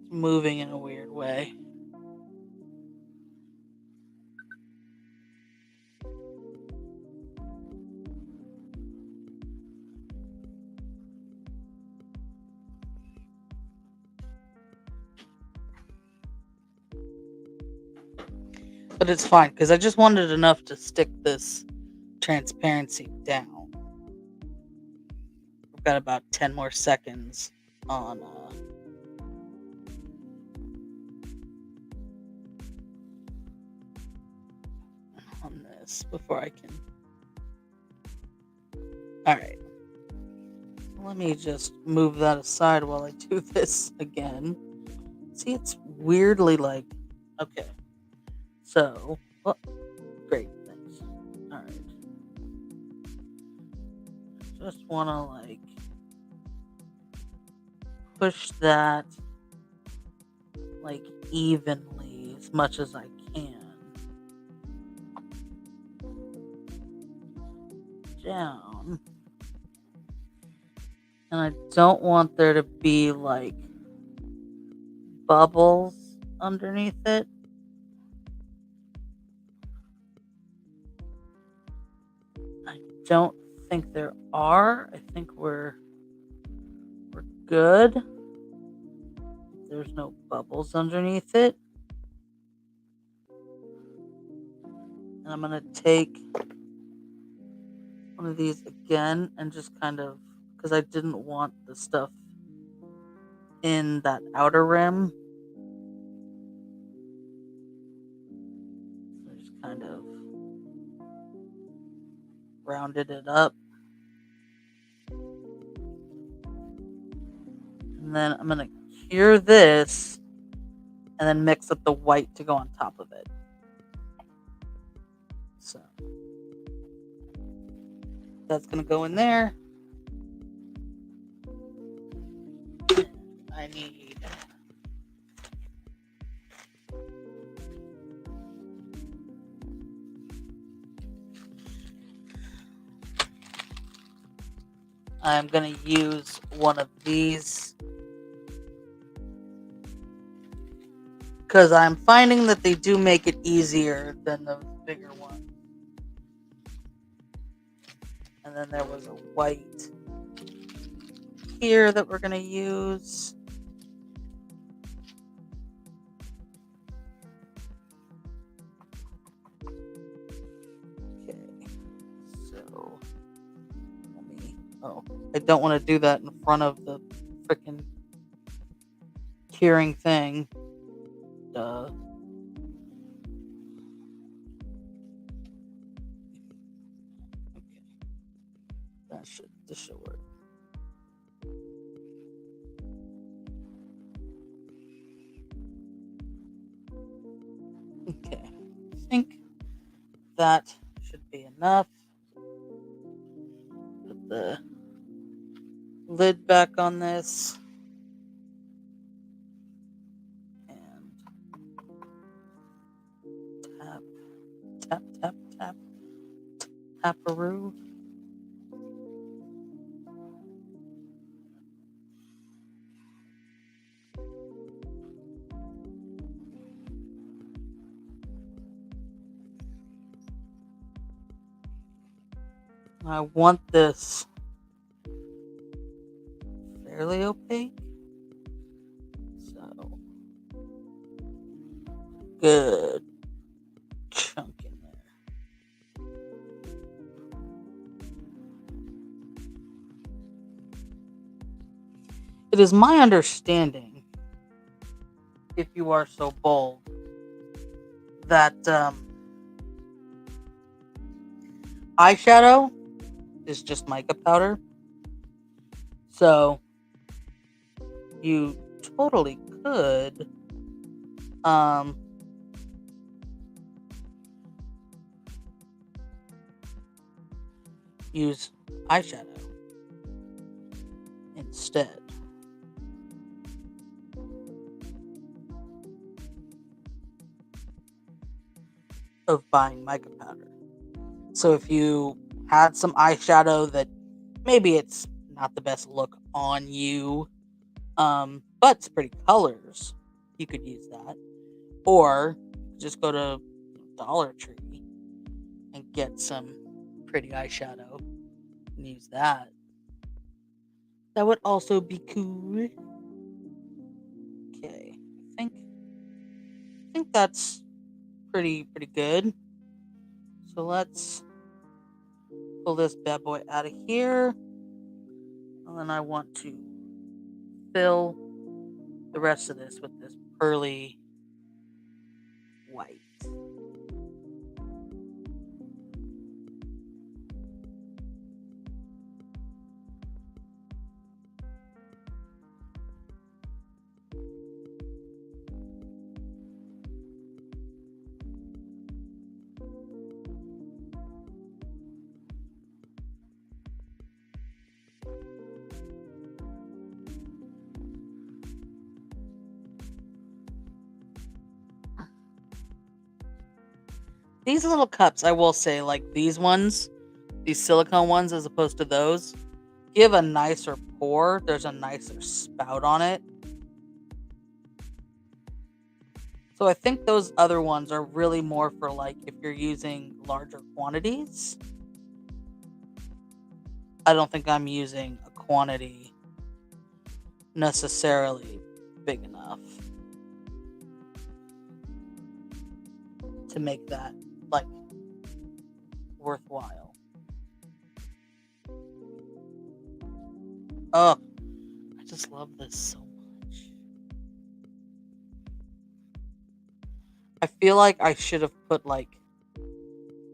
It's moving in a weird way. But it's fine because I just wanted enough to stick this transparency down. I've got about 10 more seconds on this before I can. All right. Let me just move that aside while I do this again. See, it's weirdly like, okay. So, oh, great, thanks. All right. Just want to like push that like evenly as much as I can down. And I don't want there to be like bubbles underneath it. I don't think there are. I think we're good. There's no bubbles underneath it. And I'm going to take one of these again and just kind of, because I didn't want the stuff in that outer rim. So just kind of rounded it up. And then I'm going to cure this and then mix up the white to go on top of it. So that's going to go in there. I need I'm going to use one of these because I'm finding that they do make it easier than those bigger ones. And then there was a white here that we're going to use. Okay. So, I don't want to do that in front of the freaking curing thing. Duh. Okay. This should work. Okay. I think that should be enough. Put the lid back on this. And tap, tap, tap, taparoo. I want this fairly opaque. So, good chunk in there. It is my understanding, if you are so bold, that eyeshadow is just mica powder. So you totally could use eyeshadow instead of buying mica powder. So if you had some eyeshadow that maybe it's not the best look on you, but it's pretty colors, you could use that. Or just go to Dollar Tree and get some pretty eyeshadow and use that. That would also be cool. Okay, I think that's pretty good. So let's pull this bad boy out of here. And then I want to fill the rest of this with this pearly white. These little cups, I will say, like these ones, these silicone ones as opposed to those, give a nicer pour. There's a nicer spout on it. So I think those other ones are really more for like if you're using larger quantities. I don't think I'm using a quantity necessarily big enough to make that like worthwhile. Oh, I just love this so much. I feel like I should have put like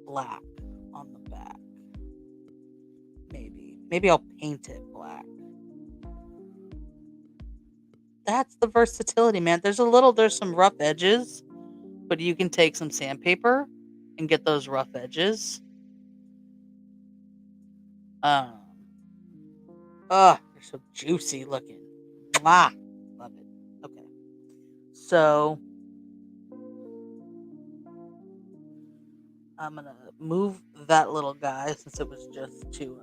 black on the back. Maybe I'll paint it black. That's the versatility, man. There's some rough edges, but you can take some sandpaper and get those rough edges. Um, they're so juicy looking. Mwah! Love it. Okay. So I'm gonna move that little guy since it was just to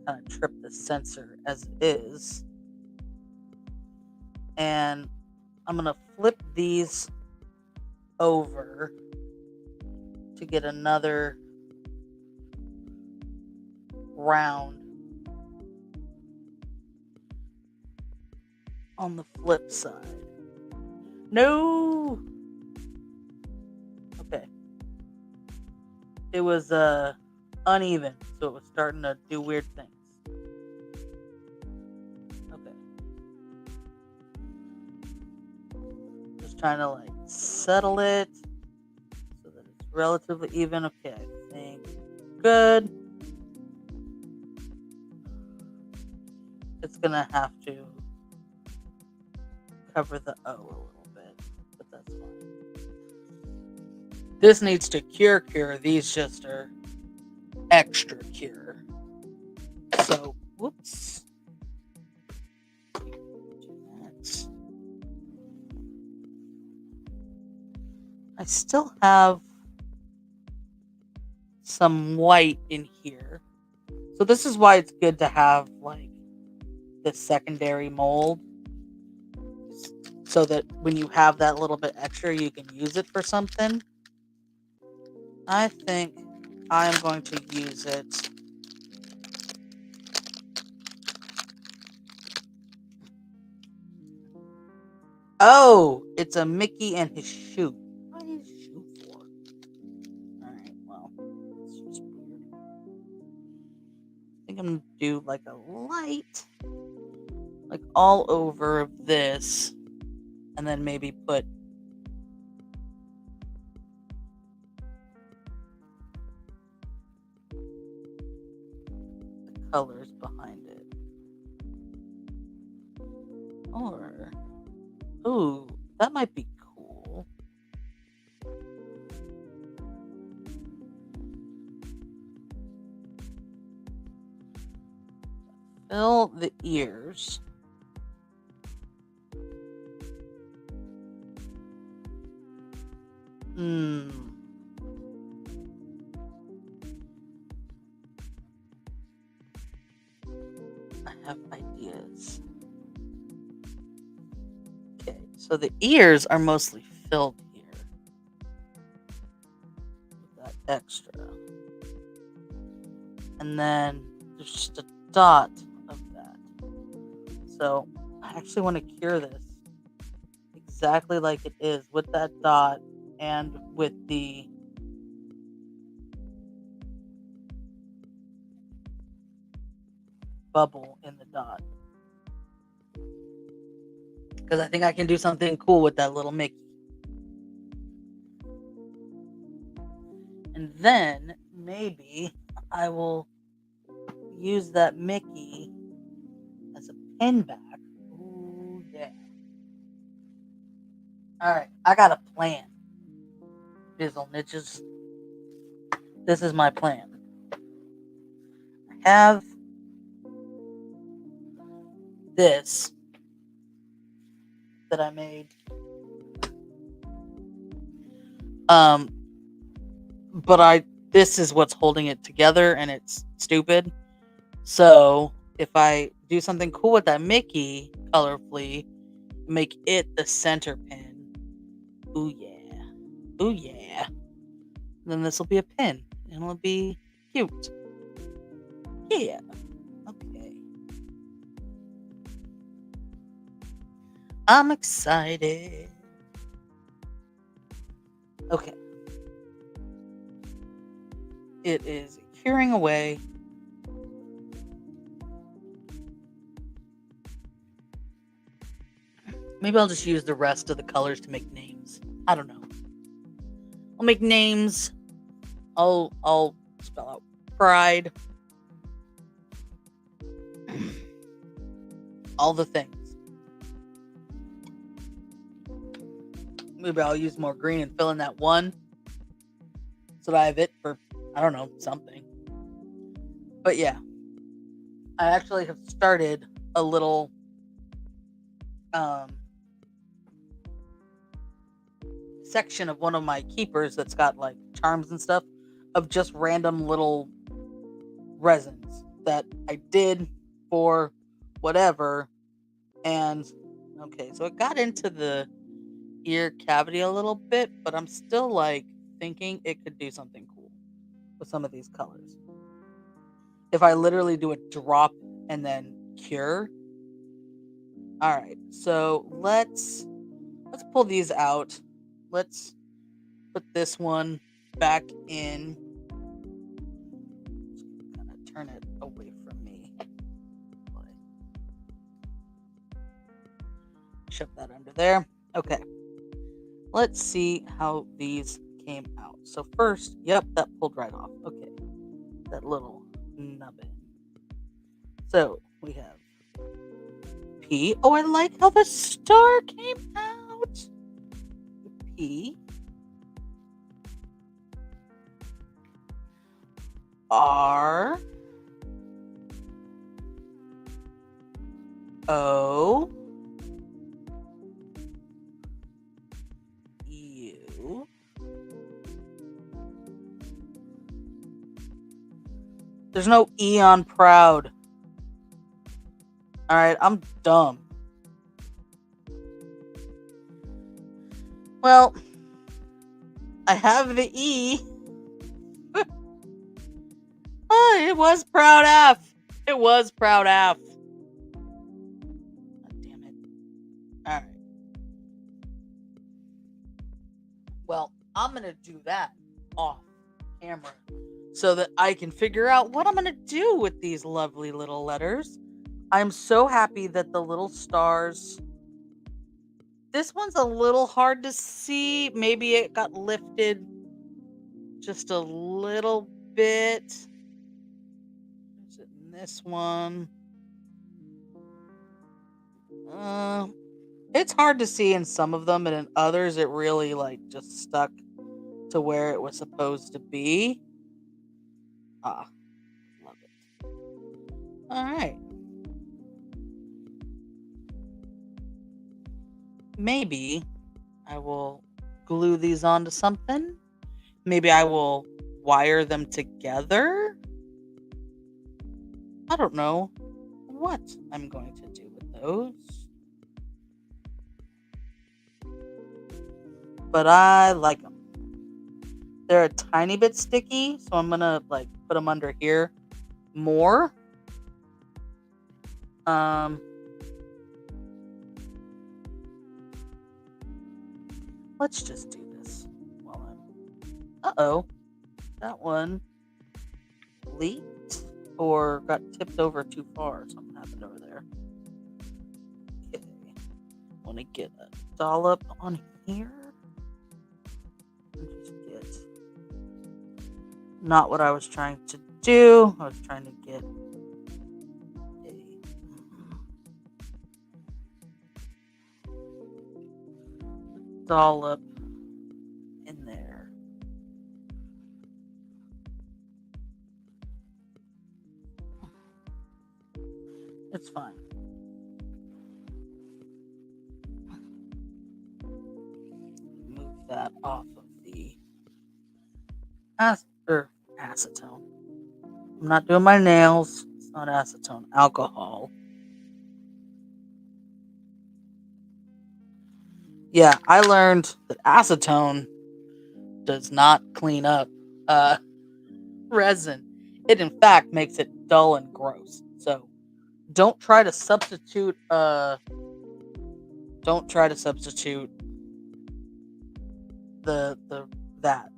kind of trip the sensor as it is. And I'm gonna flip these over to get another round on the flip side. No! Okay. It was uneven, so it was starting to do weird things. Okay. Just trying to like settle it so that it's relatively even. Okay, I think good. It's gonna have to cover the O a little bit, but that's fine. This needs to cure. These just are extra cure. So, whoops. I still have some white in here. So this is why it's good to have like the secondary mold, so that when you have that little bit extra, you can use it for something. I think I'm going to use it Oh, it's a Mickey and his shoe. What is his shoe for? Alright, well, it's just weird. I think I'm gonna do like a light, like all over this, and then maybe put colors behind it. Or, ooh, that might be cool. Fill the ears. I have ideas. Okay, so the ears are mostly filled here with that extra. And then there's just a dot of that. So I actually want to cure this exactly like it is with that dot and with the bubble in the dot. Because I think I can do something cool with that little Mickey. And then maybe I will use that Mickey as a pin back. Ooh, yeah. Alright, I got a plan. Bizzle Niches. This is my plan. I have this that I made. But this is what's holding it together, and it's stupid. So if I do something cool with that Mickey colorfully, make it the center pin. Ooh yeah. Ooh yeah. Then this will be a pin, and it'll be cute. Yeah. Okay. I'm excited. Okay. It is curing away. Maybe I'll just use the rest of the colors to make names. I don't know. I'll make names. I'll spell out pride. All the things. Maybe I'll use more green and fill in that one so that I have it for, I don't know, something. But yeah, I actually have started a little section of one of my keepers that's got like charms and stuff of just random little resins that I did for whatever. And okay, so it got into the ear cavity a little bit, but I'm still like thinking it could do something cool with some of these colors. If I literally do a drop and then cure. All right, so let's pull these out. Let's put this one back in. Just kind of turn it away from me. Shove that under there. Okay. Let's see how these came out. So first, yep, that pulled right off. Okay. That little nubbin. So we have P. Oh, I like how the star came out. P. R. O. U. There's no E on proud. Alright, I'm dumb. Well, I have the E. Oh, it was proud F. It was proud F. God damn it. Alright. Well, I'm going to do that off camera so that I can figure out what I'm going to do with these lovely little letters. I'm so happy that the little stars... This one's a little hard to see. Maybe it got lifted just a little bit. There's it in this one. It's hard to see in some of them, and in others it really like just stuck to where it was supposed to be. Ah, love it. All right. Maybe I will glue these onto something. Maybe I will wire them together. I don't know what I'm going to do with those, but I like them. They're a tiny bit sticky, so I'm gonna like put them under here more. Um, let's just do this while I'm. Uh-oh, that one leaked or got tipped over too far. Something happened over there. Okay, want to get a dollop on here. Just get not what I was trying to do. I was trying to get a dollop in there. It's fine. Move that off of the acetone. I'm not doing my nails. It's not acetone. Alcohol. Yeah, I learned that acetone does not clean up resin. It in fact makes it dull and gross. So don't try to substitute the that.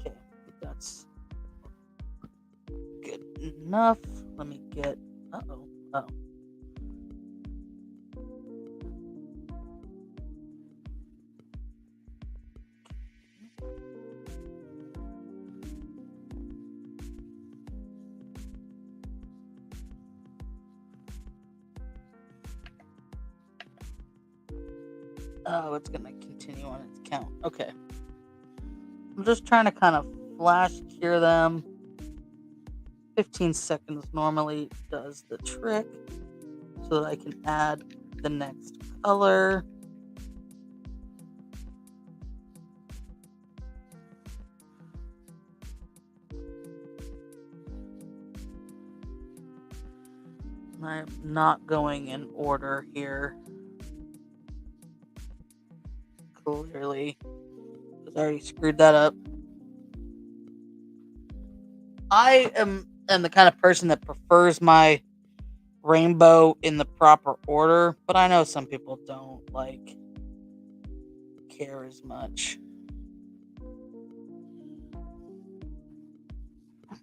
Okay, that's good enough. Let me get oh. Oh, it's gonna continue on its count. Okay. I'm just trying to kind of flash cure them. 15 seconds normally does the trick so that I can add the next color. I'm not going in order here. Clearly, because I already screwed that up. I am the kind of person that prefers my rainbow in the proper order, but I know some people don't like care as much. Okay.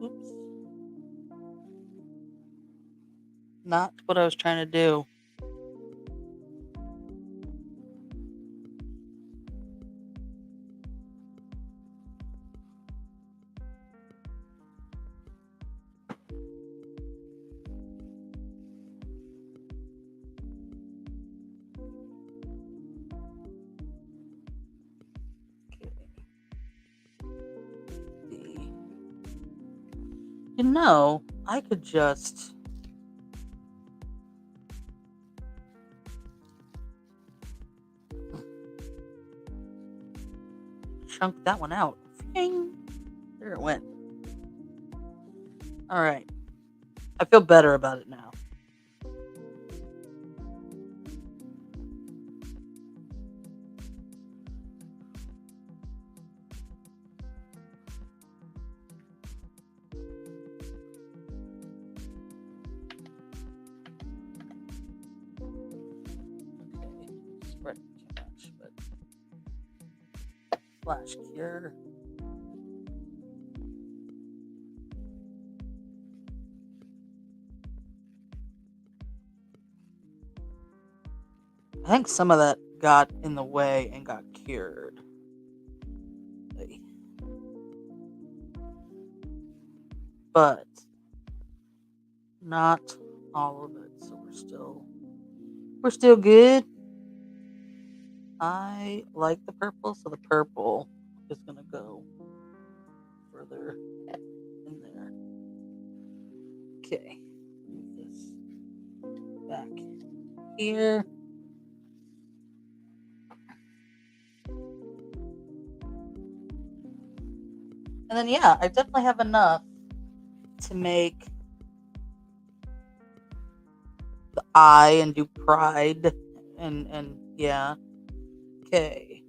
Oops. Not what I was trying to do. You know, I could just chunk that one out. Ding. There it went. All right. I feel better about it now. Spread too much, but flash cure. I think some of that got in the way and got cured. But not all of it. So we're still good. I like the purple, so the purple is gonna go further in there. Okay, move this back here. And then yeah, I definitely have enough to make the eye and do pride and yeah. Okay.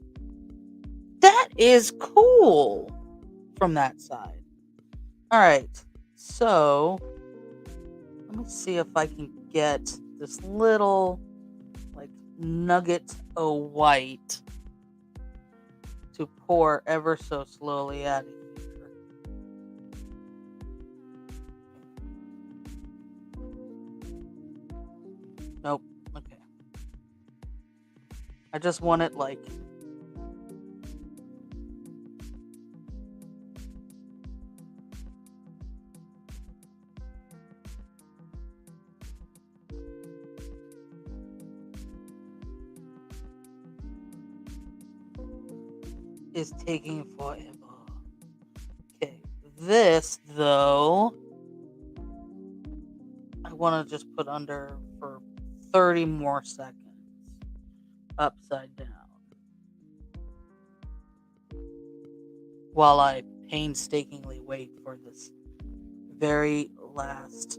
That is cool from that side. All right. So, let me see if I can get this little like nugget of white to pour ever so slowly out of here. Nope. Okay. I just want it like is taking forever. Okay. This though, I want to just put under for 30 more seconds. Upside down. While I painstakingly wait for this very last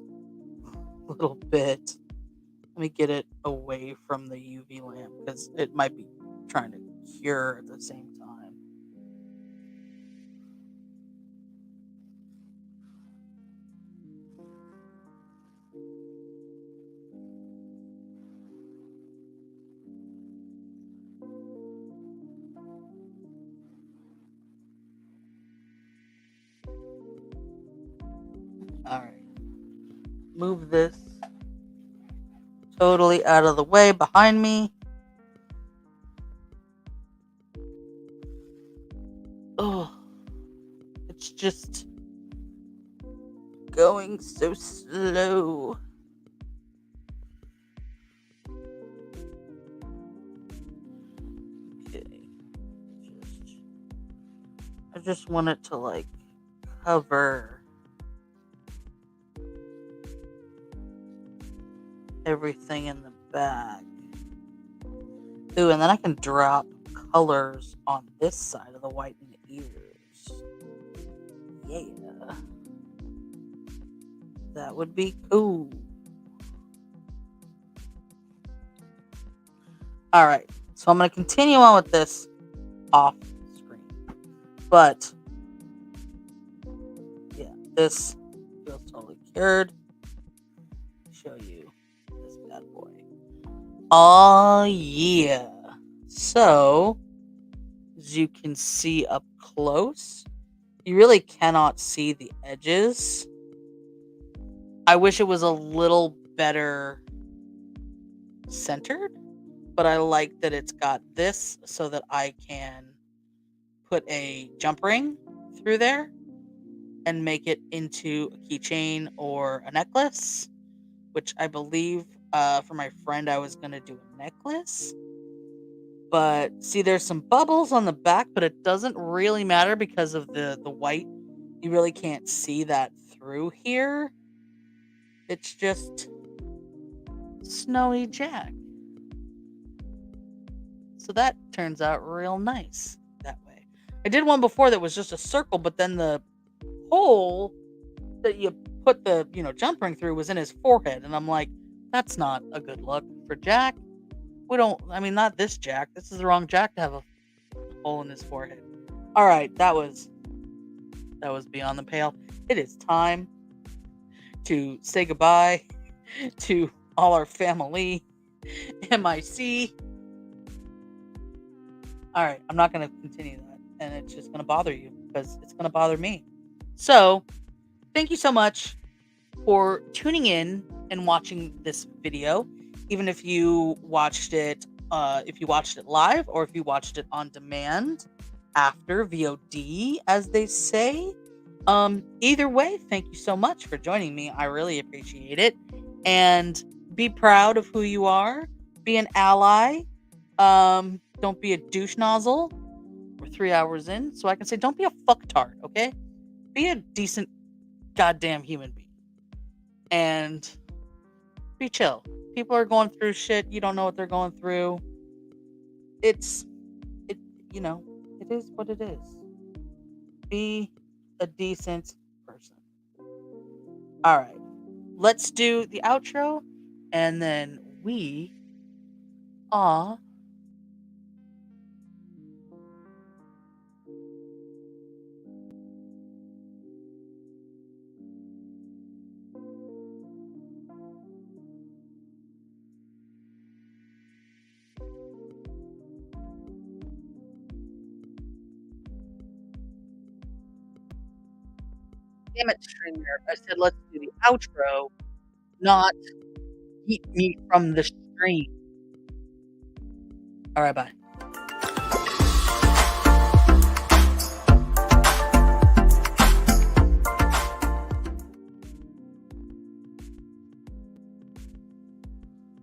little bit. Let me get it away from the UV lamp because it might be trying to cure at the same time. All right. Move this totally out of the way behind me. Oh, it's just going so slow. Okay. I just want it to like cover everything in the bag. Ooh, and then I can drop colors on this side of the white in the ears. Yeah. That would be cool. Alright, so I'm going to continue on with this off screen. But, yeah, this feels totally cured. Show you this bad boy. Oh, yeah. So, as you can see up close, you really cannot see the edges. I wish it was a little better centered, but I like that it's got this so that I can put a jump ring through there and make it into a keychain or a necklace, which I believe for my friend I was going to do a necklace. But see, there's some bubbles on the back, but it doesn't really matter because of the white. You really can't see that through here. It's just Snowy Jack. So that turns out real nice that way. I did one before that was just a circle, but then the hole that you put the, jump ring through was in his forehead. And I'm like, that's not a good look for Jack. Not this Jack. This is the wrong Jack to have a hole in his forehead. All right, that was beyond the pale. It is time to say goodbye to all our family. MIC. All right, I'm not going to continue that, and it's just going to bother you because it's going to bother me. So, thank you so much for tuning in and watching this video. Even if you watched it if you watched it live or if you watched it on demand after VOD, as they say. Either way, thank you so much for joining me. I really appreciate it. And be proud of who you are. Be an ally. Don't be a douche nozzle. We're 3 hours in, so I can say don't be a fucktard, okay? Be a decent goddamn human being. And be chill. People are going through shit. You don't know what they're going through. It's it you know, it is what it is. Be a decent person. All right. Let's do the outro and then we are damn it, streamer. I said let's do the outro, not keep me from the stream. All right, bye.